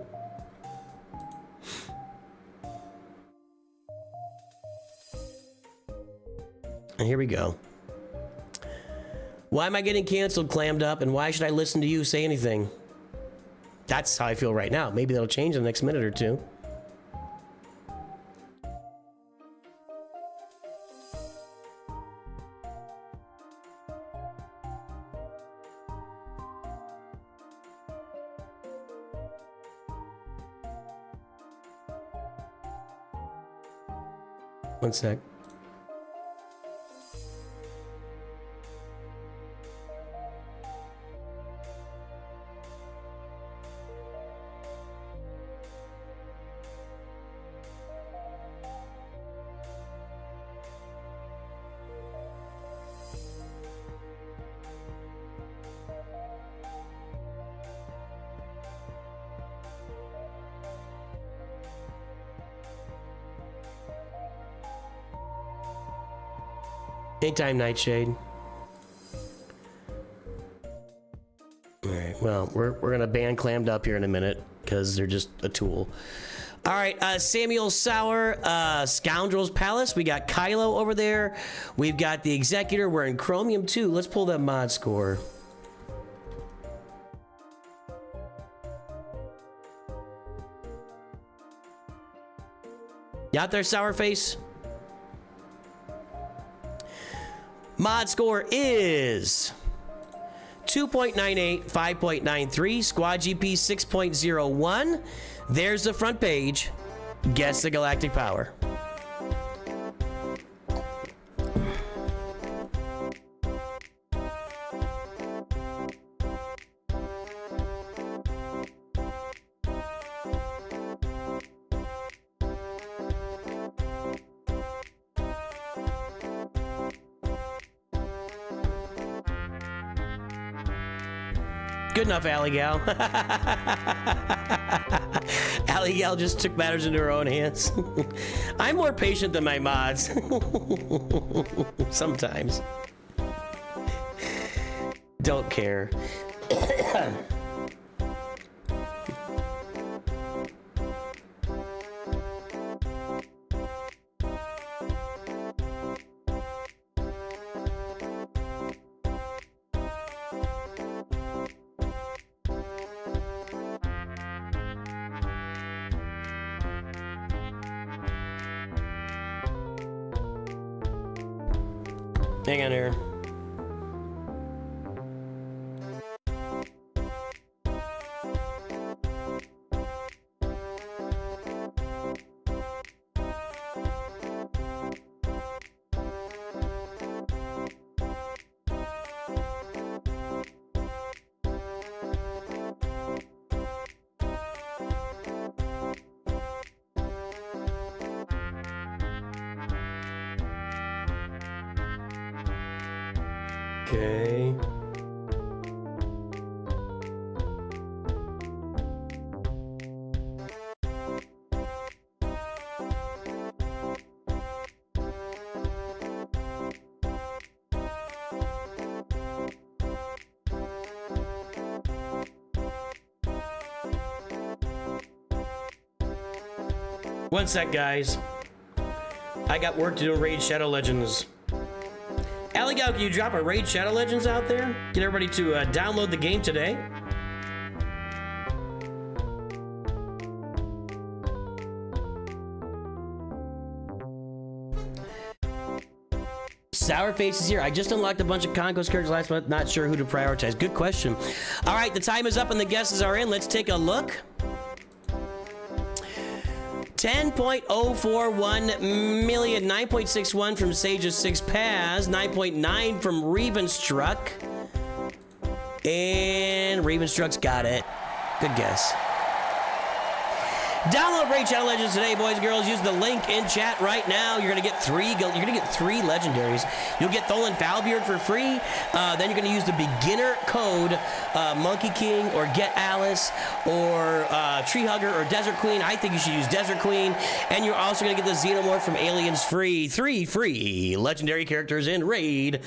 And here we go. Why am I getting canceled, clammed up, and why should I listen to you say anything? That's how I feel right now. Maybe that'll change in the next minute or two. One sec. Anytime, Nightshade. Alright, well, we're gonna ban Clammed Up here in a minute, because they're just a tool. Alright, Samuel Sauer, Scoundrels Palace. We got Kylo over there. We've got the Executor. We're in Chromium 2. Let's pull that mod score. You out there, Sourface? Mod score is 2.98, 5.93, Squad GP 6.01. There's the front page. Guess the galactic power. Good enough, Alley Gal. Alley Gal just took matters into her own hands. I'm more patient than my mods. Sometimes. Don't care. Hang on here. Okay. One sec, guys. I got work to do in Raid Shadow Legends. Aligal, can you drop a Raid Shadow Legends out there? Get everybody to download the game today. Sourface is here. I just unlocked a bunch of Conquest characters last month. Not sure who to prioritize. Good question. All right, the time is up and the guesses are in. Let's take a look. 10.041 million, 9.61 from Sage of Six Paths, 9.9 from Ravenstruck. And Ravenstruck's got it. Good guess. Download Raid Shadow Legends today, boys and girls. Use the link in chat right now. You're gonna get three legendaries. You'll get Tholan Foulbeard for free. Then you're gonna use the beginner code Monkey King or GETALICE or TREEHUGGER or Desert Queen. I think you should use Desert Queen. And you're also gonna get the Xenomorph from Aliens free. 3 free legendary characters in Raid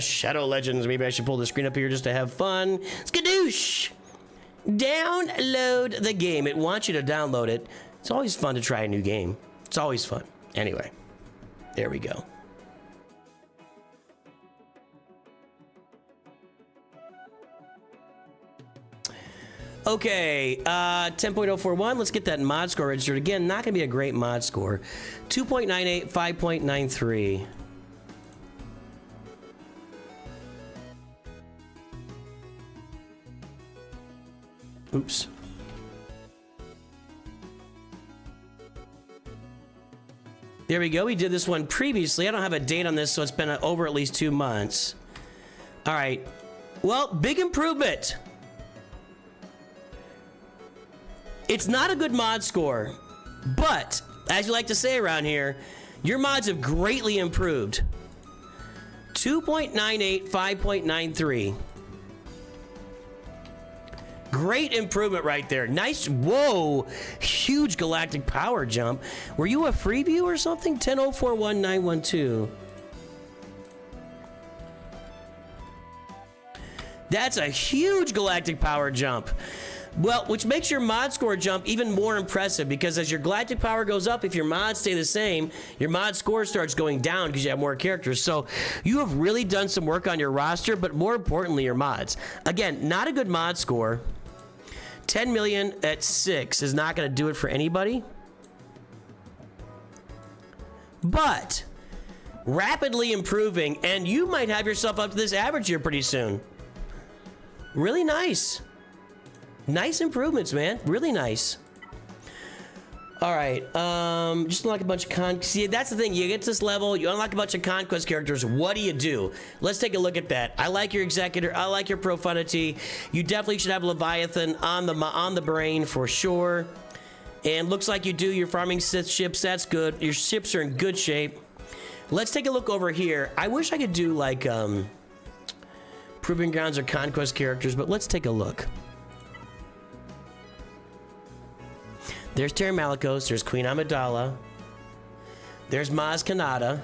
Shadow Legends. Maybe I should pull the screen up here just to have fun. Skadoosh! Download the game. It wants you to download it. It's always fun to try a new game. It's always fun. Anyway, there we go. Okay, 10.041. Let's get that mod score registered. Again, not going to be a great mod score. 2.98, 5.93. Oops. There we go. We did this one previously. I don't have a date on this, so it's been over at least 2 months. All right. Well, big improvement. It's not a good mod score, but as you like to say around here, your mods have greatly improved. 2.98, 5.93. Great improvement right there. Nice. Whoa. Huge galactic power jump. Were you a freeview or something? 10.041912. That's a huge galactic power jump. Well, which makes your mod score jump even more impressive, because as your galactic power goes up, if your mods stay the same, your mod score starts going down because you have more characters. So you have really done some work on your roster, but more importantly, your mods. Again, not a good mod score. 10 million at 6 is not going to do it for anybody. But rapidly improving, and you might have yourself up to this average here pretty soon. Really nice. Nice improvements, man. Really nice. All right. Just unlock a bunch of See, that's the thing. You get to this level, you unlock a bunch of Conquest characters. What do? Let's take a look at that. I like your Executor. I like your Profundity. You definitely should have Leviathan on the brain for sure. And looks like you do. Your farming Sith ships. That's good. Your ships are in good shape. Let's take a look over here. I wish I could do like Proving Grounds or Conquest characters, but let's take a look. There's Terra Malicos, there's Queen Amidala, there's Maz Kanata.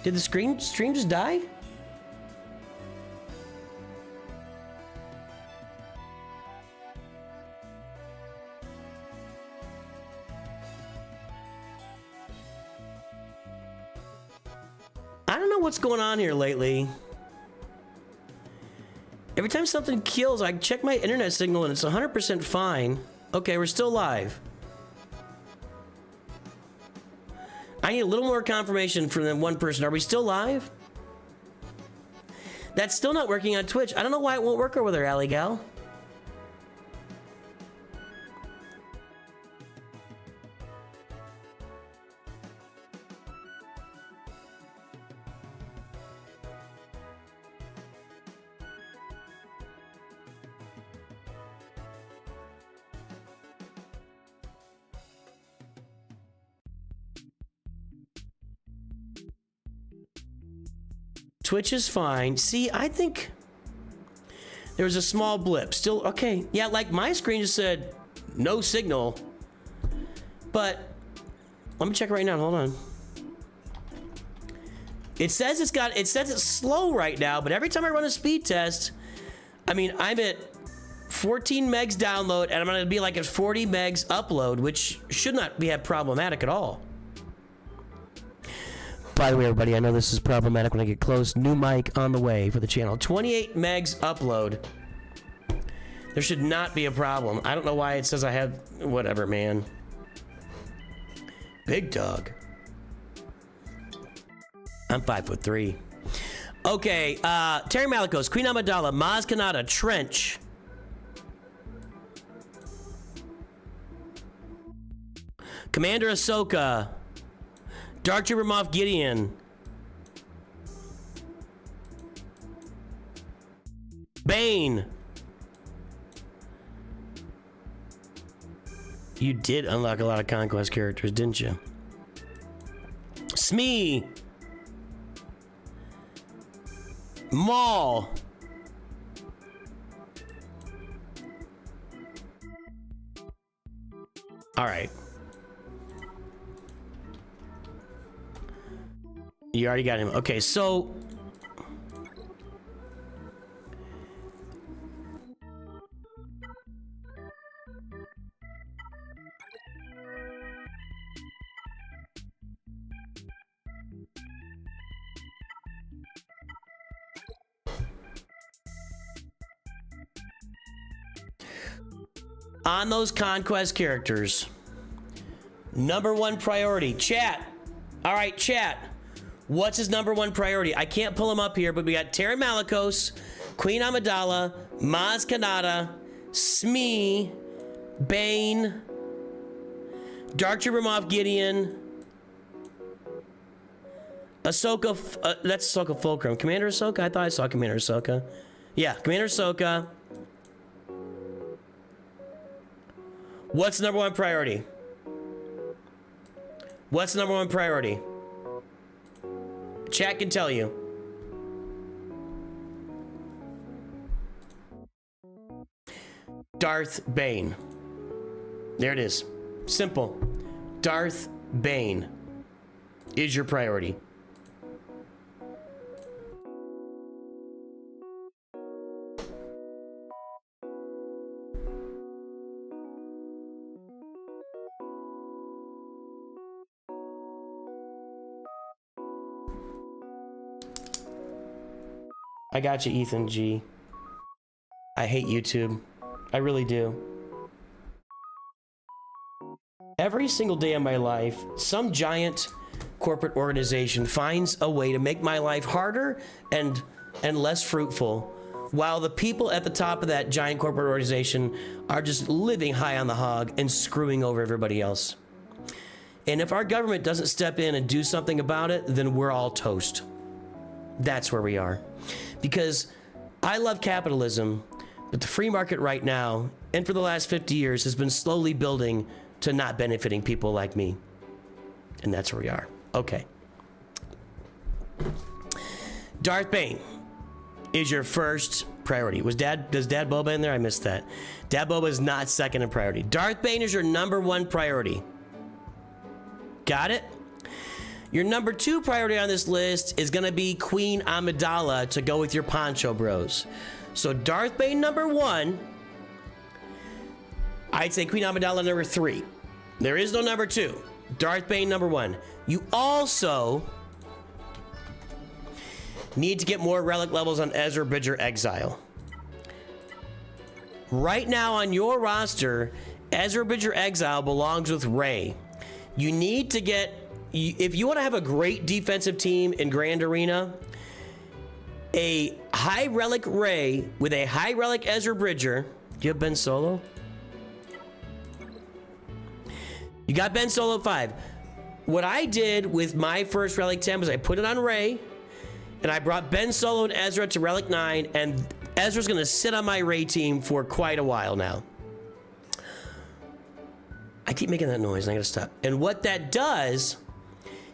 Did the stream just die? I don't know what's going on here lately. Every time something kills, I check my internet signal and it's 100% fine. Okay, we're still live. I need a little more confirmation from one person. Are we still live? That's still not working on Twitch. I don't know why it won't work over there, Alley Gal. Twitch is fine. See, I think there was a small blip. Still, okay. Yeah, like my screen just said no signal. But let me check right now. Hold on. It says it's slow right now, but every time I run a speed test, I mean, I'm at 14 megs download, and I'm gonna be like at 40 megs upload, which should not be problematic at all. By the way, everybody, I know this is problematic when I get close. New mic on the way for the channel. 28 megs upload. There should not be a problem. I don't know why it says I have... Whatever, man. Big dog. I'm 5'3". Okay, Terry Malikos, Queen Amidala, Maz Kanata, Trench. Commander Ahsoka. Dark Trooper Moff Gideon. Bane. You did unlock a lot of Conquest characters, didn't you? Smee. Maul. All right. You already got him. Okay, so... on those Conquest characters, #1 priority. Chat. All right, chat. What's his #1 priority? I can't pull him up here, but we got Terry Malikos, Queen Amidala, Maz Kanata, Smee, Bane, Dark Trooper Moff Gideon, Ahsoka. That's Ahsoka Fulcrum. Commander Ahsoka? I thought I saw Commander Ahsoka. Yeah, Commander Ahsoka. What's #1 priority? What's #1 priority? Chat can tell you. Darth Bane. There it is. Simple. Darth Bane is your priority. I got you, Ethan G. I hate YouTube. I really do. Every single day of my life, some giant corporate organization finds a way to make my life harder and less fruitful, while the people at the top of that giant corporate organization are just living high on the hog and screwing over everybody else. And if our government doesn't step in and do something about it, then we're all toast. That's where we are. Because I love capitalism, but the free market right now, and for the last 50 years, has been slowly building to not benefiting people like me. And that's where we are. Okay. Darth Bane is your first priority. Does Dad Boba in there? I missed that. Dad Boba is not second in priority. Darth Bane is your #1 priority. Got it? Your #2 priority on this list is gonna be Queen Amidala to go with your Poncho Bros. So Darth Bane #1, I'd say Queen Amidala #3. There is no #2. Darth Bane #1. You also need to get more relic levels on Ezra Bridger Exile. Right now on your roster, Ezra Bridger Exile belongs with Rey. You need to get, if you want to have a great defensive team in Grand Arena, a high relic Rey with a high relic Ezra Bridger. Do you have Ben Solo? You got Ben Solo 5. What I did with my first relic 10 was I put it on Rey, and I brought Ben Solo and Ezra to relic 9, and Ezra's gonna sit on my Rey team for quite a while now. I keep making that noise, and I gotta stop. And what that does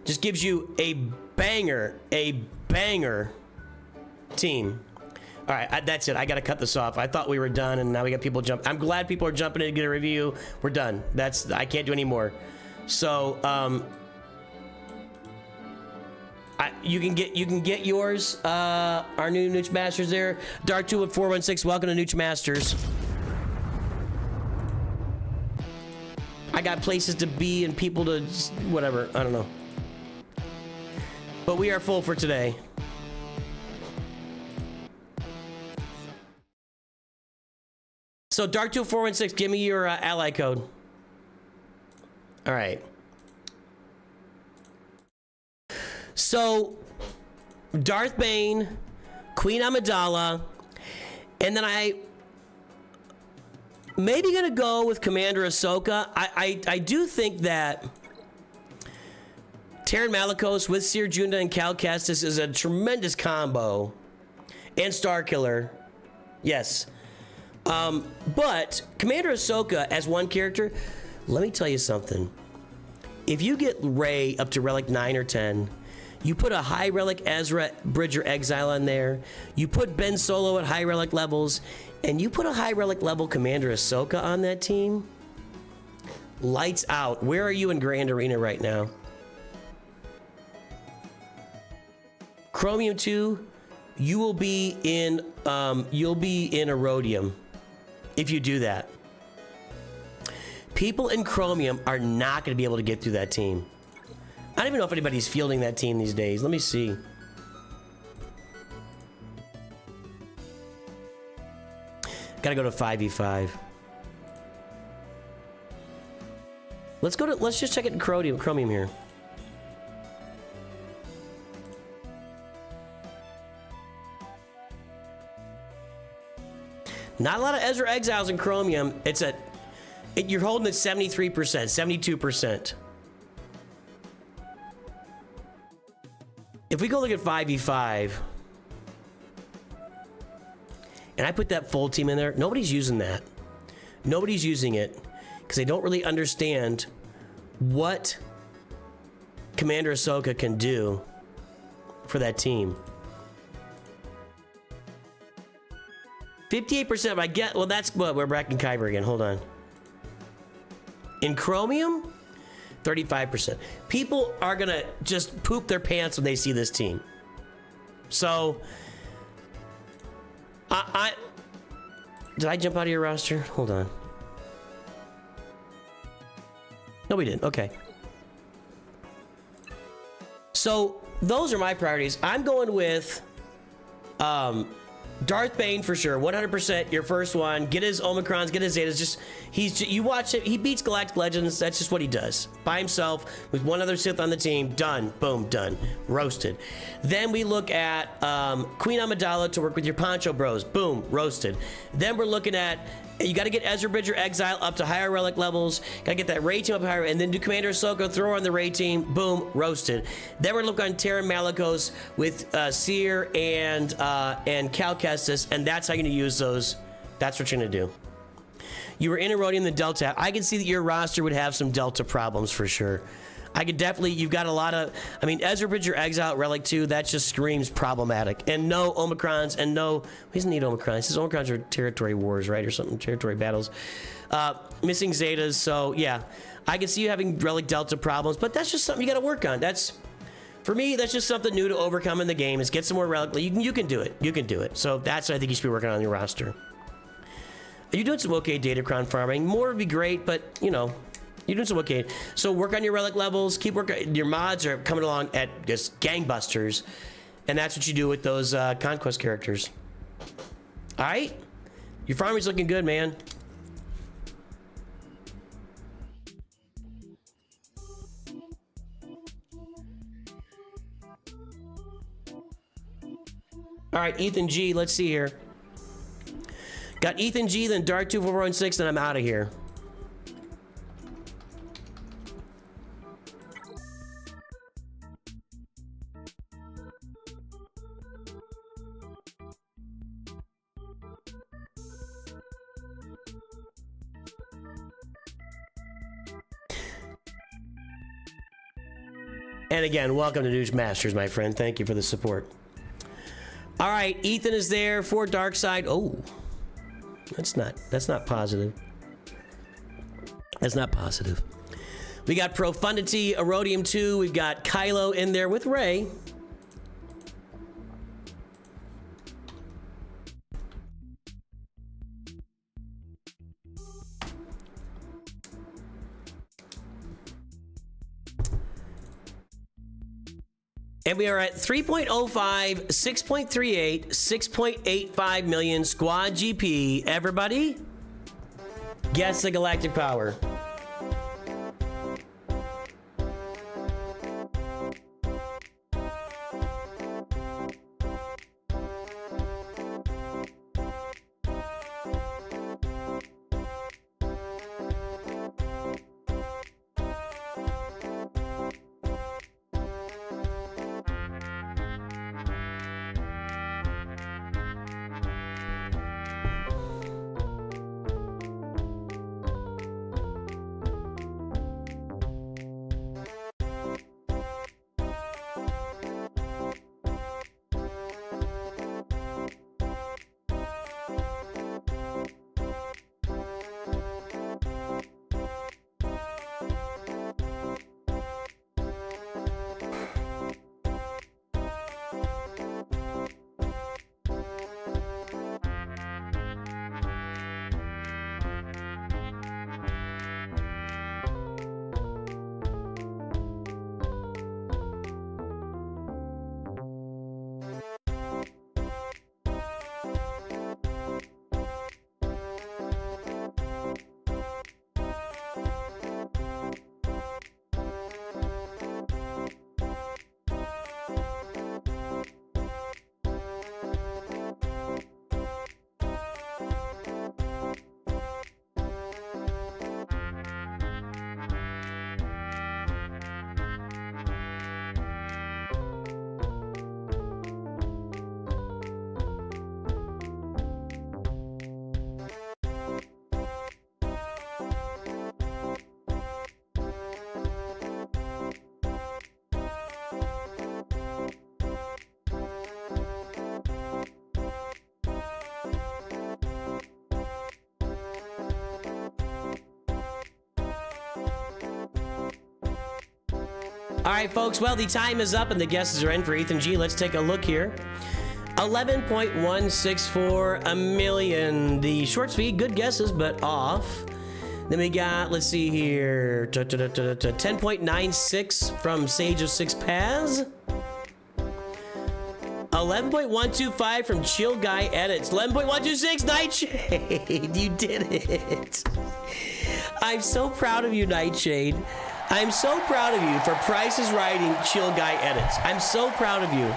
just gives you a banger team. All right, that's it. I gotta cut this off. I thought we were done, and now we got people jump. I'm glad people are jumping in to get a review. We're done. I can't do any more. So, You can get yours. Our new Nooch Masters there. Dark2 with 416. Welcome to Nooch Masters. I got places to be and people to whatever. I don't know. But we are full for today. So Dark2 416, give me your ally code. All right. So Darth Bane, Queen Amidala, and then I maybe gonna go with Commander Ahsoka. I do think that Terran Malicos with Seer Junda and Cal Kestis is a tremendous combo, and Starkiller, yes. But Commander Ahsoka as one character, let me tell you something. If you get Rey up to Relic 9 or 10, you put a high Relic Ezra Bridger Exile on there, you put Ben Solo at high Relic levels, and you put a high Relic level Commander Ahsoka on that team, lights out. Where are you in Grand Arena right now? Chromium 2, you will be in Erodium if you do that. People in Chromium are not going to be able to get through that team. I don't even know if anybody's fielding that team these days. Let me see. Gotta go to 5v5. Let's just check it in Chromium here. Not a lot of Ezra Exiles in Chromium. You're holding at 73%, 72%. If we go look at 5v5, and I put that full team in there, nobody's using that. Nobody's using it because they don't really understand what Commander Ahsoka can do for that team. 58%, I get, well, that's what we're back in Kyber again. Hold on. In Chromium, 35%. People are gonna just poop their pants when they see this team. So, did I jump out of your roster? Hold on. No, we didn't. Okay. So, those are my priorities. I'm going with, Darth Bane for sure, 100%. Your first one. Get his Omicrons, get his Zetas. You watch it. He beats Galactic Legends. That's just what he does by himself with one other Sith on the team. Done. Boom. Done. Roasted. Then we look at Queen Amidala to work with your Poncho Bros. Boom. Roasted. Then we're looking at. You got to get Ezra Bridger Exile up to higher relic levels. Got to get that Rey team up higher, and then do Commander Ahsoka, throw her on the Rey team. Boom, roasted. Then we're looking on Terran Malicos with Seer and Cal Kestis, and that's how you're gonna use those. That's what you're gonna do. You were in Erodium the Delta. I can see that your roster would have some Delta problems for sure. I could definitely, you've got a lot of, I mean, Ezra Bridger Exile, Relic 2, that just screams problematic. And no Omicrons, and no, he doesn't need Omicrons. His Omicrons are territory wars, right? Or something, territory battles. Missing Zetas, so yeah. I can see you having Relic Delta problems, but that's just something you gotta work on. That's, for me, that's just something new to overcome in the game, is get some more Relic. You can do it. You can do it. So that's what I think you should be working on your roster. Are you doing some okay Datacron farming? More would be great, but, you know, you're doing some okay. So work on your relic levels. Keep working. Your mods are coming along at just gangbusters, and that's what you do with those Conquest characters. All right, your farming's looking good, man. All right, Ethan G. Let's see here. Got Ethan G. Then Dark 2416, and I'm out of here. And again, welcome to Nooch Masters, my friend. Thank you for the support. All right, Ethan is there for Dark Side. Oh, that's not positive. That's not positive. We got Profundity, Erodium 2. We've got Kylo in there with Rey. And we are at 3.05, 6.38, 6.85 million squad GP. Everybody, guess the galactic power. All right, folks. Well, the time is up and the guesses are in for Ethan G. Let's take a look here. 11.164 million. The short speed, good guesses, but off. Then we got, let's see here, 10.96 from Sage of Six Paths. 11.125 from Chill Guy Edits. 11.126, Nightshade. You did it. I'm so proud of you, Nightshade. I'm so proud of you for Price is Writing Chill Guy Edits. I'm so proud of you.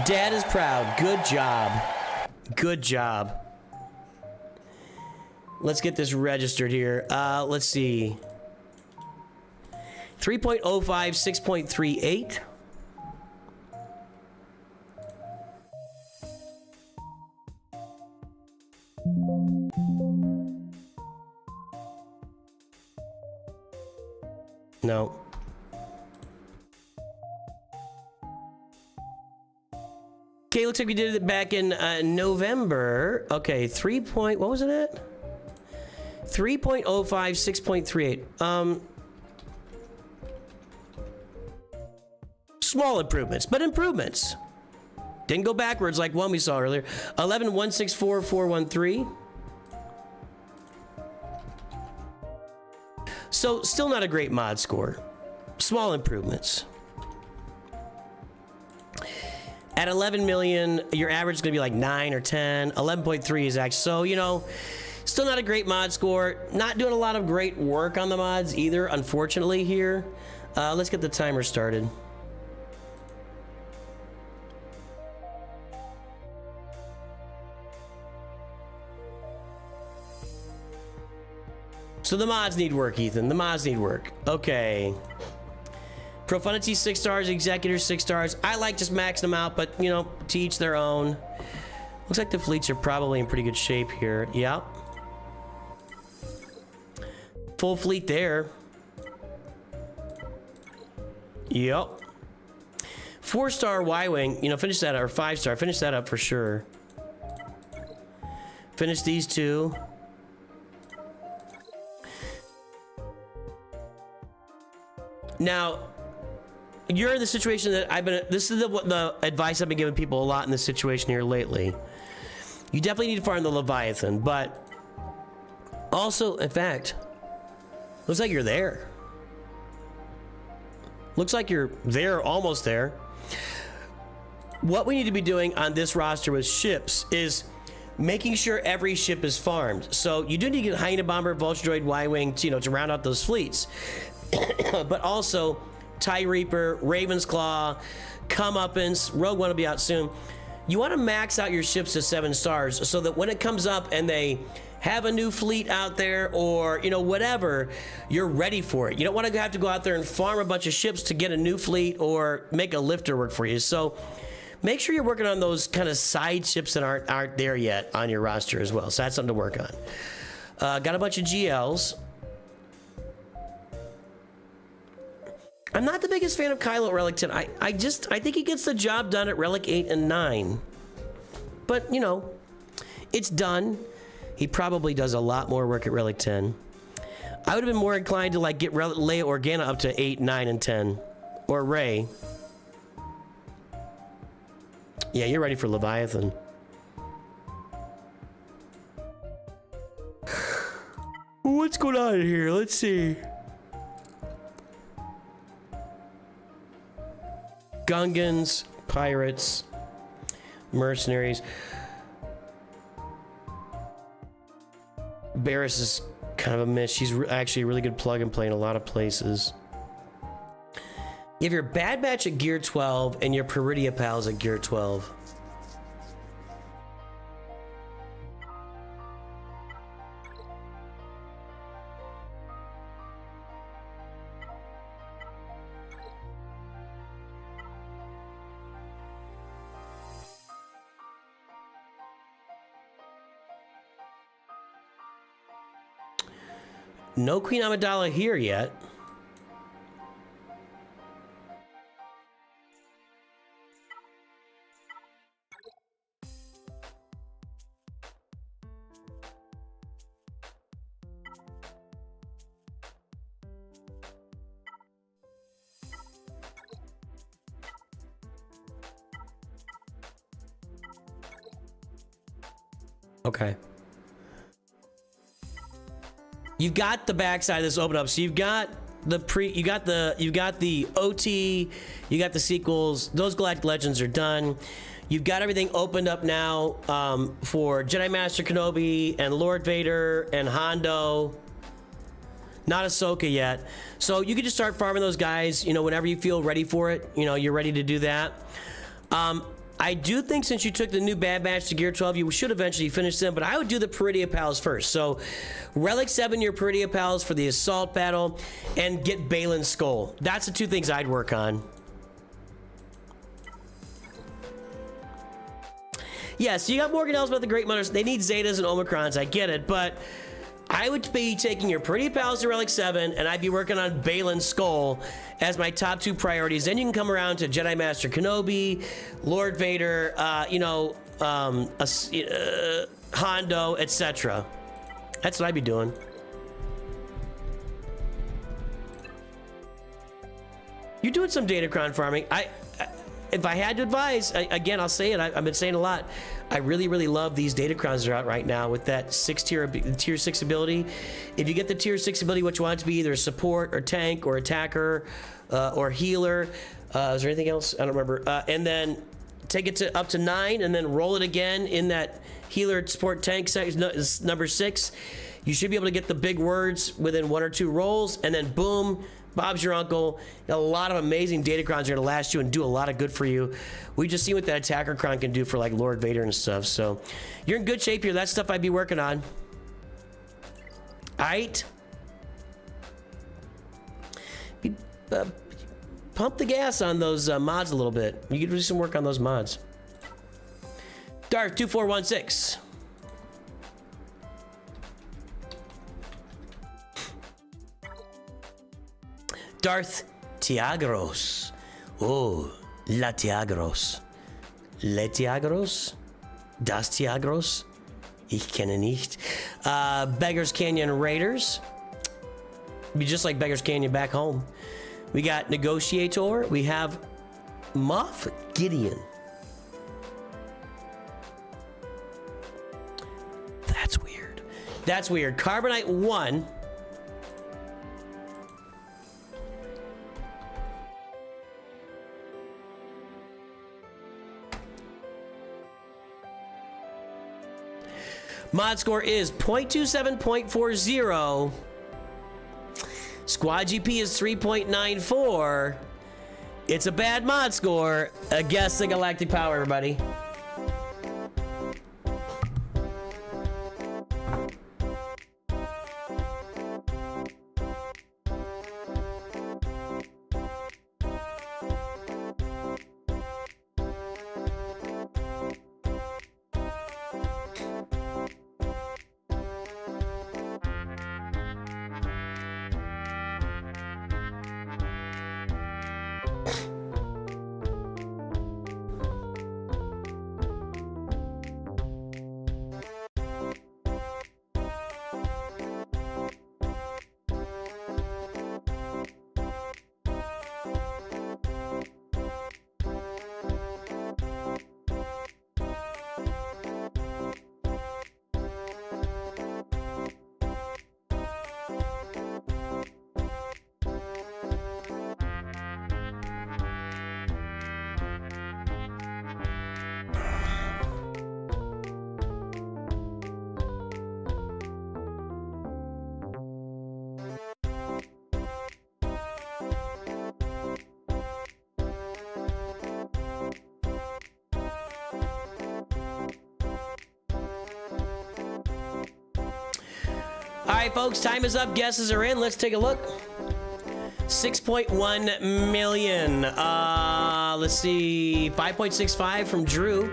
Dad is proud. Good job. Good job. Let's get this registered here. Let's see. 3.05, 6.38. No. Okay, looks like we did it back in November. Okay, what was it at? 3.05, 6.38. Small improvements, but improvements. Didn't go backwards like one we saw earlier. 11.164.413. So, still not a great mod score. Small improvements. At 11 million, your average is going to be like 9 or 10. 11.3 is actually, so, you know, still not a great mod score. Not doing a lot of great work on the mods either, unfortunately, here. Let's get the timer started. So the mods need work, Ethan. The mods need work. Okay. Profundity 6 stars, Executor 6 stars. I like just maxing them out, but you know, to each their own. Looks like the fleets are probably in pretty good shape here. Yep. Full fleet there. Yep. 4-star Y-Wing, you know, finish that up, or 5-star, finish that up for sure. Finish these two. Now, you're in the situation that this is the advice I've been giving people a lot in this situation here lately. You definitely need to farm the Leviathan, but also, in fact, looks like you're there. Looks like you're there, almost there. What we need to be doing on this roster with ships is making sure every ship is farmed. So you do need to get Hyena Bomber, Vulture Droid, Y-Wing, you know, to round out those fleets. But also TIE Reaper, Raven's Claw, Comeuppance, Rogue One will be out soon. You want to max out your ships to 7 stars so that when it comes up and they have a new fleet out there, or, you know, whatever, you're ready for it. You don't want to have to go out there and farm a bunch of ships to get a new fleet or make a lifter work for you. So make sure you're working on those kind of side ships that aren't there yet on your roster as well. So that's something to work on. Got a bunch of GLs. I'm not the biggest fan of Kylo at Relic 10. I think he gets the job done at Relic 8 and 9. But, you know, it's done. He probably does a lot more work at Relic 10. I would have been more inclined to, like, get Leia Organa up to 8, 9, and 10. Or Rey. Yeah, you're ready for Leviathan. What's going on here? Let's see. Gungans, pirates, mercenaries. Barris is kind of a miss. She's actually a really good plug and play in a lot of places. You have your Bad Batch at Gear 12 and your Peridia Pals at Gear 12. No Queen Amidala here yet. Okay. You've got the backside of this open up, so you've got the OT, you got the sequels. Those Galactic Legends are done. You've got everything opened up now for Jedi Master Kenobi and Lord Vader and Hondo. Not Ahsoka yet, so you can just start farming those guys. You know, whenever you feel ready for it. You know, you're ready to do that. I do think since you took the new Bad Batch to Gear 12, you should eventually finish them, but I would do the Peridia Pals first. So, Relic 7, your Peridia Pals for the Assault Battle, and get Balin's Skull. That's the two things I'd work on. Yeah, so you got Morgan Ells about the Great Mothers. They need Zetas and Omicrons, I get it, but I would be taking your Peridia Pals to Relic 7, and I'd be working on Balin's Skull as my top 2 priorities. Then you can come around to Jedi Master Kenobi, Lord Vader, Hondo, etc. That's what I'd be doing. You're doing some Datacron farming. If I had to advise, again, I'll say it. I've been saying a lot. I really, really love these Datacrons that are out right now with that tier 6 ability. If you get the tier 6 ability, what you want it to be either support or tank or attacker or healer. Is there anything else? I don't remember. And then take it to up to 9 and then roll it again in that healer support tank number 6. You should be able to get the big words within 1 or 2 rolls, and then boom, Bob's your uncle. A lot of amazing Datacrons are going to last you and do a lot of good for you. We just see what that attacker cron can do for like Lord Vader and stuff. So you're in good shape here. That's stuff I'd be working on. Alright. Pump the gas on those mods a little bit. You could do some work on those mods. Darth 2416. Darth Tiagros. Oh, La Tiagros. Le Tiagros? Das Tiagros? Ich kenne nicht. Beggars Canyon Raiders. Be just like Beggars Canyon back home. We got Negotiator. We have Moff Gideon. That's weird. That's weird. Carbonite 1. Mod score is 0.27.40. Squad GP is 3.94. It's a bad mod score. Guess the galactic power, everybody. All right, folks, time is up. Guesses are in. Let's take a look. 6.1 million. Let's see. 5.65 from Drew.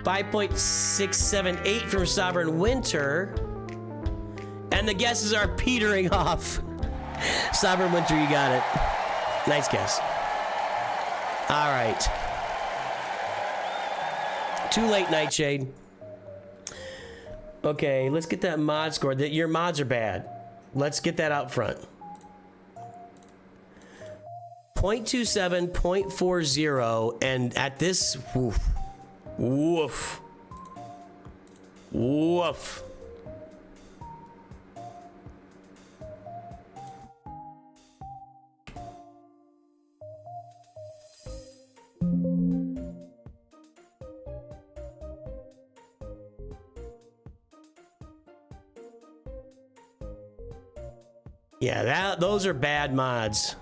5.678 from Sovereign Winter. And the guesses are petering off. Sovereign Winter, you got it. Nice guess. All right. Too late, Nightshade. Okay, let's get that mod score. Your mods are bad. Let's get that out front. 0.27, 0.40, and at this, woof, woof, woof. Yeah, those are bad mods.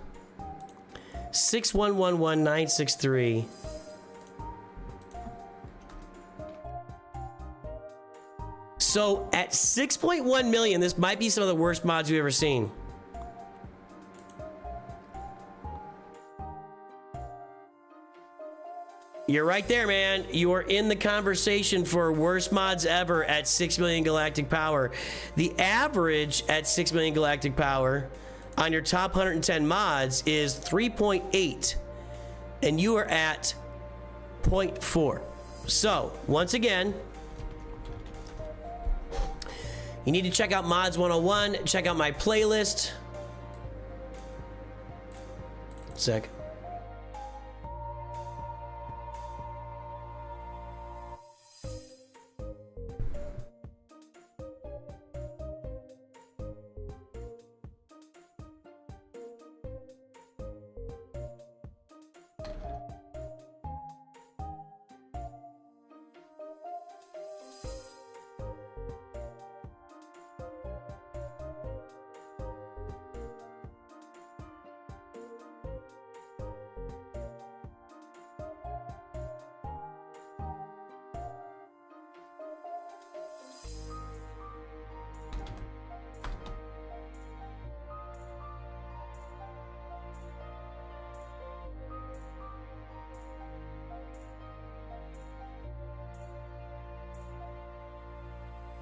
6111963. So at 6.1 million, this might be some of the worst mods we've ever seen. You're right there, man. You are in the conversation for worst mods ever at 6 million galactic power. The average at 6 million galactic power on your top 110 mods is 3.8, and you are at 0.4. So, once again, you need to check out Mods 101. Check out my playlist. Sec.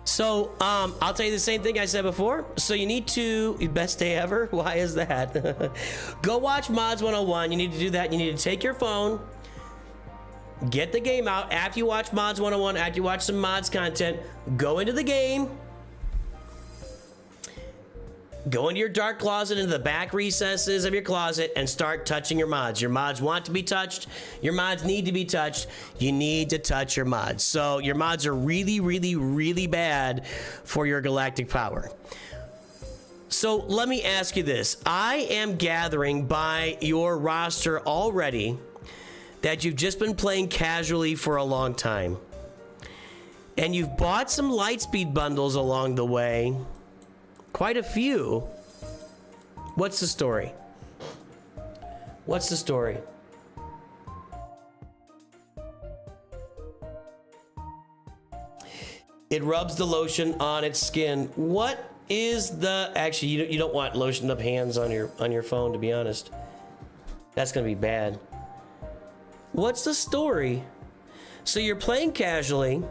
So, I'll tell you the same thing I said before. So you need to, best day ever? Why is that? Go watch Mods 101. You need to do that. You need to take your phone, get the game out. After you watch Mods 101, after you watch some mods content, go into the game. Go into your dark closet, into the back recesses of your closet, and start touching your mods. Your mods want to be touched. Your mods need to be touched. You need to touch your mods. So your mods are really, really, really bad for your galactic power. So let me ask you this. I am gathering by your roster already that you've just been playing casually for a long time. And you've bought some Lightspeed bundles along the way. Quite a few. What's the story? What's the story? It rubs the lotion on its skin. What is the... Actually, you don't want lotioned up hands on your phone, to be honest. That's gonna be bad. What's the story? So you're playing casually.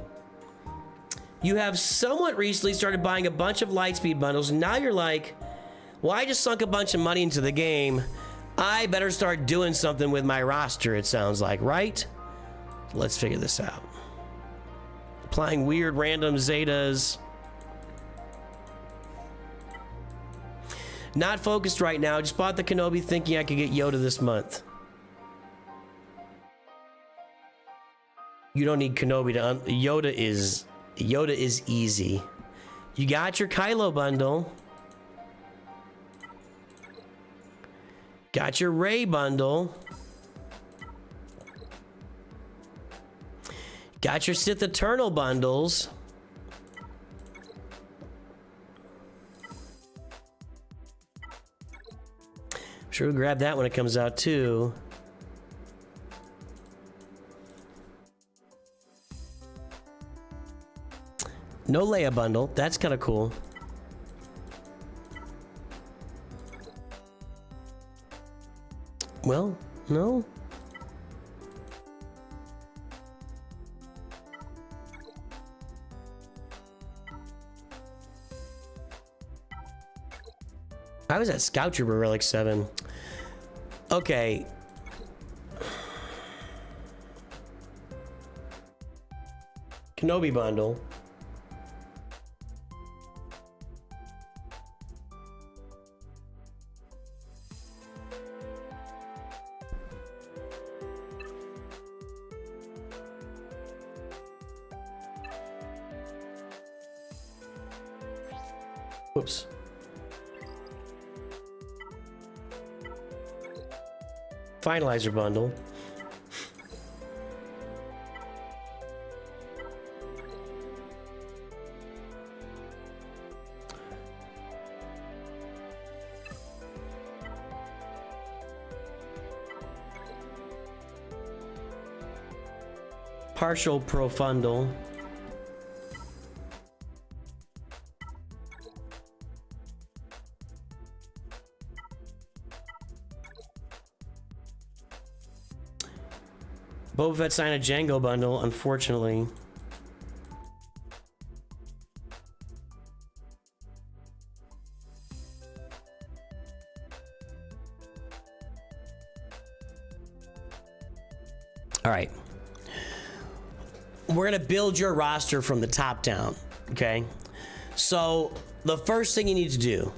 You have somewhat recently started buying a bunch of Lightspeed bundles, and now you're like, well, I just sunk a bunch of money into the game. I better start doing something with my roster, it sounds like, right? Let's figure this out. Applying weird random Zetas. Not focused right now. Just bought the Kenobi thinking I could get Yoda this month. You don't need Kenobi to Yoda is easy. You got your Kylo bundle. Got your Rey bundle. Got your Sith Eternal bundles. I'm sure we'll grab that when it comes out too. No Leia bundle. That's kind of cool. Well, no. I was at Scout Trooper Relic 7. Okay. Kenobi bundle. Whoops. Finalizer bundle. Partial profundal. Boba Fett signed a Django bundle, unfortunately. All right. We're gonna build your roster from the top down, okay? So the first thing you need to do,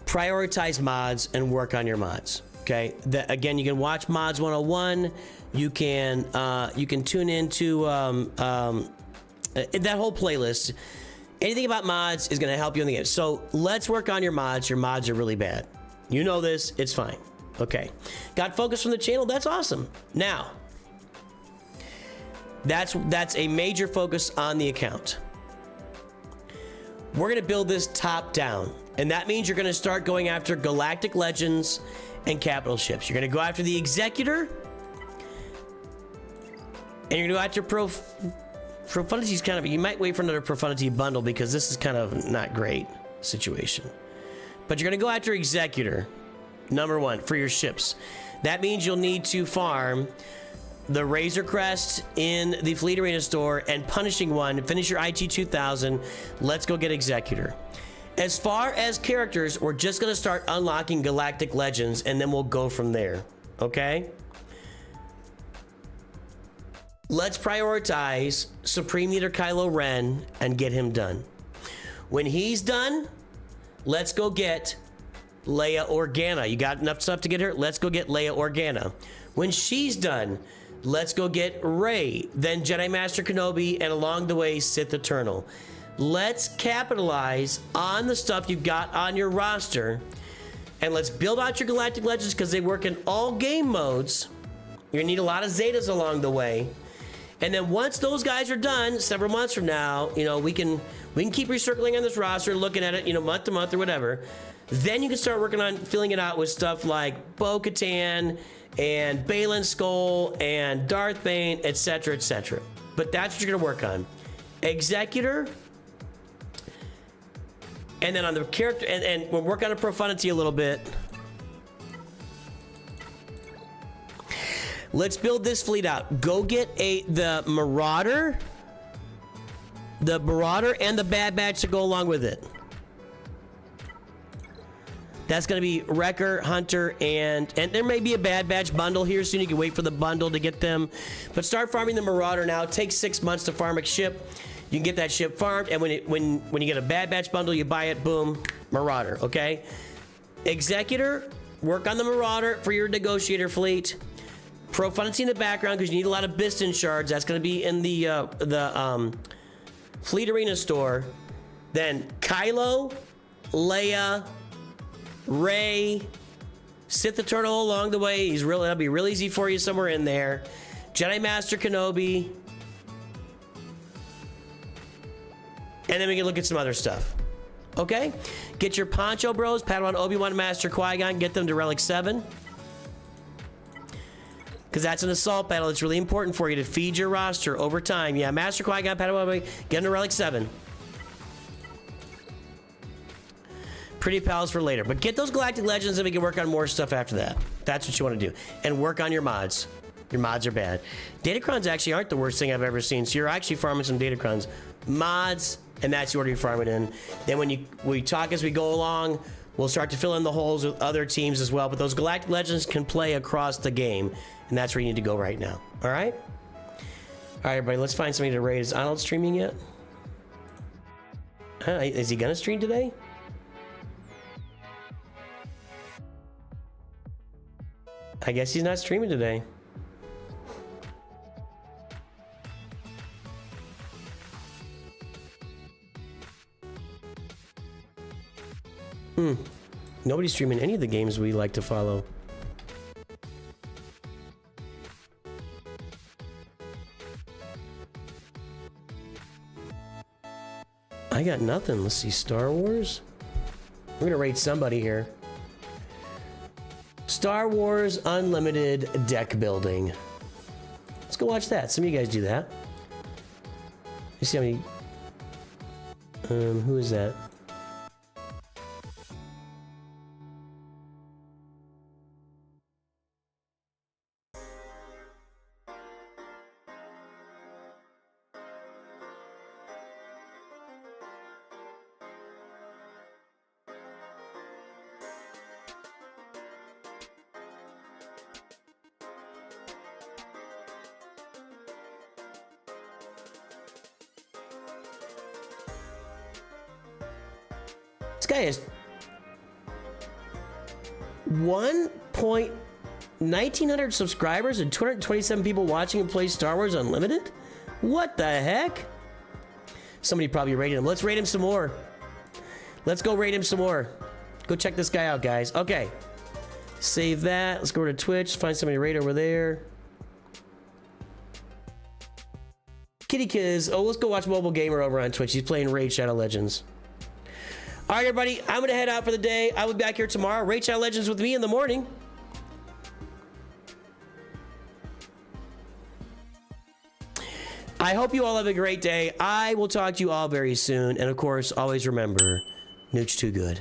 prioritize mods and work on your mods. Okay. Again, you can watch Mods 101. You can tune into that whole playlist. Anything about mods is going to help you in the game. So let's work on your mods. Your mods are really bad. You know this. It's fine. Okay. Got focus from the channel. That's awesome. Now, that's a major focus on the account. We're going to build this top down, and that means you're going to start going after Galactic Legends and capital ships. You're going to go after the Executor, and you're going to go after Profundity's kind of, you might wait for another Profundity bundle because this is kind of not great situation. But you're going to go after Executor, number one, for your ships. That means you'll need to farm the Razor Crest in the Fleet Arena store and Punishing One, finish your IT 2000. Let's go get Executor. As far as characters, we're just going to start unlocking Galactic Legends, and then we'll go from there, okay? Let's prioritize Supreme Leader Kylo Ren and get him done. When he's done, let's go get Leia Organa. You got enough stuff to get her? Let's go get Leia Organa. When she's done, let's go get Rey, then Jedi Master Kenobi, and along the way, Sith Eternal. Let's capitalize on the stuff you've got on your roster, and let's build out your Galactic Legends because they work in all game modes. You're gonna need a lot of Zetas along the way, And then once those guys are done, several months from now, you know, we can keep recircling on this roster, looking at it, you know, month to month or whatever. Then you can start working on filling it out with stuff like Bo-Katan and Balin Skull and Darth Bane, etc., etc. But that's what you're gonna work on. Executor. And then on the character, and we'll work on a profundity a little bit. Let's build this fleet out. Go get the Marauder and the Bad Batch to go along with it. That's going to be Wrecker, Hunter, and there may be a Bad Batch bundle here soon. You can wait for the bundle to get them. But start farming the Marauder now. It takes 6 months to farm a ship. You can get that ship farmed, and when you get a Bad Batch bundle, you buy it, boom, Marauder, okay? Executor, work on the Marauder for your negotiator fleet. Profundity in the background, because you need a lot of Biston shards. That's going to be in the Fleet Arena store. Then Kylo, Leia, Rey, Sith the Turtle along the way. That'll be real easy for you somewhere in there. Jedi Master Kenobi. And then we can look at some other stuff. Okay? Get your Poncho Bros, Padawan Obi-Wan, Master Qui-Gon, get them to Relic 7. Because that's an assault battle. It's really important for you to feed your roster over time. Yeah, Master Qui-Gon, Padawan Obi-Wan, get them to Relic 7. Pretty pals for later. But get those Galactic Legends and we can work on more stuff after that. That's what you want to do. And work on your mods. Your mods are bad. Datacrons actually aren't the worst thing I've ever seen. So you're actually farming some Datacrons. Mods, and that's the order you farm it in. Then when we talk as we go along, we'll start to fill in the holes with other teams as well. But those Galactic Legends can play across the game. And that's where you need to go right now. All right? All right, everybody. Let's find somebody to raid. Is Arnold streaming yet? Is he going to stream today? I guess he's not streaming today. Nobody's streaming any of the games we like to follow. I got nothing. Let's see. Star Wars? We're gonna raid somebody here. Star Wars Unlimited deck building. Let's go watch that. Some of you guys do that. You see how many... who is that? This guy has 1,900 subscribers and 227 people watching him play Star Wars Unlimited? What the heck? Somebody probably rated him. Let's rate him some more. Let's go rate him some more. Go check this guy out, guys. Okay. Save that. Let's go to Twitch. Find somebody to rate over there. Kitty Kiz. Oh, let's go watch Mobile Gamer over on Twitch. He's playing Raid Shadow Legends. All right, everybody. I'm going to head out for the day. I will be back here tomorrow. Raid Shadow Legends with me in the morning. I hope you all have a great day. I will talk to you all very soon. And of course, always remember, Nooch too good.